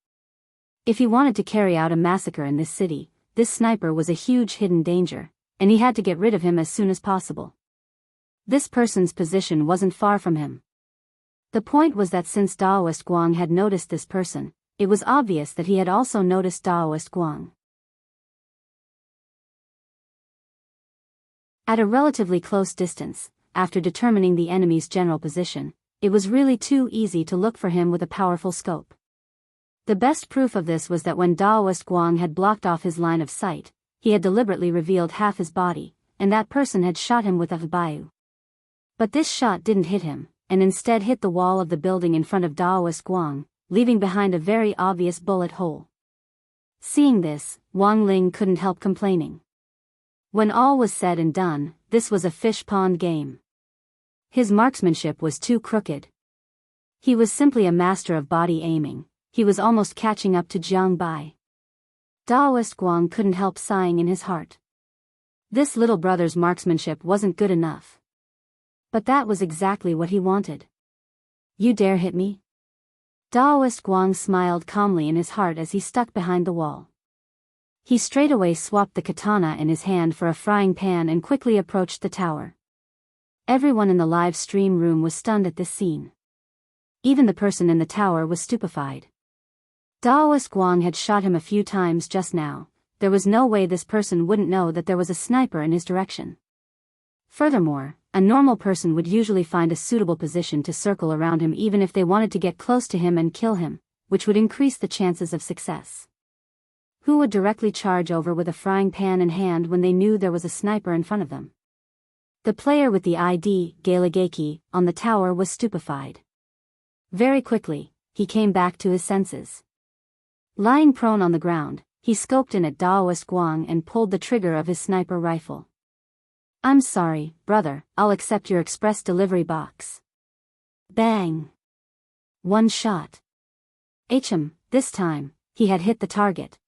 If he wanted to carry out a massacre in this city, this sniper was a huge hidden danger, and he had to get rid of him as soon as possible. This person's position wasn't far from him. The point was that since Daoist Guang had noticed this person, it was obvious that he had also noticed Daoist Guang. At a relatively close distance, after determining the enemy's general position, it was really too easy to look for him with a powerful scope. The best proof of this was that when Daoist Guang had blocked off his line of sight, he had deliberately revealed half his body, and that person had shot him with a Bayu. But this shot didn't hit him, and instead hit the wall of the building in front of Daoist Guang, leaving behind a very obvious bullet hole. Seeing this, Wang Ling couldn't help complaining. When all was said and done, this was a fish pond game. His marksmanship was too crooked. He was simply a master of body aiming. He was almost catching up to Jiang Bai. Daoist Guang couldn't help sighing in his heart. This little brother's marksmanship wasn't good enough. But that was exactly what he wanted. You dare hit me? Daoist Guang smiled calmly in his heart as he stuck behind the wall. He straightaway swapped the katana in his hand for a frying pan and quickly approached the tower. Everyone in the live stream room was stunned at this scene. Even the person in the tower was stupefied. Daoist Guang had shot him a few times just now. There was no way this person wouldn't know that there was a sniper in his direction. Furthermore, a normal person would usually find a suitable position to circle around him even if they wanted to get close to him and kill him, which would increase the chances of success. Who would directly charge over with a frying pan in hand when they knew there was a sniper in front of them? The player with the ID, Galagaki, on the tower was stupefied. Very quickly, he came back to his senses. Lying prone on the ground, he scoped in at Daoist Guang and pulled the trigger of his sniper rifle. I'm sorry, brother, I'll accept your express delivery box. Bang! One shot. This time, he had hit the target.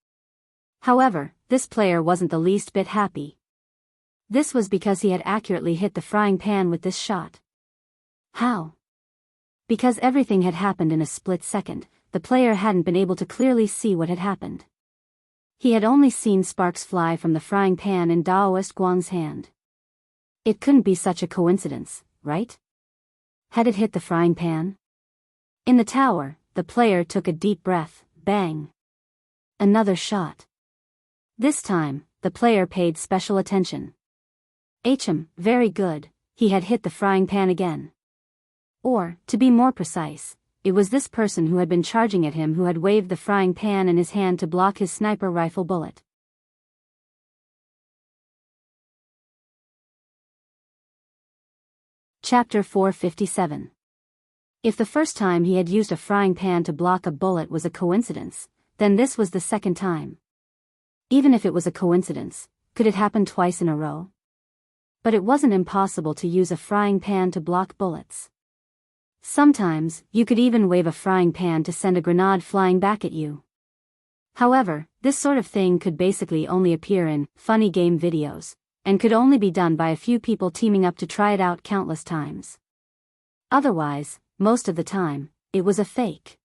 However, this player wasn't the least bit happy. This was because he had accurately hit the frying pan with this shot. How? Because everything had happened in a split second, the player hadn't been able to clearly see what had happened. He had only seen sparks fly from the frying pan in Daoist Guang's hand. It couldn't be such a coincidence, right? Had it hit the frying pan? In the tower, the player took a deep breath. Bang! Another shot. This time, the player paid special attention. Very good, he had hit the frying pan again. Or, to be more precise, it was this person who had been charging at him who had waved the frying pan in his hand to block his sniper rifle bullet. Chapter 457. If the first time he had used a frying pan to block a bullet was a coincidence, then this was the second time. Even if it was a coincidence, could it happen twice in a row? But it wasn't impossible to use a frying pan to block bullets. Sometimes, you could even wave a frying pan to send a grenade flying back at you. However, this sort of thing could basically only appear in funny game videos, and could only be done by a few people teaming up to try it out countless times. Otherwise, most of the time, it was a fake.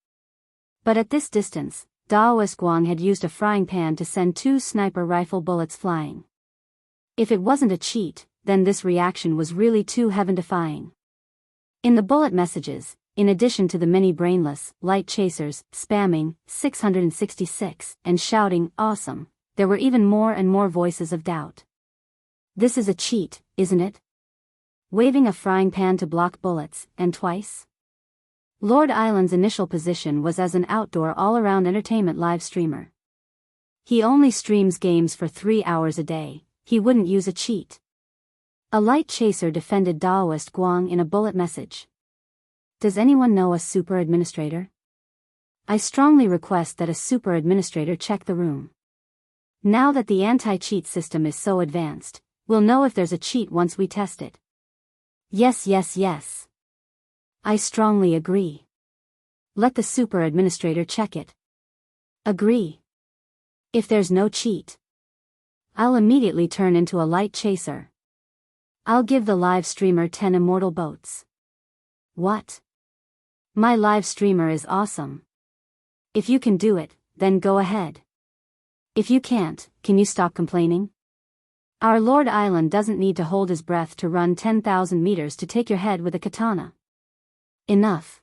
But at this distance, Daoist Guang had used a frying pan to send 2 sniper rifle bullets flying. If it wasn't a cheat, then this reaction was really too heaven-defying. In the bullet messages, in addition to the many brainless, light chasers, spamming, 666, and shouting, awesome, there were even more and more voices of doubt. This is a cheat, isn't it? Waving a frying pan to block bullets, and twice? Lord Island's initial position was as an outdoor all-around entertainment live streamer. He only streams games for 3 hours a day, he wouldn't use a cheat. A light chaser defended Daoist Guang in a bullet message. Does anyone know a super administrator? I strongly request that a super administrator check the room. Now that the anti-cheat system is so advanced, we'll know if there's a cheat once we test it. Yes. I strongly agree. Let the super administrator check it. Agree. If there's no cheat, I'll immediately turn into a light chaser. I'll give the live streamer 10 immortal boats. What? My live streamer is awesome. If you can do it, then go ahead. If you can't, can you stop complaining? Our Lord Island doesn't need to hold his breath to run 10,000 meters to take your head with a katana. Enough.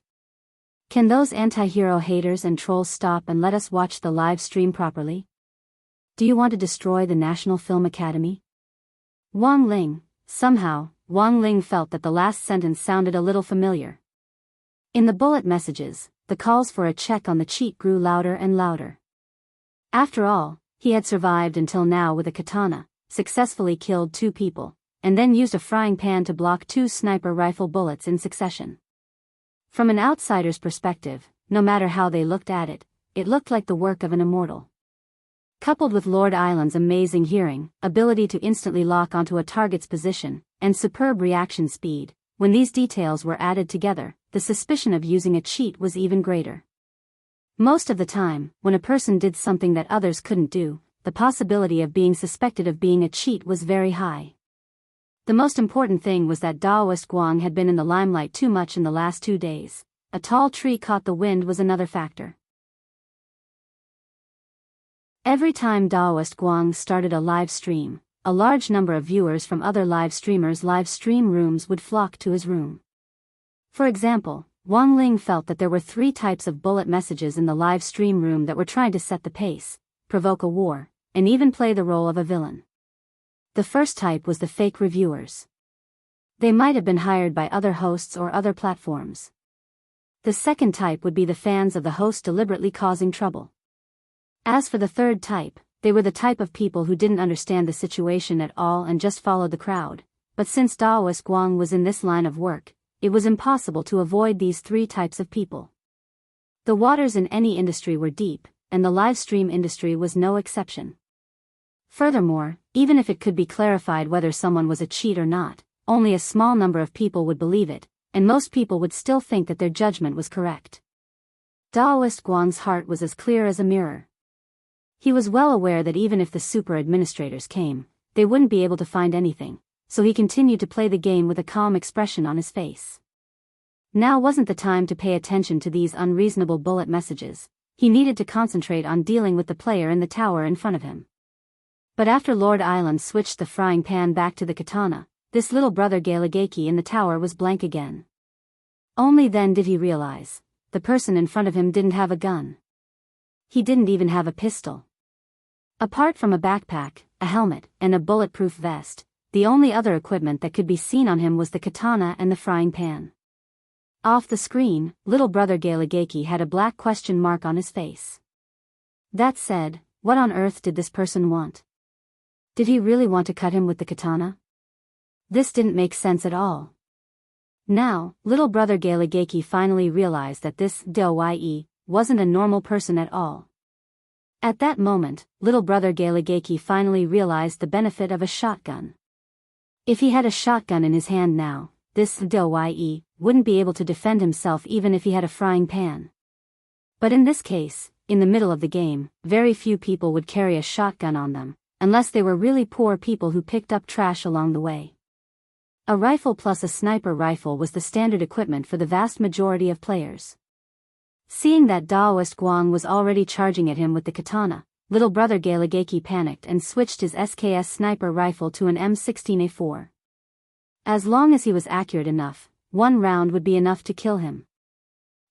Can those anti-hero haters and trolls stop and let us watch the live stream properly? Do you want to destroy the National Film Academy? Wang Ling. Somehow, Wang Ling felt that the last sentence sounded a little familiar. In the bullet messages, the calls for a check on the cheat grew louder and louder. After all, he had survived until now with a katana, successfully killed 2 people, and then used a frying pan to block 2 sniper rifle bullets in succession. From an outsider's perspective, no matter how they looked at it, it looked like the work of an immortal. Coupled with Lord Island's amazing hearing, ability to instantly lock onto a target's position, and superb reaction speed, when these details were added together, the suspicion of using a cheat was even greater. Most of the time, when a person did something that others couldn't do, the possibility of being suspected of being a cheat was very high. The most important thing was that Daoist Guang had been in the limelight too much in the last 2 days. A tall tree caught the wind was another factor. Every time Daoist Guang started a live stream, a large number of viewers from other live streamers' live stream rooms would flock to his room. For example, Wang Ling felt that there were 3 types of bullet messages in the live stream room that were trying to set the pace, provoke a war, and even play the role of a villain. The first type was the fake reviewers. They might have been hired by other hosts or other platforms. The second type would be the fans of the host deliberately causing trouble. As for the third type, they were the type of people who didn't understand the situation at all and just followed the crowd, but since Daoist Guang was in this line of work, it was impossible to avoid these 3 types of people. The waters in any industry were deep, and the live stream industry was no exception. Furthermore, even if it could be clarified whether someone was a cheat or not, only a small number of people would believe it, and most people would still think that their judgment was correct. Daoist Guang's heart was as clear as a mirror. He was well aware that even if the super administrators came, they wouldn't be able to find anything, so he continued to play the game with a calm expression on his face. Now wasn't the time to pay attention to these unreasonable bullet messages. He needed to concentrate on dealing with the player in the tower in front of him. But after Lord Island switched the frying pan back to the katana, this little brother Galagaki in the tower was blank again. Only then did he realize, the person in front of him didn't have a gun. He didn't even have a pistol. Apart from a backpack, a helmet, and a bulletproof vest, the only other equipment that could be seen on him was the katana and the frying pan. Off the screen, little brother Galagaki had a black question mark on his face. That said, what on earth did this person want? Did he really want to cut him with the katana? This didn't make sense at all. Now, little brother Galagaki finally realized that this Doi wasn't a normal person at all. At that moment, little brother Galagaki finally realized the benefit of a shotgun. If he had a shotgun in his hand now, this Doi wouldn't be able to defend himself even if he had a frying pan. But in this case, in the middle of the game, very few people would carry a shotgun on them, unless they were really poor people who picked up trash along the way. A rifle plus a sniper rifle was the standard equipment for the vast majority of players. Seeing that Daoist Guang was already charging at him with the katana, little brother Galagaki panicked and switched his SKS sniper rifle to an M16A4. As long as he was accurate enough, one round would be enough to kill him.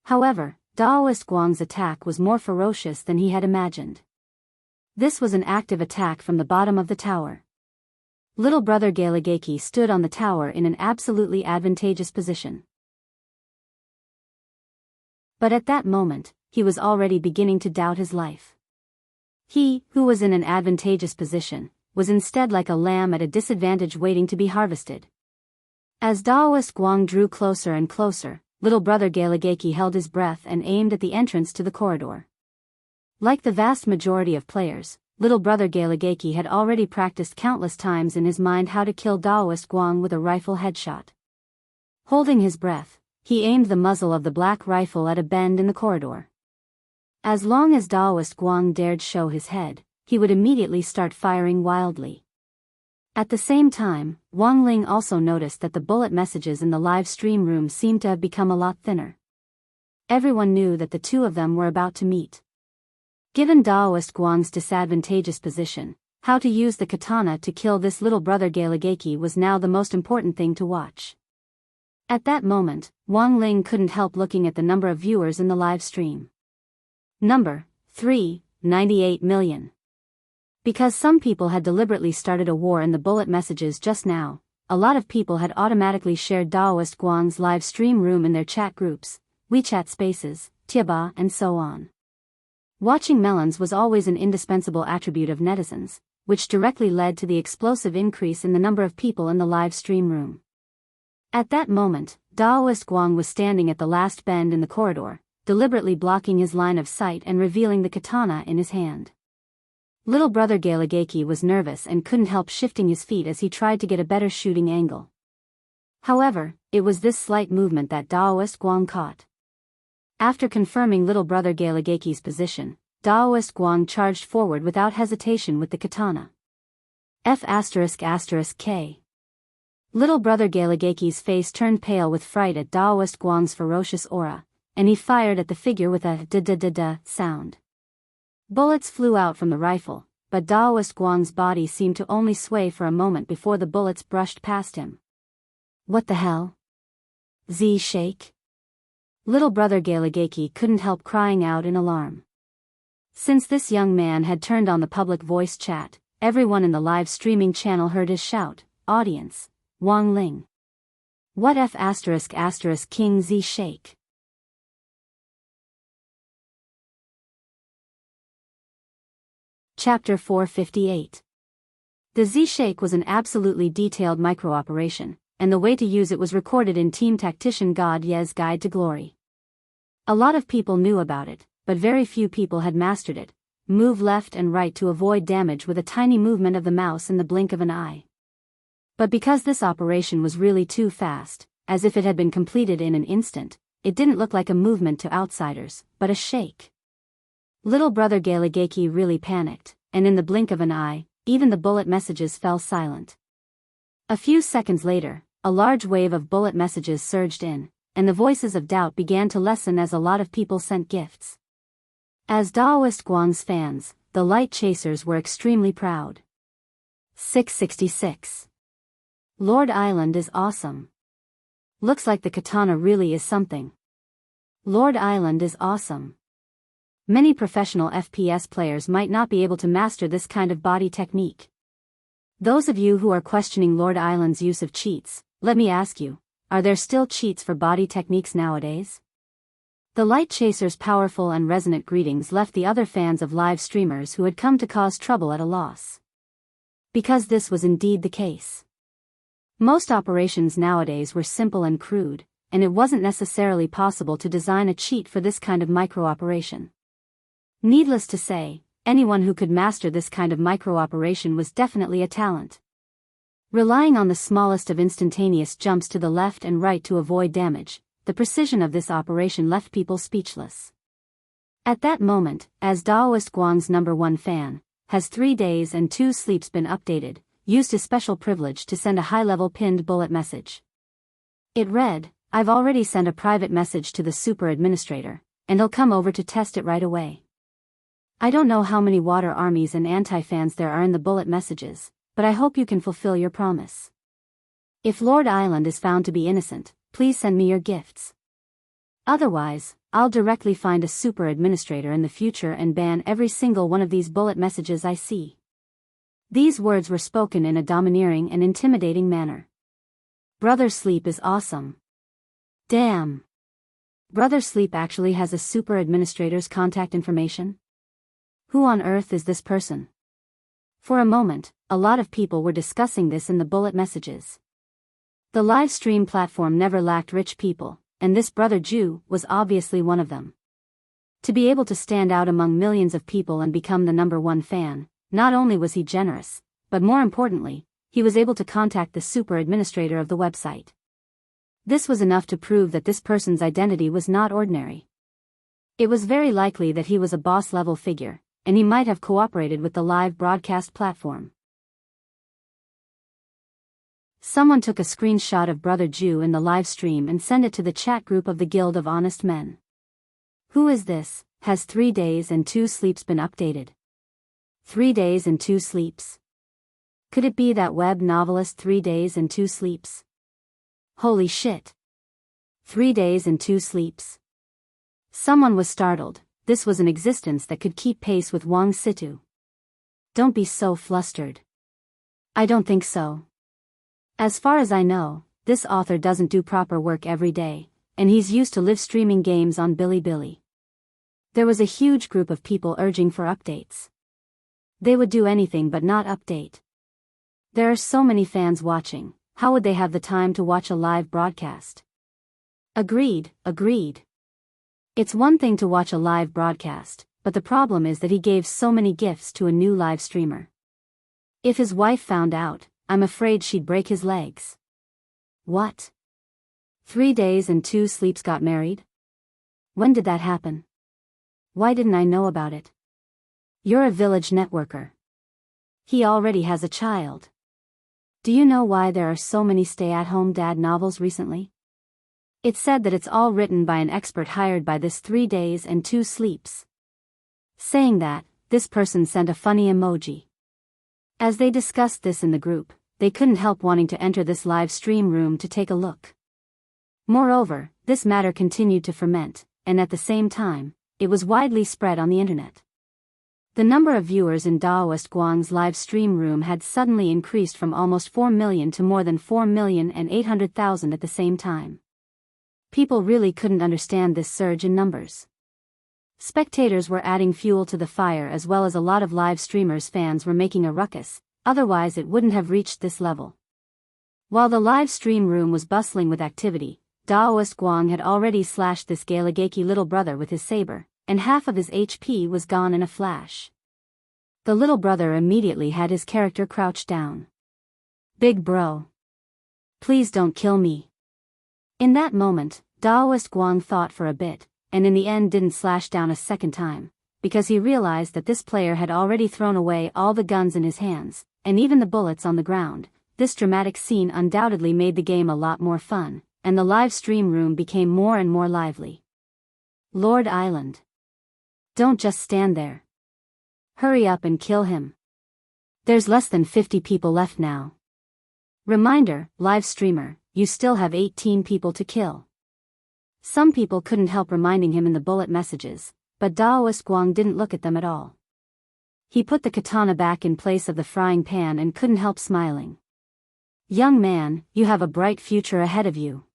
However, Daoist Guang's attack was more ferocious than he had imagined. This was an active attack from the bottom of the tower. Little brother Galagaki stood on the tower in an absolutely advantageous position. But at that moment, he was already beginning to doubt his life. He, who was in an advantageous position, was instead like a lamb at a disadvantage waiting to be harvested. As Daoist Guang drew closer and closer, little brother Galagaki held his breath and aimed at the entrance to the corridor. Like the vast majority of players, little brother Galagaki had already practiced countless times in his mind how to kill Daoist Guang with a rifle headshot. Holding his breath, he aimed the muzzle of the black rifle at a bend in the corridor. As long as Daoist Guang dared show his head, he would immediately start firing wildly. At the same time, Wang Ling also noticed that the bullet messages in the live stream room seemed to have become a lot thinner. Everyone knew that the two of them were about to meet. Given Daoist Guang's disadvantageous position, how to use the katana to kill this little brother Galagaki was now the most important thing to watch. At that moment, Wang Ling couldn't help looking at the number of viewers in the live stream. Number 398 million. Because some people had deliberately started a war in the bullet messages just now, a lot of people had automatically shared Daoist Guang's live stream room in their chat groups, WeChat spaces, Tieba, and so on. Watching melons was always an indispensable attribute of netizens, which directly led to the explosive increase in the number of people in the live stream room. At that moment, Daoist Guang was standing at the last bend in the corridor, deliberately blocking his line of sight and revealing the katana in his hand. Little brother Galagaki was nervous and couldn't help shifting his feet as he tried to get a better shooting angle. However, it was this slight movement that Daoist Guang caught. After confirming little brother Galagaki's position, Daoist Guang charged forward without hesitation with the katana. F***K. Little brother Galagaki's face turned pale with fright at Daoist Guang's ferocious aura, and he fired at the figure with a da-da-da-da sound. Bullets flew out from the rifle, but Daoist Guang's body seemed to only sway for a moment before the bullets brushed past him. What the hell? Z-shake? Little brother Galagaki couldn't help crying out in alarm. Since this young man had turned on the public voice chat, everyone in the live streaming channel heard his shout, "Audience, Wang Ling. What F*** King Z-shake?" Chapter 458. The Z-shake was an absolutely detailed micro-operation, and the way to use it was recorded in Team Tactician God Ye's Guide to Glory. A lot of people knew about it, but very few people had mastered it. Move left and right to avoid damage with a tiny movement of the mouse in the blink of an eye. But because this operation was really too fast, as if it had been completed in an instant, it didn't look like a movement to outsiders, but a shake. Little brother Galagaki really panicked, and in the blink of an eye, Even the bullet messages fell silent. A few seconds later, a large wave of bullet messages surged in, and the voices of doubt began to lessen as a lot of people sent gifts. As Daoist Guang's fans, the Light Chasers were extremely proud. 666. Lord Island is awesome. Looks like the katana really is something. Lord Island is awesome. Many professional FPS players might not be able to master this kind of body technique. Those of you who are questioning Lord Island's use of cheats, let me ask you, are there still cheats for body techniques nowadays? The Light Chasers' powerful and resonant greetings left the other fans of live streamers who had come to cause trouble at a loss. Because this was indeed the case. Most operations nowadays were simple and crude, and it wasn't necessarily possible to design a cheat for this kind of micro-operation. Needless to say, anyone who could master this kind of micro-operation was definitely a talent. Relying on the smallest of instantaneous jumps to the left and right to avoid damage, the precision of this operation left people speechless. At that moment, as Daoist Guang's #1 fan, has 3 days and 2 sleeps been updated, used his special privilege to send a high-level pinned bullet message. It read, "I've already sent a private message to the super administrator, and he'll come over to test it right away." I don't know how many water armies and anti-fans there are in the bullet messages, but I hope you can fulfill your promise. If Lord Island is found to be innocent, please send me your gifts. Otherwise, I'll directly find a super administrator in the future and ban every single one of these bullet messages I see. These words were spoken in a domineering and intimidating manner. Brother Sleep is awesome. Damn. Brother Sleep actually has a super administrator's contact information? Who on earth is this person? For a moment, a lot of people were discussing this in the bullet messages. The live stream platform never lacked rich people, and this brother Jew was obviously one of them. To be able to stand out among millions of people and become the #1 fan, not only was he generous, but more importantly, he was able to contact the super administrator of the website. This was enough to prove that this person's identity was not ordinary. It was very likely that he was a boss-level figure, and he might have cooperated with the live broadcast platform. Someone took a screenshot of Brother Jew in the live stream and sent it to the chat group of the Guild of Honest Men. Who is this? Has 3 days and 2 sleeps been updated? 3 days and 2 sleeps. Could it be that web novelist 3 days and 2 sleeps? Holy shit. 3 days and 2 sleeps. Someone was startled. This was an existence that could keep pace with Wang Situ. Don't be so flustered. I don't think so. As far as I know, this author doesn't do proper work every day, and he's used to live streaming games on Bilibili. There was a huge group of people urging for updates. They would do anything but not update. There are so many fans watching, how would they have the time to watch a live broadcast? Agreed. It's one thing to watch a live broadcast, but the problem is that he gave so many gifts to a new live streamer. If his wife found out, I'm afraid she'd break his legs. What? 3 days and 2 sleeps got married? When did that happen? Why didn't I know about it? You're a village networker. He already has a child. Do you know why there are so many stay-at-home dad novels recently? It's said that it's all written by an expert hired by this 3 days and 2 sleeps. Saying that, this person sent a funny emoji. As they discussed this in the group, they couldn't help wanting to enter this live stream room to take a look. Moreover, this matter continued to ferment, and at the same time, it was widely spread on the internet. The number of viewers in Daoist Guang's live stream room had suddenly increased from almost 4 million to more than 4,800,000 at the same time. People really couldn't understand this surge in numbers. Spectators were adding fuel to the fire as well as a lot of live streamers' fans were making a ruckus, otherwise it wouldn't have reached this level. While the live stream room was bustling with activity, Daoist Guang had already slashed this Galagaki little brother with his saber, and half of his HP was gone in a flash. The little brother immediately had his character crouched down. Big bro. Please don't kill me. In that moment, Daoist Guang thought for a bit, and in the end didn't slash down a second time, because he realized that this player had already thrown away all the guns in his hands, and even the bullets on the ground. This dramatic scene undoubtedly made the game a lot more fun, and the live stream room became more and more lively. Lord Island. Don't just stand there. Hurry up and kill him. There's less than 50 people left now. Reminder, live streamer, you still have 18 people to kill. Some people couldn't help reminding him in the bullet messages, but Daoist Guang didn't look at them at all. He put the katana back in place of the frying pan and couldn't help smiling. Young man, you have a bright future ahead of you.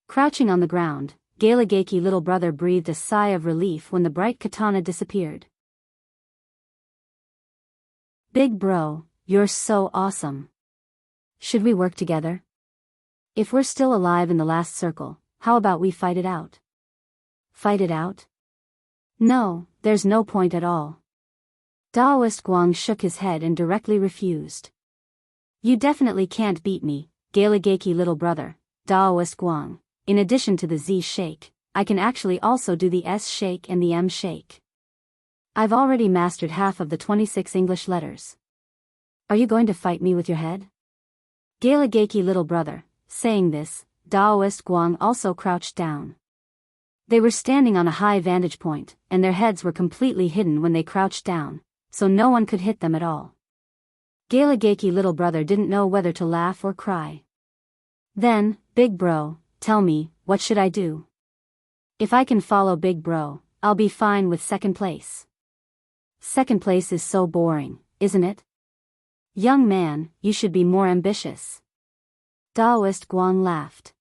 Crouching on the ground, Galagaki little brother breathed a sigh of relief when the bright katana disappeared. Big bro, you're so awesome. Should we work together? If we're still alive in the last circle, how about we fight it out? Fight it out? No, there's no point at all. Daoist Guang shook his head and directly refused. You definitely can't beat me, Galagaki little brother, Daoist Guang. In addition to the Z shake, I can actually also do the S shake and the M shake. I've already mastered half of the 26 English letters. Are you going to fight me with your head? Galagaki little brother. Saying this, Daoist Guang also crouched down. They were standing on a high vantage point, and their heads were completely hidden when they crouched down, so no one could hit them at all. Galagaki little brother didn't know whether to laugh or cry. Then, big bro, tell me, what should I do? If I can follow big bro, I'll be fine with second place. Second place is so boring, isn't it? Young man, you should be more ambitious. Daoist Guang laughed.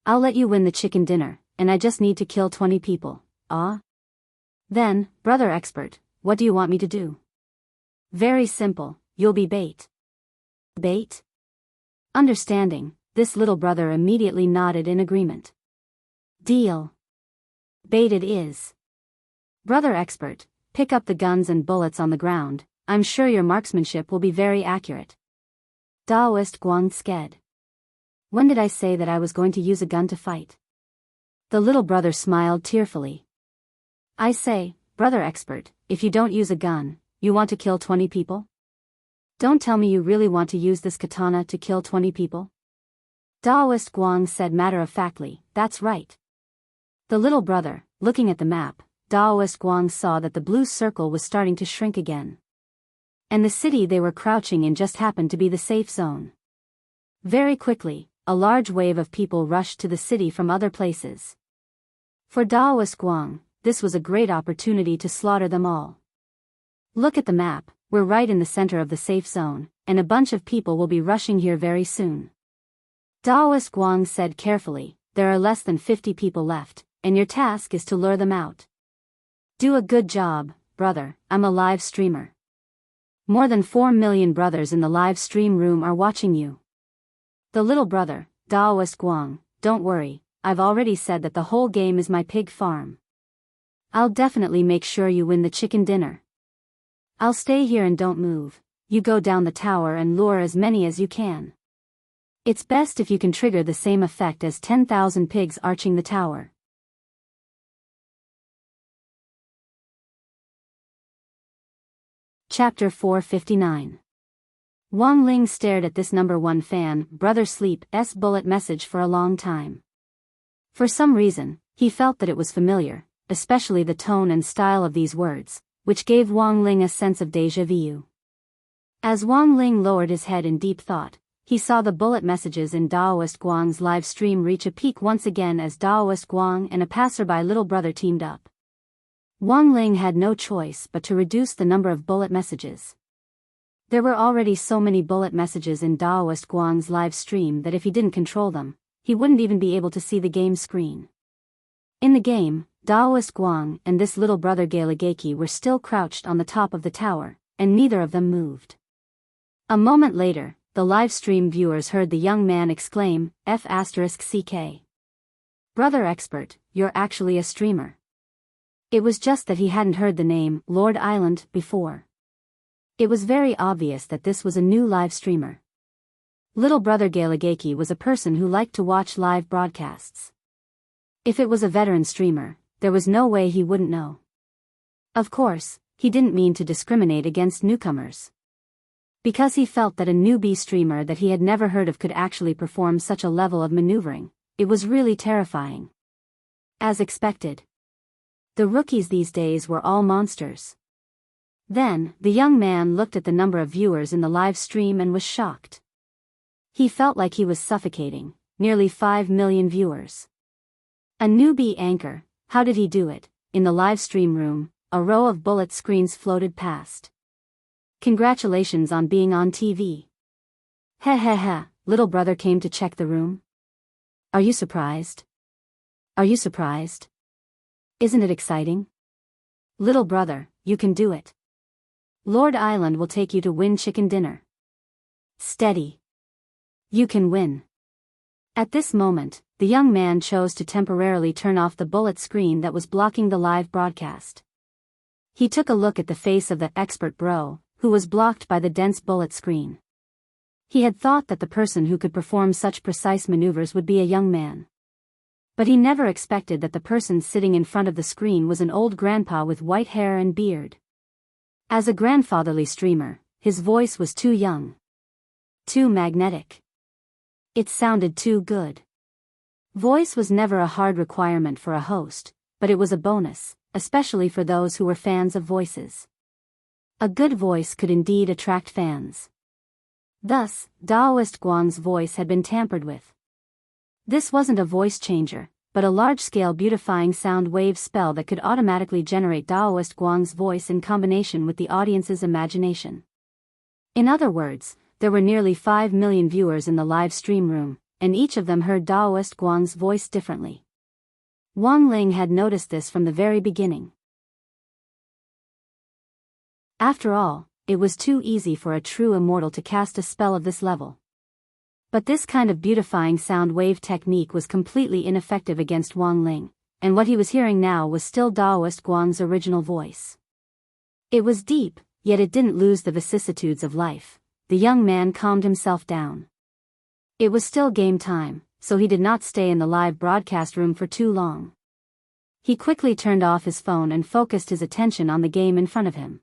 I'll let you win the chicken dinner, and I just need to kill 20 people, ah? Then, brother expert, what do you want me to do? Very simple, you'll be bait. Bait? Understanding, this little brother immediately nodded in agreement. Deal. Bait it is. Brother expert, pick up the guns and bullets on the ground, I'm sure your marksmanship will be very accurate. Daoist Guang sked. When did I say that I was going to use a gun to fight? The little brother smiled tearfully. I say, brother expert, if you don't use a gun, you want to kill 20 people? Don't tell me you really want to use this katana to kill 20 people? Daoist Guang said matter-of-factly, that's right. The little brother, looking at the map, Daoist Guang saw that the blue circle was starting to shrink again. And the city they were crouching in just happened to be the safe zone. Very quickly, a large wave of people rushed to the city from other places. For Daoist Guang, this was a great opportunity to slaughter them all. Look at the map, we're right in the center of the safe zone, and a bunch of people will be rushing here very soon. Daoist Guang said carefully, there are less than 50 people left, and your task is to lure them out. Do a good job, brother, I'm a live streamer. More than 4 million brothers in the live stream room are watching you. The little brother, Daoist Guang, don't worry, I've already said that the whole game is my pig farm. I'll definitely make sure you win the chicken dinner. I'll stay here and don't move, you go down the tower and lure as many as you can. It's best if you can trigger the same effect as 10,000 pigs arching the tower. Chapter 459. Wang Ling stared at this number 1 fan, Brother Sleep's bullet message for a long time. For some reason, he felt that it was familiar, especially the tone and style of these words, which gave Wang Ling a sense of déjà vu. As Wang Ling lowered his head in deep thought, he saw the bullet messages in Daoist Guang's live stream reach a peak once again as Daoist Guang and a passerby little brother teamed up. Wang Ling had no choice but to reduce the number of bullet messages. There were already so many bullet messages in Daoist Guang's live stream that if he didn't control them, he wouldn't even be able to see the game screen. In the game, Daoist Guang and this little brother Galagaki were still crouched on the top of the tower, and neither of them moved. A moment later, the live stream viewers heard the young man exclaim, F***CK. Brother expert, you're actually a streamer. It was just that he hadn't heard the name, Lord Island, before. It was very obvious that this was a new live streamer. Little brother Galagaki was a person who liked to watch live broadcasts. If it was a veteran streamer, there was no way he wouldn't know. Of course, he didn't mean to discriminate against newcomers. Because he felt that a newbie streamer that he had never heard of could actually perform such a level of maneuvering, it was really terrifying. As expected, the rookies these days were all monsters. Then, the young man looked at the number of viewers in the live stream and was shocked. He felt like he was suffocating, nearly 5 million viewers. A newbie anchor, how did he do it? In the live stream room, a row of bullet screens floated past. Congratulations on being on TV. Heh heh heh, little brother came to check the room. Are you surprised? Are you surprised? Isn't it exciting? Little brother, you can do it. Lord Island will take you to win chicken dinner. Steady. You can win. At this moment, the young man chose to temporarily turn off the bullet screen that was blocking the live broadcast. He took a look at the face of the expert bro, who was blocked by the dense bullet screen. He had thought that the person who could perform such precise maneuvers would be a young man. But he never expected that the person sitting in front of the screen was an old grandpa with white hair and beard. As a grandfatherly streamer, his voice was too young. Too magnetic. It sounded too good. Voice was never a hard requirement for a host, but it was a bonus, especially for those who were fans of voices. A good voice could indeed attract fans. Thus, Daoist Guang's voice had been tampered with. This wasn't a voice changer, but a large-scale beautifying sound wave spell that could automatically generate Daoist Guang's voice in combination with the audience's imagination. In other words, there were nearly 5 million viewers in the live stream room, and each of them heard Daoist Guang's voice differently. Wang Ling had noticed this from the very beginning. After all, it was too easy for a true immortal to cast a spell of this level. But this kind of beautifying sound wave technique was completely ineffective against Wang Ling, and what he was hearing now was still Daoist Guang's original voice. It was deep, yet it didn't lose the vicissitudes of life. The young man calmed himself down. It was still game time, so he did not stay in the live broadcast room for too long. He quickly turned off his phone and focused his attention on the game in front of him.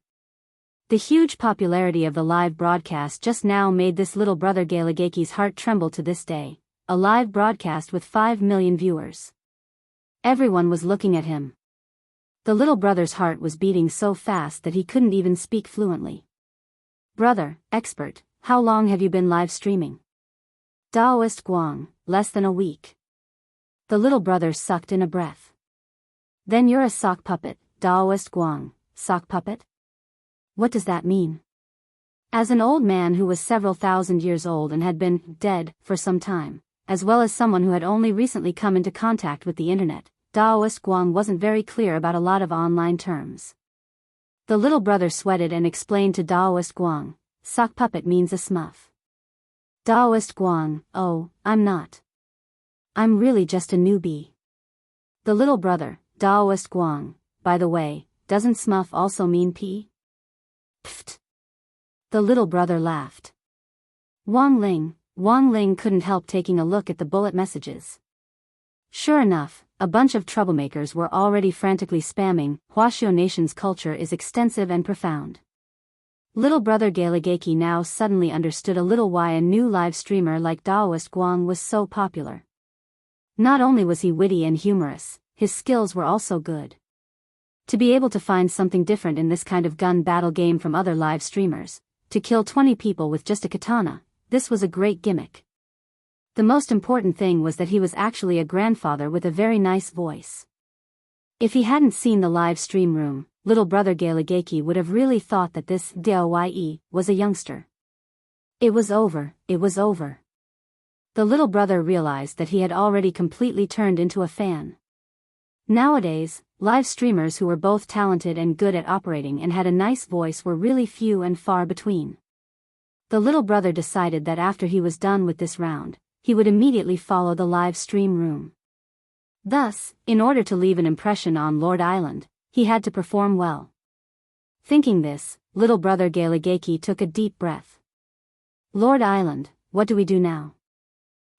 The huge popularity of the live broadcast just now made this little brother Galegaki's heart tremble to this day, a live broadcast with 5 million viewers. Everyone was looking at him. The little brother's heart was beating so fast that he couldn't even speak fluently. Brother, expert, how long have you been live streaming? Daoist Guang, less than a week. The little brother sucked in a breath. Then you're a sock puppet, Daoist Guang, sock puppet? What does that mean? As an old man who was several thousand years old and had been dead for some time, as well as someone who had only recently come into contact with the internet, Daoist Guang wasn't very clear about a lot of online terms. The little brother sweated and explained to Daoist Guang, sock puppet means a smurf. Daoist Guang, oh, I'm not. I'm really just a newbie. The little brother, Daoist Guang, by the way, doesn't smurf also mean pee? Pfft. The little brother laughed. Wang Ling couldn't help taking a look at the bullet messages. Sure enough, a bunch of troublemakers were already frantically spamming. Huaxiao Nation's culture is extensive and profound. Little brother Galigaki now suddenly understood a little why a new live streamer like Daoist Guang was so popular. Not only was he witty and humorous, his skills were also good. To be able to find something different in this kind of gun battle game from other live streamers, to kill 20 people with just a katana, this was a great gimmick. The most important thing was that he was actually a grandfather with a very nice voice. If he hadn't seen the live stream room, little brother Galigaki would have really thought that this Dye was a youngster. It was over. The little brother realized that he had already completely turned into a fan. Nowadays, live streamers who were both talented and good at operating and had a nice voice were really few and far between. The little brother decided that after he was done with this round, he would immediately follow the live stream room. Thus, in order to leave an impression on Lord Island, he had to perform well. Thinking this, little brother Galigaki took a deep breath. Lord Island, what do we do now?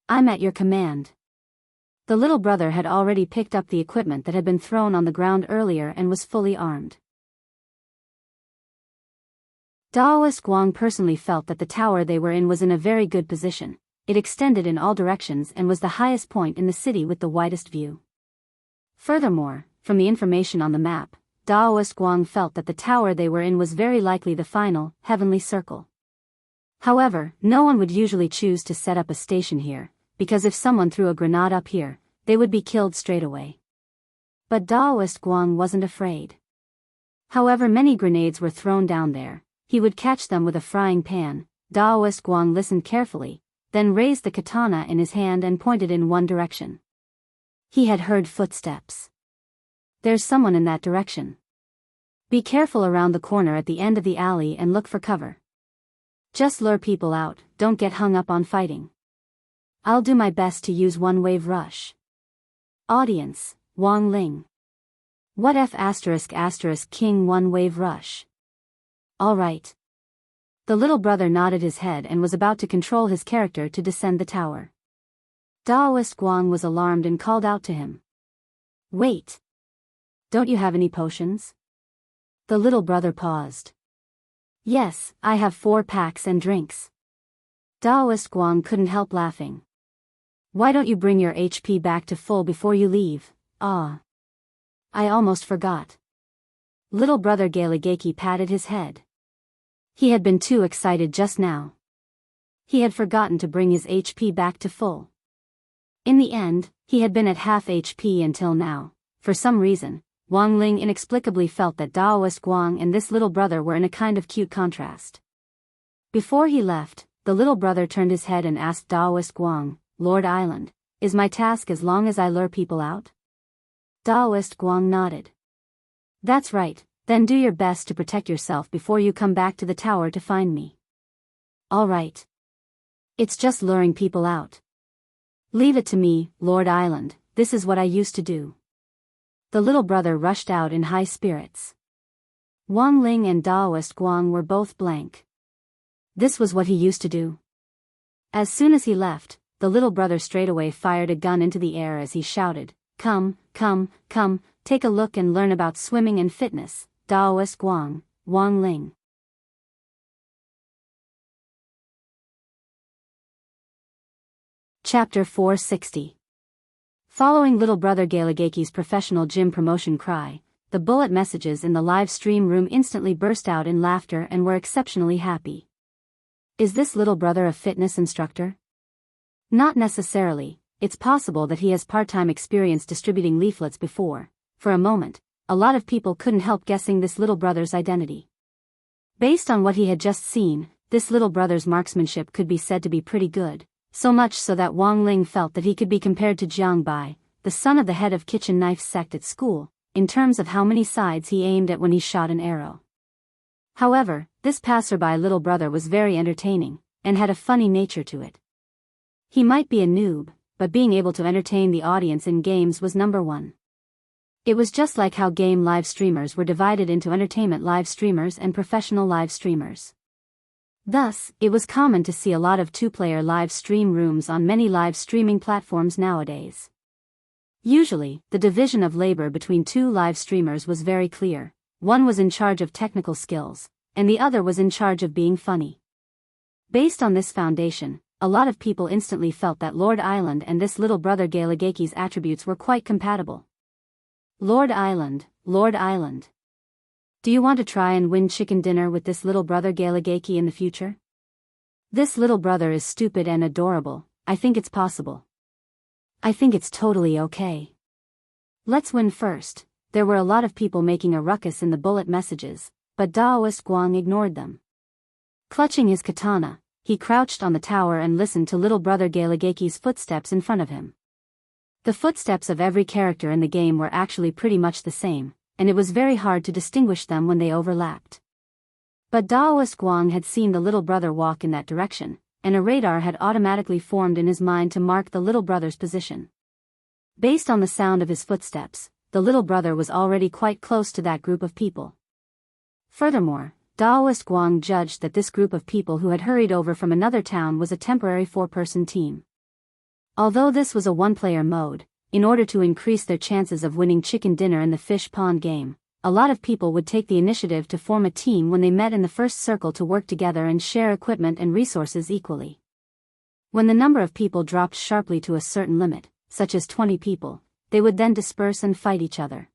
I'm at your command. The little brother had already picked up the equipment that had been thrown on the ground earlier and was fully armed. Daoist Guang personally felt that the tower they were in was in a very good position. It extended in all directions and was the highest point in the city with the widest view. Furthermore, from the information on the map, Daoist Guang felt that the tower they were in was very likely the final, heavenly circle. However, no one would usually choose to set up a station here, because if someone threw a grenade up here, they would be killed straight away. But Daoist Guang wasn't afraid. However many grenades were thrown down there, he would catch them with a frying pan. Daoist Guang listened carefully, then raised the katana in his hand and pointed in one direction. He had heard footsteps. There's someone in that direction. Be careful around the corner at the end of the alley and look for cover. Just lure people out, don't get hung up on fighting. I'll do my best to use one-wave rush. Audience, Wang Ling. What F*** King one-wave rush? Alright. The little brother nodded his head and was about to control his character to descend the tower. Daoist Guang was alarmed and called out to him. Wait. Don't you have any potions? The little brother paused. Yes, I have 4 packs and drinks. Daoist Guang couldn't help laughing. Why don't you bring your HP back to full before you leave? Ah. I almost forgot. Little brother Galigeki patted his head. He had been too excited just now. He had forgotten to bring his HP back to full. In the end, he had been at half HP until now. For some reason, Wang Ling inexplicably felt that Daoist Guang and this little brother were in a kind of cute contrast. Before he left, the little brother turned his head and asked Daoist Guang, Lord Island, is my task as long as I lure people out? Daoist Guang nodded. That's right, then do your best to protect yourself before you come back to the tower to find me. All right. It's just luring people out. Leave it to me, Lord Island, this is what I used to do. The little brother rushed out in high spirits. Wang Ling and Daoist Guang were both blank. This was what he used to do. As soon as he left, the little brother straightaway fired a gun into the air as he shouted, Come, come, come, take a look and learn about swimming and fitness, Daoist Guang, Wang Ling. Chapter 460. Following little brother Galigeki's professional gym promotion cry, the bullet messages in the live stream room instantly burst out in laughter and were exceptionally happy. Is this little brother a fitness instructor? Not necessarily, it's possible that he has part-time experience distributing leaflets before. For a moment, a lot of people couldn't help guessing this little brother's identity. Based on what he had just seen, this little brother's marksmanship could be said to be pretty good, so much so that Wang Ling felt that he could be compared to Jiang Bai, the son of the head of kitchen knife sect at school, in terms of how many sides he aimed at when he shot an arrow. However, this passerby little brother was very entertaining, and had a funny nature to it. He might be a noob, but being able to entertain the audience in games was number one. It was just like how game live streamers were divided into entertainment live streamers and professional live streamers. Thus, it was common to see a lot of two-player live stream rooms on many live streaming platforms nowadays. Usually, the division of labor between two live streamers was very clear. One was in charge of technical skills, and the other was in charge of being funny. Based on this foundation, a lot of people instantly felt that Lord Island and this little brother Galigeki's attributes were quite compatible. Lord Island, Lord Island. Do you want to try and win chicken dinner with this little brother Galigeki in the future? This little brother is stupid and adorable, I think it's possible. I think it's totally okay. Let's win first. There were a lot of people making a ruckus in the bullet messages, but Daoist Guang ignored them. Clutching his katana, he crouched on the tower and listened to little brother Galigeki's footsteps in front of him. The footsteps of every character in the game were actually pretty much the same, and it was very hard to distinguish them when they overlapped. But Daoist Guang had seen the little brother walk in that direction, and a radar had automatically formed in his mind to mark the little brother's position. Based on the sound of his footsteps, the little brother was already quite close to that group of people. Furthermore, Daoist Guang judged that this group of people who had hurried over from another town was a temporary 4-person team. Although this was a one-player mode, in order to increase their chances of winning chicken dinner in the fish pond game, a lot of people would take the initiative to form a team when they met in the first circle to work together and share equipment and resources equally. When the number of people dropped sharply to a certain limit, such as 20 people, they would then disperse and fight each other.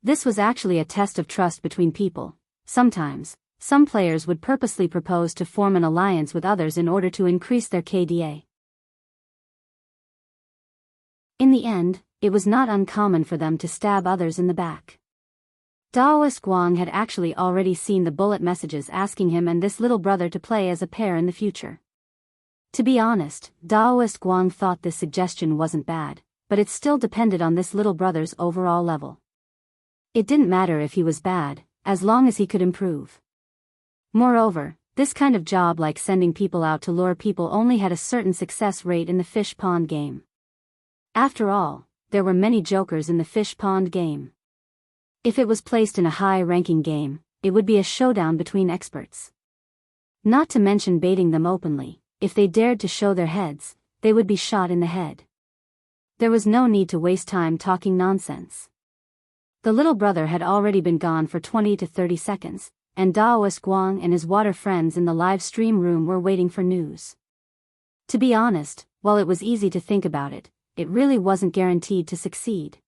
This was actually a test of trust between people. Sometimes, some players would purposely propose to form an alliance with others in order to increase their KDA. In the end, it was not uncommon for them to stab others in the back. Daoist Guang had actually already seen the bullet messages asking him and this little brother to play as a pair in the future. To be honest, Daoist Guang thought this suggestion wasn't bad, but it still depended on this little brother's overall level. It didn't matter if he was bad, as long as he could improve. Moreover, this kind of job, like sending people out to lure people, only had a certain success rate in the fish pond game. After all, there were many jokers in the fish pond game. If it was placed in a high-ranking game, it would be a showdown between experts. Not to mention baiting them openly. If they dared to show their heads, they would be shot in the head. There was no need to waste time talking nonsense. The little brother had already been gone for 20 to 30 seconds, and Daoist Guang and his water friends in the live stream room were waiting for news. To be honest, while it was easy to think about it, it really wasn't guaranteed to succeed.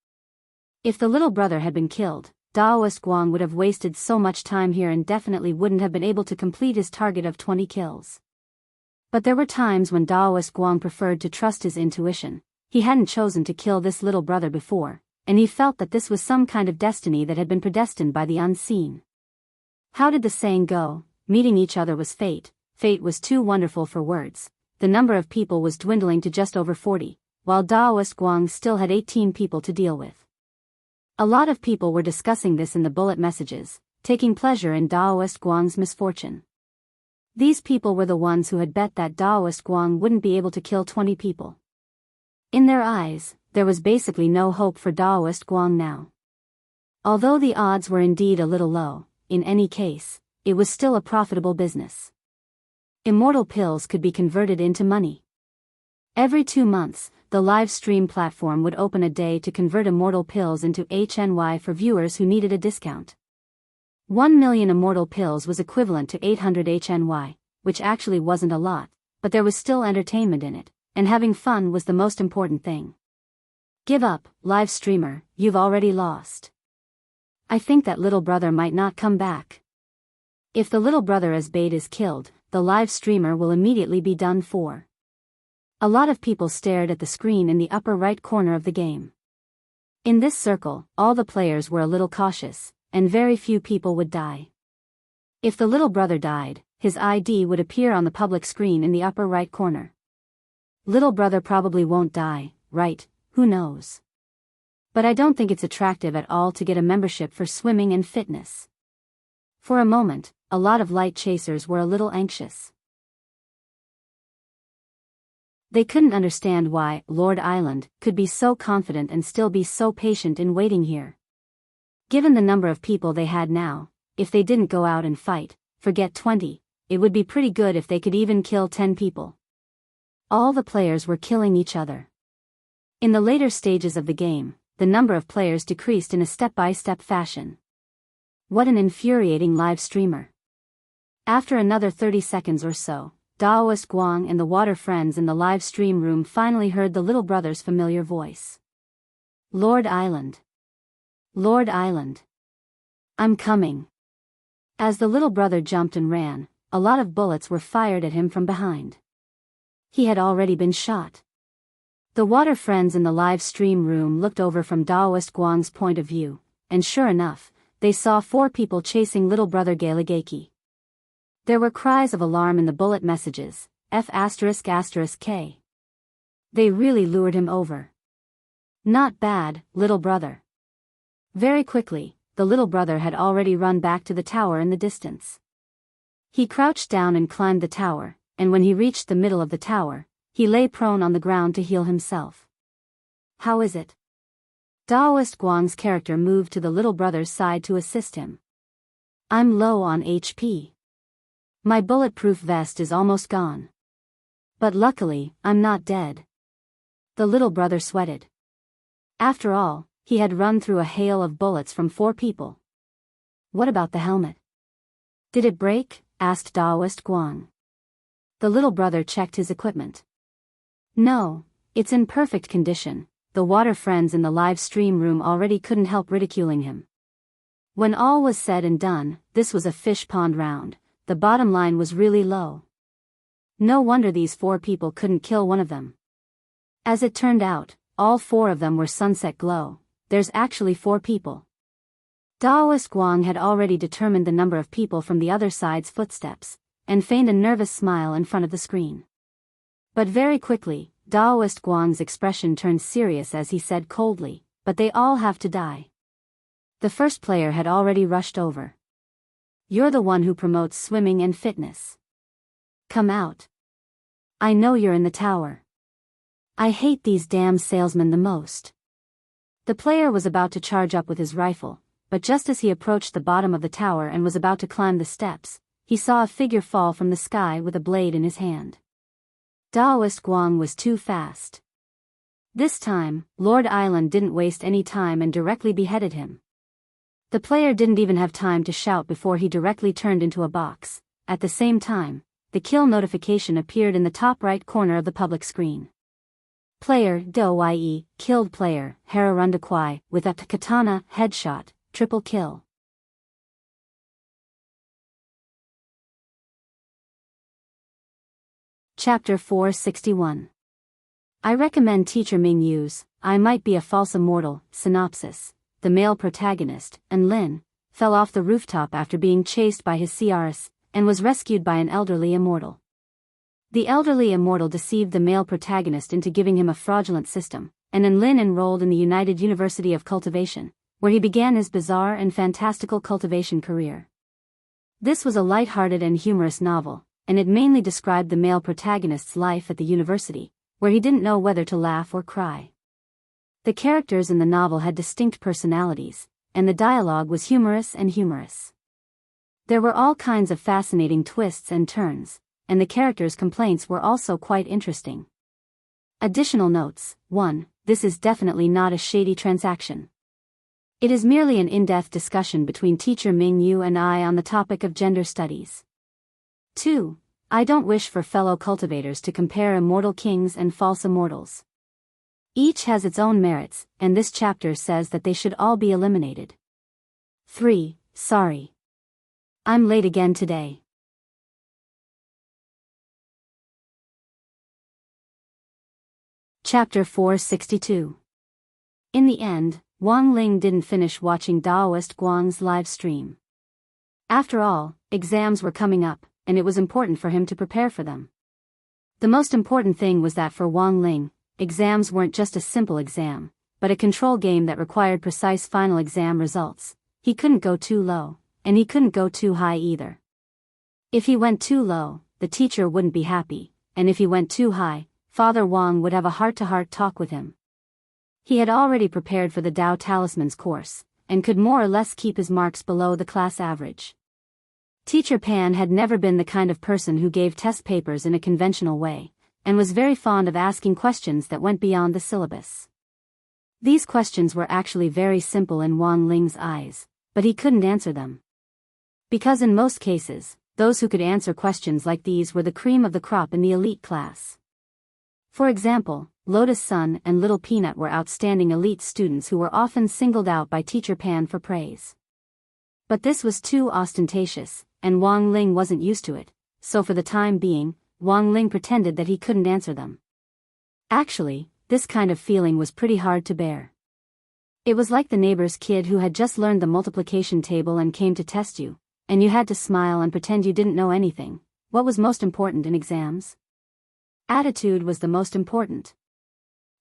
If the little brother had been killed, Daoist Guang would have wasted so much time here and definitely wouldn't have been able to complete his target of 20 kills. But there were times when Daoist Guang preferred to trust his intuition. He hadn't chosen to kill this little brother before, and he felt that this was some kind of destiny that had been predestined by the unseen. How did the saying go? Meeting each other was fate. Fate was too wonderful for words. The number of people was dwindling to just over 40, while Daoist Guang still had 18 people to deal with. A lot of people were discussing this in the bullet messages, taking pleasure in Daoist Guang's misfortune. These people were the ones who had bet that Daoist Guang wouldn't be able to kill 20 people. In their eyes, there was basically no hope for Daoist Guang now. Although the odds were indeed a little low, in any case, it was still a profitable business. Immortal pills could be converted into money. Every 2 months, the live stream platform would open a day to convert Immortal pills into HNY for viewers who needed a discount. 1 million Immortal pills was equivalent to 800 HNY, which actually wasn't a lot, but there was still entertainment in it, and having fun was the most important thing. Give up, live streamer, you've already lost. I think that little brother might not come back. If the little brother as bait is killed, the live streamer will immediately be done for. A lot of people stared at the screen in the upper right corner of the game. In this circle, all the players were a little cautious, and very few people would die. If the little brother died, his ID would appear on the public screen in the upper right corner. Little brother probably won't die, right? Who knows? But I don't think it's attractive at all to get a membership for swimming and fitness. For a moment, a lot of light chasers were a little anxious. They couldn't understand why Lord Island could be so confident and still be so patient in waiting here. Given the number of people they had now, if they didn't go out and fight, forget 20, it would be pretty good if they could even kill 10 people. All the players were killing each other. In the later stages of the game, the number of players decreased in a step-by-step fashion. What an infuriating live streamer. After another 30 seconds or so, Daoist Guang and the water friends in the live stream room finally heard the little brother's familiar voice. Lord Island. Lord Island. I'm coming. As the little brother jumped and ran, a lot of bullets were fired at him from behind. He had already been shot. The water friends in the live stream room looked over from Daoist Guang's point of view, and sure enough, they saw 4 people chasing little brother Galagaki. There were cries of alarm in the bullet messages, F***K. They really lured him over. Not bad, little brother. Very quickly, the little brother had already run back to the tower in the distance. He crouched down and climbed the tower, and when he reached the middle of the tower, he lay prone on the ground to heal himself. How is it? Daoist Guang's character moved to the little brother's side to assist him. I'm low on HP. My bulletproof vest is almost gone. But luckily, I'm not dead. The little brother sweated. After all, he had run through a hail of bullets from 4 people, what about the helmet? Did it break? Asked Daoist Guang. The little brother checked his equipment. No, it's in perfect condition. The water friends in the live stream room already couldn't help ridiculing him. When all was said and done, this was a fish pond round. The bottom line was really low. No wonder these 4 people couldn't kill one of them. As it turned out, all 4 of them were Sunset Glow. There's actually 4 people. Daoist Guang had already determined the number of people from the other side's footsteps, and feigned a nervous smile in front of the screen. But very quickly, Daoist Guang's expression turned serious as he said coldly, "But they all have to die." The first player had already rushed over. "You're the one who promotes swimming and fitness. Come out. I know you're in the tower. I hate these damn salesmen the most." The player was about to charge up with his rifle, but just as he approached the bottom of the tower and was about to climb the steps, he saw a figure fall from the sky with a blade in his hand. Daoist Guang was too fast. This time, Lord Island didn't waste any time and directly beheaded him. The player didn't even have time to shout before he directly turned into a box. At the same time, the kill notification appeared in the top right corner of the public screen. Player DOYE, killed player, Hararundakwai, with a katana, headshot, triple kill. Chapter 461. I recommend Teacher Ming Yu's I Might Be a False Immortal. Synopsis. The male protagonist, Enlin, fell off the rooftop after being chased by his CRS, and was rescued by an elderly immortal. The elderly immortal deceived the male protagonist into giving him a fraudulent system, and Enlin enrolled in the United University of Cultivation, where he began his bizarre and fantastical cultivation career. This was a light-hearted and humorous novel, and it mainly described the male protagonist's life at the university, where he didn't know whether to laugh or cry. The characters in the novel had distinct personalities, and the dialogue was humorous. There were all kinds of fascinating twists and turns, and the characters' complaints were also quite interesting. Additional notes: 1. This is definitely not a shady transaction. It is merely an in-depth discussion between Teacher Ming Yu and I on the topic of gender studies. 2. I don't wish for fellow cultivators to compare immortal kings and false immortals. Each has its own merits, and this chapter says that they should all be eliminated. 3. Sorry. I'm late again today. Chapter 462. In the end, Wang Ling didn't finish watching Daoist Guang's live stream. After all, exams were coming up, and it was important for him to prepare for them. The most important thing was that for Wang Ling, exams weren't just a simple exam, but a control game that required precise final exam results. He couldn't go too low, and he couldn't go too high either. If he went too low, the teacher wouldn't be happy, and if he went too high, Father Wang would have a heart-to-heart talk with him. He had already prepared for the Tao Talismans course, and could more or less keep his marks below the class average. Teacher Pan had never been the kind of person who gave test papers in a conventional way, and was very fond of asking questions that went beyond the syllabus. These questions were actually very simple in Wang Ling's eyes, but he couldn't answer them. Because in most cases, those who could answer questions like these were the cream of the crop in the elite class. For example, Lotus Sun and Little Peanut were outstanding elite students who were often singled out by Teacher Pan for praise. But this was too ostentatious, and Wang Ling wasn't used to it, so for the time being, Wang Ling pretended that he couldn't answer them. Actually, this kind of feeling was pretty hard to bear. It was like the neighbor's kid who had just learned the multiplication table and came to test you, and you had to smile and pretend you didn't know anything. What was most important in exams? Attitude was the most important.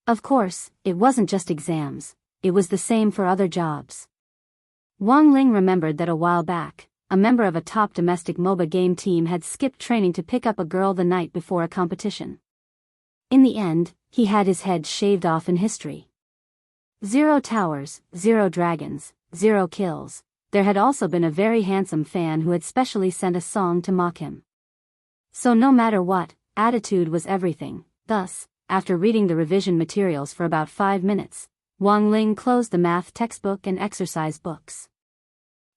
Of course, it wasn't just exams, it was the same for other jobs. Wang Ling remembered that a while back, a member of a top domestic MOBA game team had skipped training to pick up a girl the night before a competition. In the end, he had his head shaved off in history. 0 towers, 0 dragons, 0 kills. There had also been a very handsome fan who had specially sent a song to mock him. So no matter what, attitude was everything. Thus, after reading the revision materials for about 5 minutes, Wang Ling closed the math textbook and exercise books.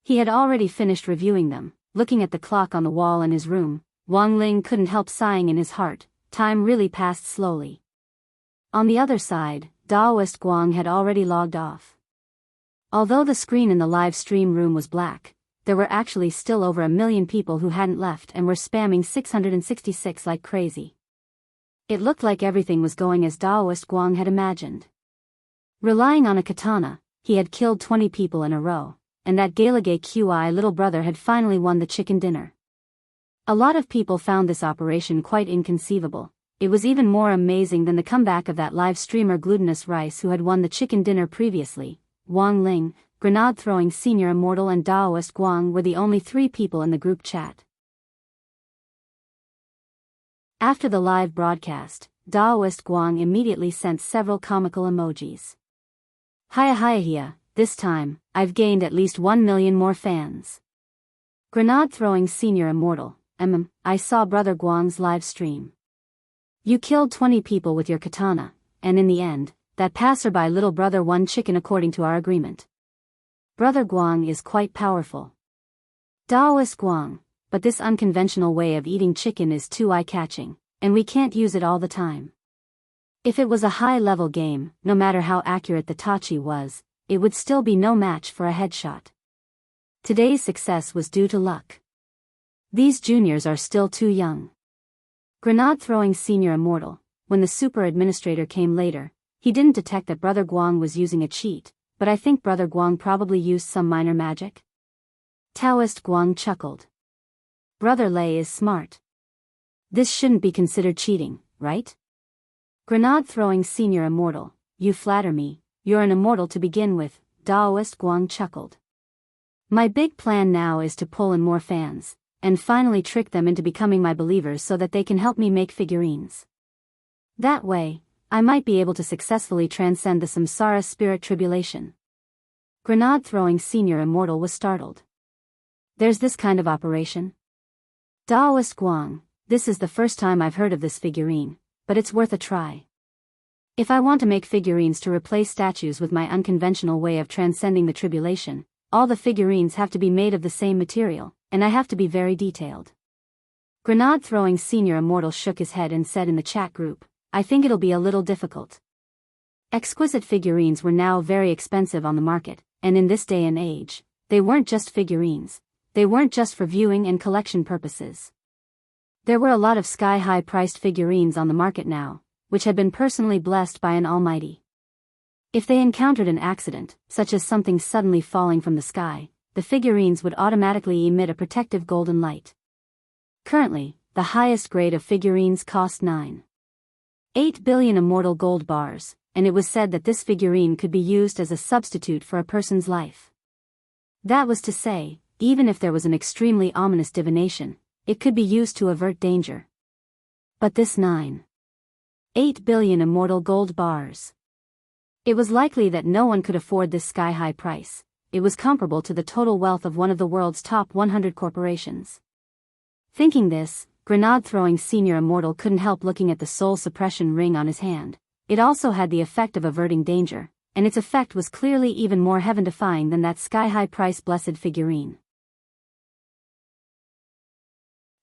He had already finished reviewing them. Looking at the clock on the wall in his room, Wang Ling couldn't help sighing in his heart. Time really passed slowly. On the other side, Daoist Guang had already logged off. Although the screen in the live stream room was black, there were actually still over 1 million people who hadn't left and were spamming 666 like crazy. It looked like everything was going as Daoist Guang had imagined. Relying on a katana, he had killed 20 people in a row, and that Gailage QI little brother had finally won the chicken dinner. A lot of people found this operation quite inconceivable. It was even more amazing than the comeback of that live streamer Glutinous Rice who had won the chicken dinner previously. Wang Ling, grenade-throwing senior immortal and Daoist Guang were the only 3 people in the group chat. After the live broadcast, Daoist Guang immediately sent several comical emojis. Hiya, this time, I've gained at least 1 million more fans. Grenade-throwing senior immortal, I saw Brother Guang's live stream. You killed 20 people with your katana, and in the end, that passerby little brother won chicken according to our agreement. Brother Guang is quite powerful. Daoist Guang, but this unconventional way of eating chicken is too eye-catching, and we can't use it all the time. If it was a high-level game, no matter how accurate the Tachi was, it would still be no match for a headshot. Today's success was due to luck. These juniors are still too young. Grenade-throwing senior immortal, when the super administrator came later, he didn't detect that Brother Guang was using a cheat, but I think Brother Guang probably used some minor magic. Taoist Guang chuckled. Brother Lei is smart. This shouldn't be considered cheating, right? Grenade-throwing senior immortal, you flatter me, you're an immortal to begin with, Daoist Guang chuckled. My big plan now is to pull in more fans, and finally trick them into becoming my believers so that they can help me make figurines. That way, I might be able to successfully transcend the samsara spirit tribulation. Grenade-throwing senior immortal was startled. There's this kind of operation? Daoist Guang, this is the first time I've heard of this figurine, but it's worth a try. If I want to make figurines to replace statues with my unconventional way of transcending the tribulation, all the figurines have to be made of the same material, and I have to be very detailed. Grenade-throwing senior immortal shook his head and said in the chat group, I think it'll be a little difficult. Exquisite figurines were now very expensive on the market, and in this day and age, they weren't just figurines. They weren't just for viewing and collection purposes. There were a lot of sky-high priced figurines on the market now, which had been personally blessed by an almighty. If they encountered an accident, such as something suddenly falling from the sky, the figurines would automatically emit a protective golden light. Currently, the highest grade of figurines cost 9.8 billion immortal gold bars, and it was said that this figurine could be used as a substitute for a person's life. That was to say, even if there was an extremely ominous divination, it could be used to avert danger. But this 9.8 billion immortal gold bars. It was likely that no one could afford this sky-high price. It was comparable to the total wealth of one of the world's top 100 corporations. Thinking this, grenade-throwing senior immortal couldn't help looking at the soul suppression ring on his hand. It also had the effect of averting danger, and its effect was clearly even more heaven-defying than that sky-high price blessed figurine.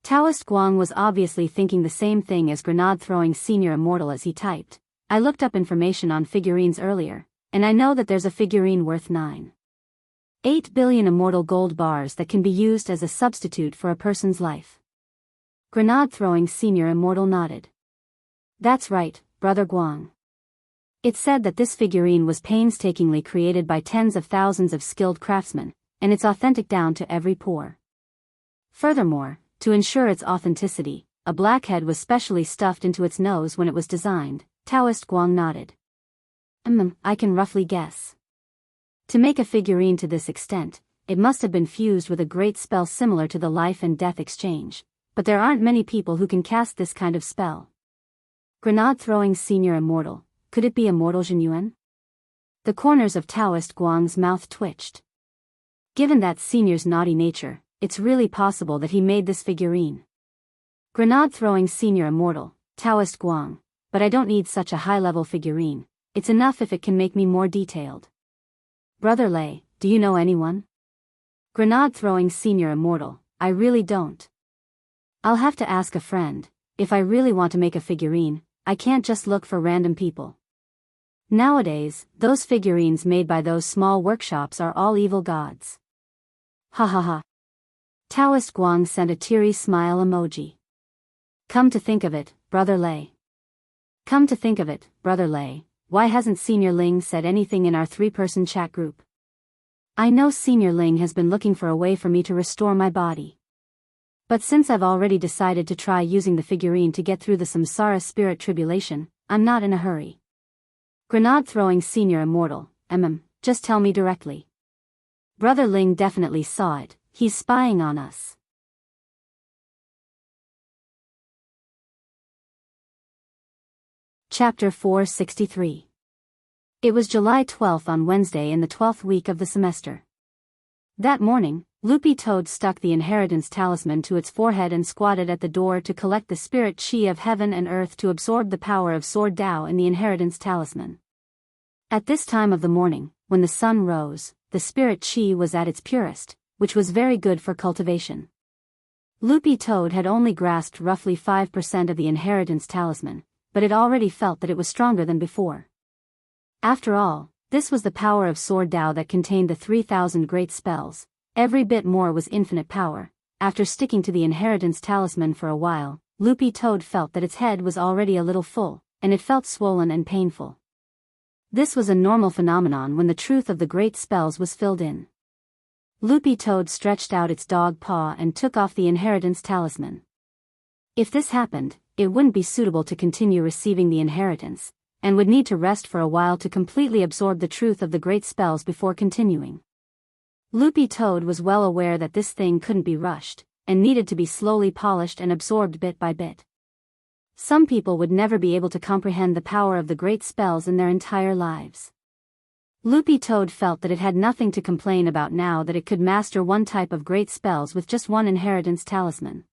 Taoist Guang was obviously thinking the same thing as grenade-throwing senior immortal as he typed. I looked up information on figurines earlier, and I know that there's a figurine worth 9.8 billion immortal gold bars that can be used as a substitute for a person's life. Grenade-throwing senior immortal nodded. That's right, Brother Guang. It said that this figurine was painstakingly created by tens of thousands of skilled craftsmen, and it's authentic down to every pore. Furthermore, to ensure its authenticity, a blackhead was specially stuffed into its nose when it was designed. Taoist Guang nodded. I can roughly guess. To make a figurine to this extent, it must have been fused with a great spell similar to the life and death exchange, but there aren't many people who can cast this kind of spell. Grenade-throwing senior immortal, could it be Immortal Jinyuan? The corners of Taoist Guang's mouth twitched. Given that senior's naughty nature, it's really possible that he made this figurine. Grenade-throwing senior immortal, Taoist Guang, but I don't need such a high-level figurine, it's enough if it can make me more detailed. Brother Lei, do you know anyone? Grenade throwing senior immortal, I really don't. I'll have to ask a friend. If I really want to make a figurine, I can't just look for random people. Nowadays, those figurines made by those small workshops are all evil gods. Ha ha ha. Taoist Guang sent a teary smile emoji. Come to think of it, Brother Lei. Come to think of it, Brother Lei, why hasn't Senior Ling said anything in our 3-person chat group? I know Senior Ling has been looking for a way for me to restore my body. But since I've already decided to try using the figurine to get through the samsara spirit tribulation, I'm not in a hurry. Grenade throwing senior immortal, just tell me directly. Brother Ling definitely saw it, he's spying on us. Chapter 463. It was July 12th on Wednesday in the 12th week of the semester. That morning, Loopy Toad stuck the inheritance talisman to its forehead and squatted at the door to collect the spirit chi of heaven and earth to absorb the power of Sword Dao in the inheritance talisman. At this time of the morning, when the sun rose, the spirit chi was at its purest, which was very good for cultivation. Loopy Toad had only grasped roughly 5% of the inheritance talisman, but it already felt that it was stronger than before. After all, this was the power of Sword Dao that contained the 3,000 great spells. Every bit more was infinite power. After sticking to the inheritance talisman for a while, Loopy Toad felt that its head was already a little full, and it felt swollen and painful. This was a normal phenomenon when the truth of the great spells was filled in. Loopy Toad stretched out its dog paw and took off the inheritance talisman. If this happened, it wouldn't be suitable to continue receiving the inheritance, and would need to rest for a while to completely absorb the truth of the great spells before continuing. Loopy Toad was well aware that this thing couldn't be rushed, and needed to be slowly polished and absorbed bit by bit. Some people would never be able to comprehend the power of the great spells in their entire lives. Loopy Toad felt that it had nothing to complain about now that it could master one type of great spells with just one inheritance talisman.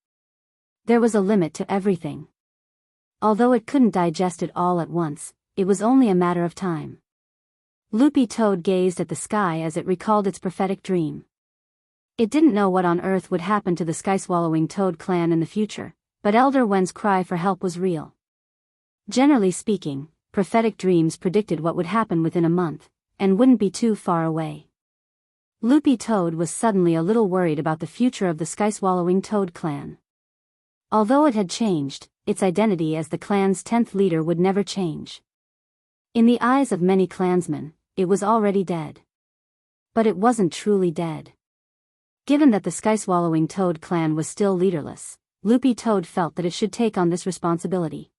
There was a limit to everything. Although it couldn't digest it all at once, it was only a matter of time. Loopy Toad gazed at the sky as it recalled its prophetic dream. It didn't know what on earth would happen to the sky-swallowing Toad clan in the future, but Elder Wen's cry for help was real. Generally speaking, prophetic dreams predicted what would happen within a month, and wouldn't be too far away. Loopy Toad was suddenly a little worried about the future of the sky-swallowing Toad clan. Although it had changed, its identity as the clan's 10th leader would never change. In the eyes of many clansmen, it was already dead. But it wasn't truly dead. Given that the sky-swallowing Toad clan was still leaderless, Loopy Toad felt that it should take on this responsibility.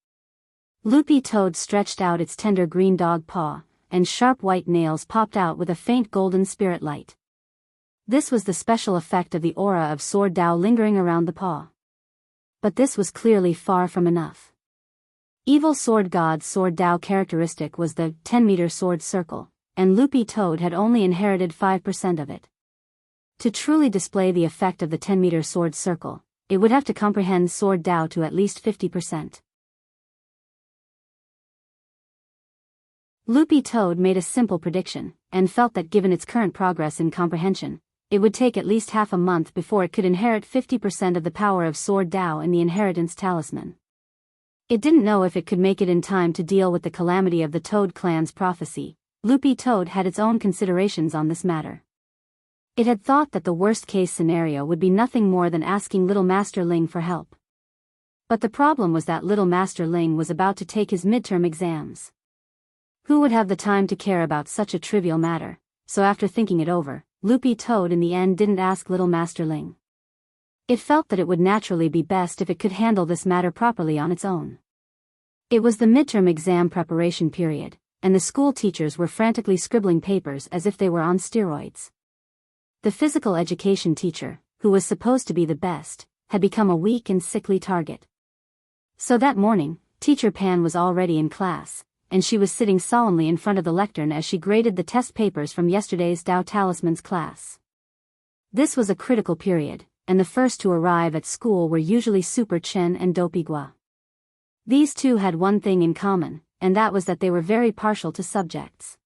Loopy Toad stretched out its tender green dog paw, and sharp white nails popped out with a faint golden spirit light. This was the special effect of the aura of Sword Dao lingering around the paw. But this was clearly far from enough. Evil Sword God's Sword Dao characteristic was the 10-meter sword circle, and Loopy Toad had only inherited 5% of it. To truly display the effect of the 10-meter sword circle, it would have to comprehend Sword Dao to at least 50%. Loopy Toad made a simple prediction, and felt that given its current progress in comprehension, it would take at least half a month before it could inherit 50% of the power of Sword Dao in the inheritance talisman. It didn't know if it could make it in time to deal with the calamity of the Toad clan's prophecy. Loopy Toad had its own considerations on this matter. It had thought that the worst-case scenario would be nothing more than asking Little Master Ling for help. But the problem was that Little Master Ling was about to take his midterm exams. Who would have the time to care about such a trivial matter? So after thinking it over, Loopy Toad in the end didn't ask Little Master Ling. It felt that it would naturally be best if it could handle this matter properly on its own. It was the midterm exam preparation period, and the school teachers were frantically scribbling papers as if they were on steroids. The physical education teacher, who was supposed to be the best, had become a weak and sickly target. So that morning, Teacher Pan was already in class, and she was sitting solemnly in front of the lectern as she graded the test papers from yesterday's Dao Talismans class. This was a critical period, and the first to arrive at school were usually Super Chen and Dopigua. These two had one thing in common, and that was that they were very partial to subjects.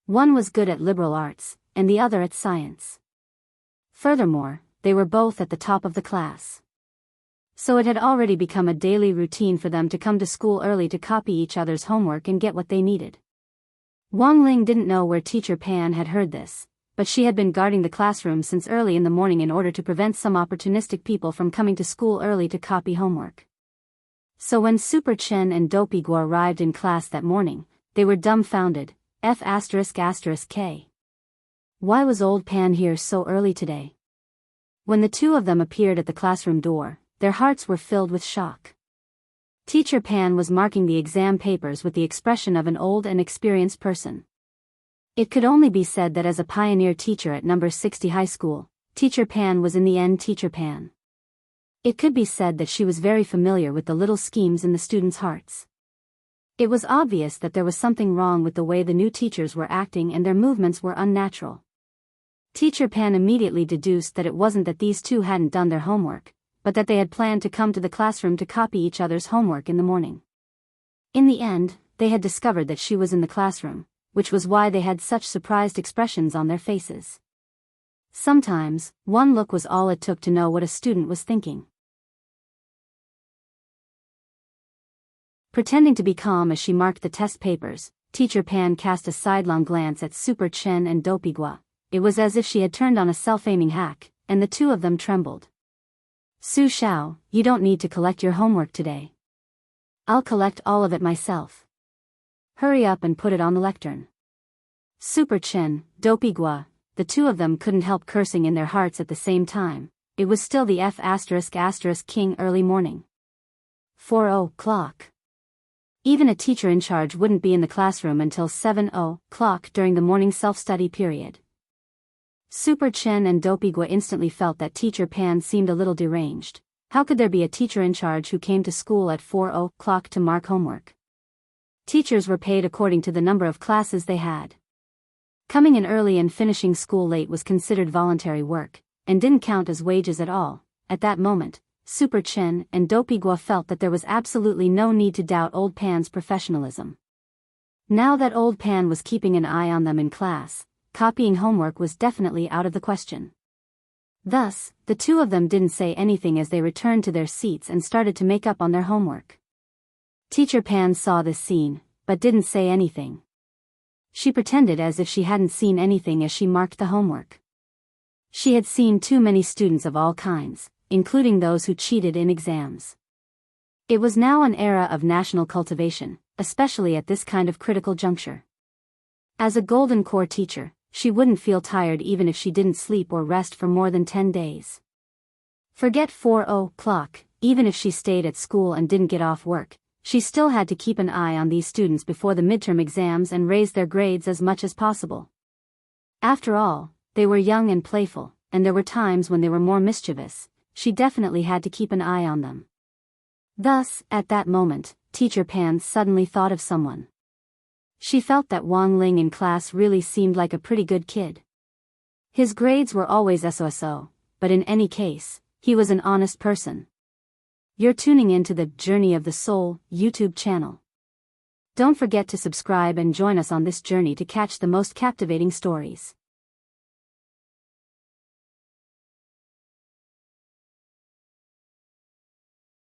One was good at liberal arts, and the other at science. Furthermore, they were both at the top of the class. So it had already become a daily routine for them to come to school early to copy each other's homework and get what they needed. Wang Ling didn't know where Teacher Pan had heard this, but she had been guarding the classroom since early in the morning in order to prevent some opportunistic people from coming to school early to copy homework. So when Super Chen and Dopey Guo arrived in class that morning, they were dumbfounded. F***K. Why was old Pan here so early today? When the two of them appeared at the classroom door, their hearts were filled with shock. Teacher Pan was marking the exam papers with the expression of an old and experienced person. It could only be said that as a pioneer teacher at number 60 high school, Teacher Pan was in the end Teacher Pan. It could be said that she was very familiar with the little schemes in the students' hearts. It was obvious that there was something wrong with the way the new teachers were acting and their movements were unnatural. Teacher Pan immediately deduced that it wasn't that these two hadn't done their homework, but that they had planned to come to the classroom to copy each other's homework in the morning. In the end, they had discovered that she was in the classroom, which was why they had such surprised expressions on their faces. Sometimes, one look was all it took to know what a student was thinking. Pretending to be calm as she marked the test papers, Teacher Pan cast a sidelong glance at Super Chen and Dopey Guo. It was as if she had turned on a self-aiming hack, and the two of them trembled. Su Xiao, you don't need to collect your homework today. I'll collect all of it myself. Hurry up and put it on the lectern. Super Chen, Dopey Guo, the two of them couldn't help cursing in their hearts at the same time. It was still the King early morning. 4:00. Even a teacher in charge wouldn't be in the classroom until 7:00 during the morning self-study period. Super Chen and Dopey Guo instantly felt that Teacher Pan seemed a little deranged. How could there be a teacher in charge who came to school at 4:00 to mark homework? Teachers were paid according to the number of classes they had. Coming in early and finishing school late was considered voluntary work, and didn't count as wages at all. At that moment, Super Chen and Dopey Guo felt that there was absolutely no need to doubt old Pan's professionalism. Now that old Pan was keeping an eye on them in class, copying homework was definitely out of the question. Thus, the two of them didn't say anything as they returned to their seats and started to make up on their homework. Teacher Pan saw this scene, but didn't say anything. She pretended as if she hadn't seen anything as she marked the homework. She had seen too many students of all kinds, including those who cheated in exams. It was now an era of national cultivation, especially at this kind of critical juncture. As a Golden Core teacher, she wouldn't feel tired even if she didn't sleep or rest for more than 10 days. Forget 4:00, even if she stayed at school and didn't get off work, she still had to keep an eye on these students before the midterm exams and raise their grades as much as possible. After all, they were young and playful, and there were times when they were more mischievous. She definitely had to keep an eye on them. Thus, at that moment, Teacher Pan suddenly thought of someone. She felt that Wang Ling in class really seemed like a pretty good kid. His grades were always so, but in any case, he was an honest person. You're tuning into the Journey of the Soul YouTube channel. Don't forget to subscribe and join us on this journey to catch the most captivating stories.